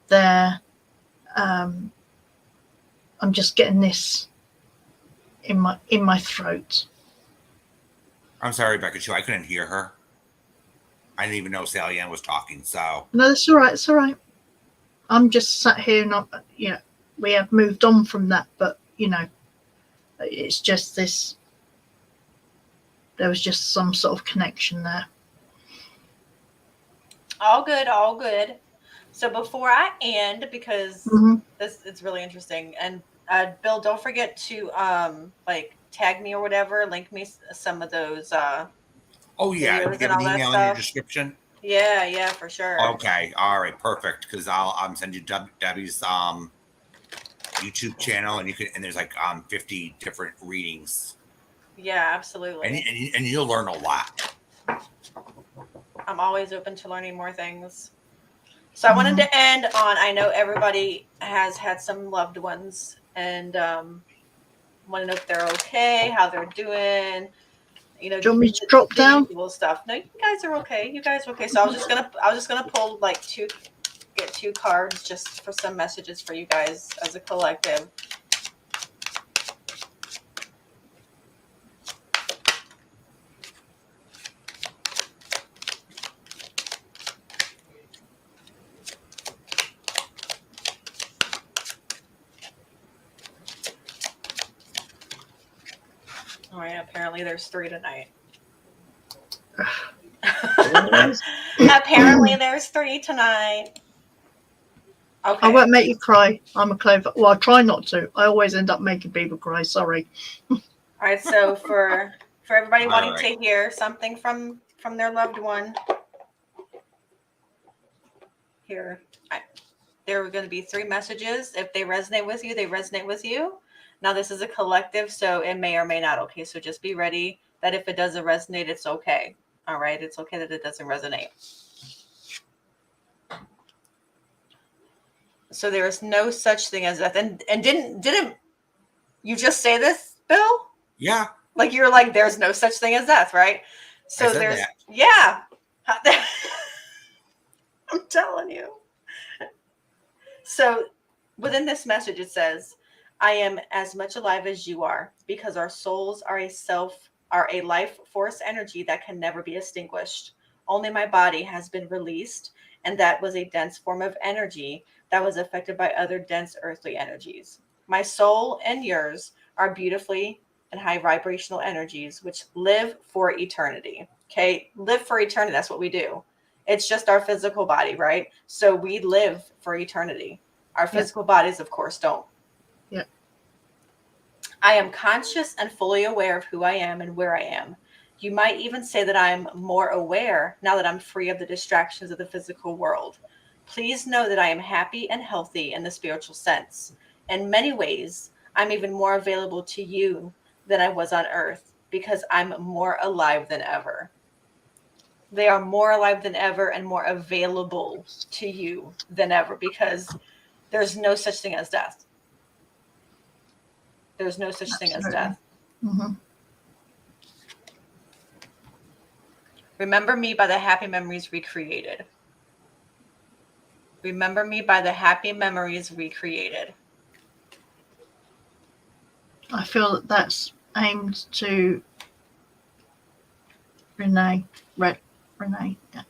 S3: there. I'm just getting this in my throat.
S4: I'm sorry, Becca. Too. I couldn't hear her. I didn't even know Sally Ann was talking. So
S3: No, that's all right. It's all right. I'm just sat here, not we have moved on from that, but it's just this. There was just some sort of connection there.
S1: All good, all good. So before I end, because it's really interesting, and Bill, don't forget to like tag me or whatever, link me some of those
S4: oh yeah, you
S1: videos and
S4: have an
S1: all that
S4: email in your
S1: stuff.
S4: description.
S1: Yeah, for sure.
S4: Okay, all right, perfect. Because I'll send you Debbie's YouTube channel, and there's like 50 different readings.
S1: Yeah, absolutely.
S4: And you'll learn a lot.
S1: I'm always open to learning more things. So I wanted to end on, I know everybody has had some loved ones, and want to know if they're okay, how they're doing.
S3: Do you want me to drop down?
S1: Usual stuff. No, you guys are okay. You guys are okay. So I was just gonna pull like get two cards just for some messages for you guys as a collective. All right. Apparently, there's 3 tonight. Apparently, there's 3 tonight. Okay.
S3: I won't make you cry. I'm a Clover. Well, I try not to. I always end up making people cry. Sorry.
S1: All right. So for everybody wanting to hear something from their loved one, here, there are going to be 3 messages. If they resonate with you, they resonate with you. Now, this is a collective, so it may or may not. Okay, so just be ready that if it doesn't resonate, it's okay. All right, it's okay that it doesn't resonate. So there is no such thing as death. And didn't you just say this, Bill?
S4: Yeah.
S1: Like you're like, there's no such thing as death, right? So there's that. Yeah. I'm telling you. So within this message, it says, I am as much alive as you are, because our souls are a life force energy that can never be extinguished. Only my body has been released, and that was a dense form of energy that was affected by other dense earthly energies. My soul and yours are beautifully and high vibrational energies which live for eternity. Okay, live for eternity. That's what we do. It's just our physical body, right? So we live for eternity. Our physical bodies, of course, don't.
S3: Yeah.
S1: I am conscious and fully aware of who I am and where I am. You might even say that I'm more aware now that I'm free of the distractions of the physical world. Please know that I am happy and healthy in the spiritual sense. In many ways, I'm even more available to you than I was on earth because I'm more alive than ever. They are more alive than ever and more available to you than ever because there's no such thing as death. There's no such thing as death.
S3: Mm-hmm.
S1: Remember me by the happy memories recreated. Remember me by the happy memories recreated.
S3: I feel that that's aimed to Renee. Renee. Yeah.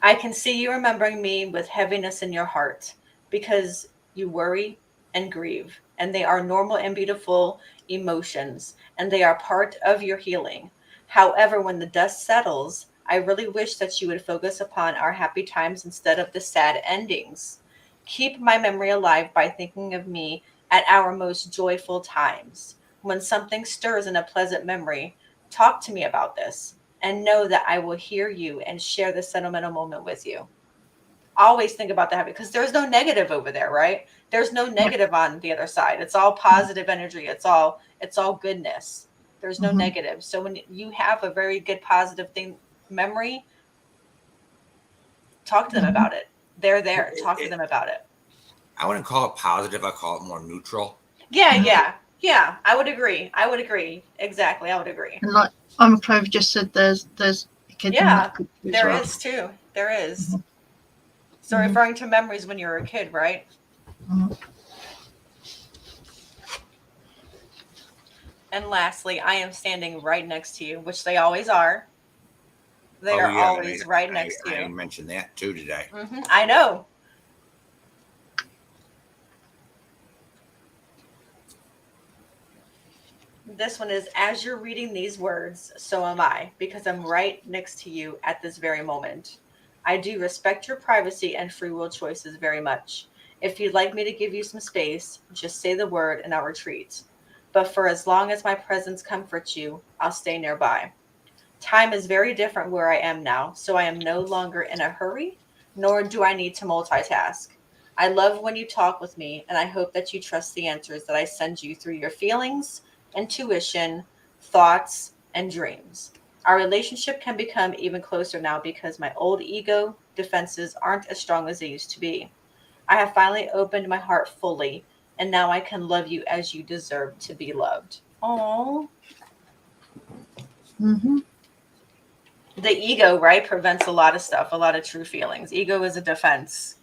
S1: I can see you remembering me with heaviness in your heart because you worry and grieve, and they are normal and beautiful emotions, and they are part of your healing. However, when the dust settles, I really wish that you would focus upon our happy times instead of the sad endings. Keep my memory alive by thinking of me at our most joyful times. When something stirs in a pleasant memory, talk to me about this and know that I will hear you and share the sentimental moment with you. Always think about that because there's no negative over there, right? There's no negative on the other side. It's all positive energy. It's all goodness. There's no
S3: Mhm.
S1: negative. So when you have a very good positive thing memory, talk to them
S3: Mhm.
S1: about it. They're there.
S4: It,
S1: Talk to
S4: it,
S1: them about it.
S4: I wouldn't call it positive. I call it more neutral.
S1: Yeah,
S3: Yeah.
S1: yeah. I would agree. I would agree. Exactly. I would agree.
S3: And like I'm Clover just said, there's a kid in
S1: Yeah,
S3: that picture as
S1: there
S3: well.
S1: is too. There is.
S3: Mhm.
S1: So
S3: Mhm.
S1: referring to memories when you were a kid, right?
S3: Mhm.
S1: And lastly, I am standing right next to you, which they always are. They
S4: Oh
S1: are
S4: yeah,
S1: always right next to
S4: I
S1: you.
S4: mentioned that too today.
S1: I know. This one is, as you're reading these words, so am I, because I'm right next to you at this very moment. I do respect your privacy and free will choices very much. If you'd like me to give you some space, just say the word and I'll retreat. But for as long as my presence comforts you, I'll stay nearby. Time is very different where I am now, so I am no longer in a hurry, nor do I need to multitask. I love when you talk with me, and I hope that you trust the answers that I send you through your feelings, intuition, thoughts, and dreams. Our relationship can become even closer now because my old ego defenses aren't as strong as they used to be. I have finally opened my heart fully, and now I can love you as you deserve to be loved. Oh,
S3: Mhm.
S1: the ego, right, prevents a lot of stuff, a lot of true feelings. Ego is a defense.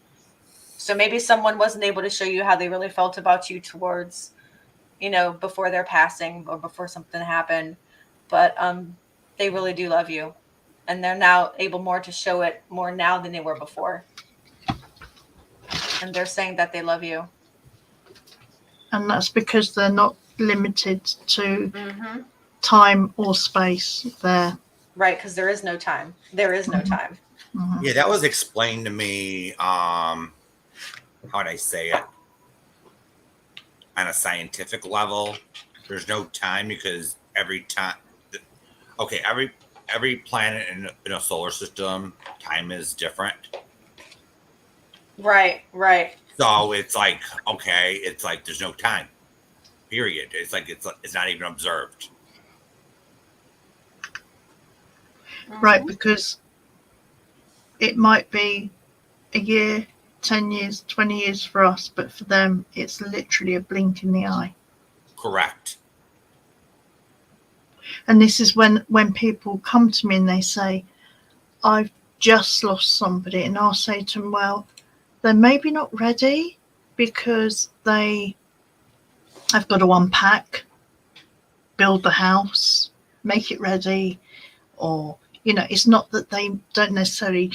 S1: So maybe someone wasn't able to show you how they really felt about you towards, before their passing or before something happened, but they really do love you, and they're now able more to show it more now than they were before, and they're saying that they love you.
S3: And that's because they're not limited to
S1: Mm-hmm.
S3: time or space there.
S1: Right, because there is no time. There is no
S3: Mhm.
S1: time.
S3: Mhm.
S4: Yeah, that was explained to me. How would I say it? On a scientific level, there's no time because every time. Okay, every planet in a solar system, time is different.
S1: Right, right.
S4: So it's like okay, it's like there's no time. Period. It's not even observed.
S3: Right,
S1: Mm-hmm.
S3: because it might be a year, 10 years, 20 years for us, but for them, it's literally a blink in the eye.
S4: Correct.
S3: And this is when people come to me and they say, I've just lost somebody. And I'll say to them, well, they're maybe not ready because they have got to unpack, build the house, make it ready, or, it's not that they don't necessarily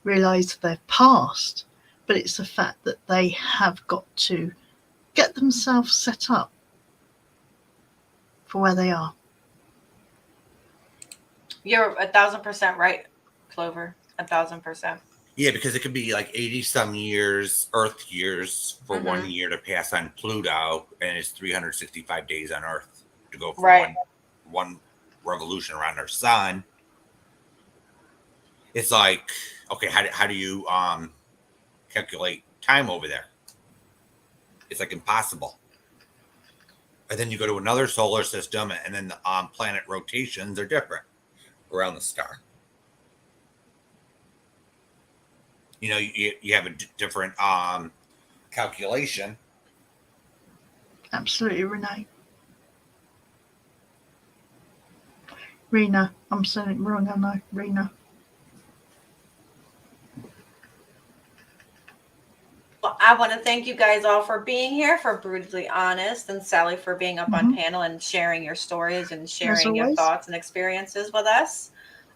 S3: realize they've passed, but it's the fact that they have got to get themselves set up for where they are.
S1: You're 1,000% right, Clover. 1,000%.
S4: Yeah, because it could be like 80 some years, Earth years, for
S1: Mm-hmm.
S4: 1 year to pass on Pluto, and it's 365 days on Earth to go for
S1: Right.
S4: one revolution around our sun. It's like, okay, how do you calculate time over there? It's like impossible. And then you go to another solar system, and then the planet rotations are different around the star. You have a different calculation.
S3: Absolutely, Renee. Rena. I'm saying it wrong, I know. Rena.
S1: Well, I want to thank you guys all for being here, for Brutally Honest, and Sally for being up on
S3: Mm-hmm.
S1: panel and sharing your stories and
S3: As
S1: sharing your
S3: always.
S1: thoughts and experiences with us.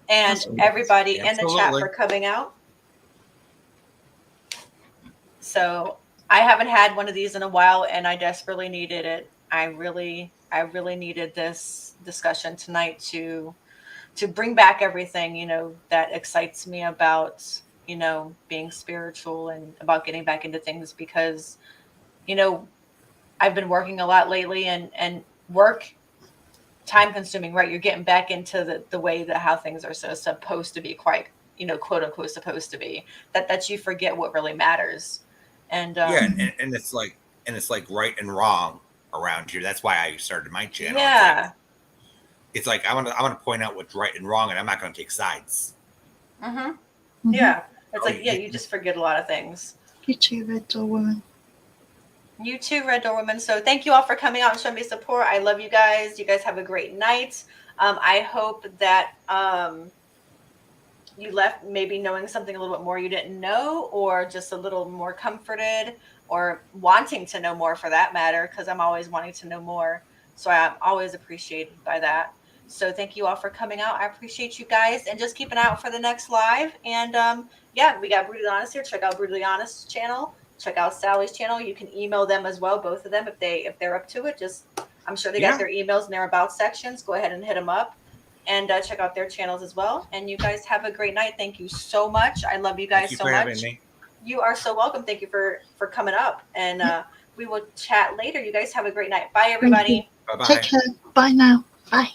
S1: And
S3: As always.
S1: everybody in the chat
S4: Absolutely.
S1: for coming out. So I haven't had one of these in a while, and I desperately needed it. I really needed this discussion tonight to bring back everything, that excites me about, being spiritual and about getting back into things because, you know, I've been working a lot lately, and work time consuming, right? You're getting back into the way that how things are supposed to be, quite, quote unquote supposed to be, that you forget what really matters. And
S4: Yeah, and it's like right and wrong around here. That's why I started my channel.
S1: yeah.
S4: It's like I want to point out what's right and wrong, and I'm not going to take sides.
S1: Mm-hmm. Yeah. It's
S4: Oh,
S1: like, yeah, you just forget a lot of things.
S3: You too, Red Door Woman.
S1: You too, Red Door Woman. So thank you all for coming out and showing me support. I love you guys. You guys have a great night. I hope that you left maybe knowing something a little bit more you didn't know, or just a little more comforted, or wanting to know more for that matter, because I'm always wanting to know more. So I'm always appreciated by that. So thank you all for coming out. I appreciate you guys, and just keep an eye out for the next live. And yeah, we got Brutally Honest here. Check out Brutally Honest's channel. Check out Sally's channel. You can email them as well, both of them, if they're up to it. Just I'm sure they got their emails in their about sections. Go ahead and hit them up, and check out their channels as well. And you guys have a great night. Thank you so much. I love you guys so much. You are so welcome. Thank you for coming up, and we will chat later. You guys have a great night. Bye, everybody.
S4: Bye-bye.
S3: Take care. Bye now. Bye.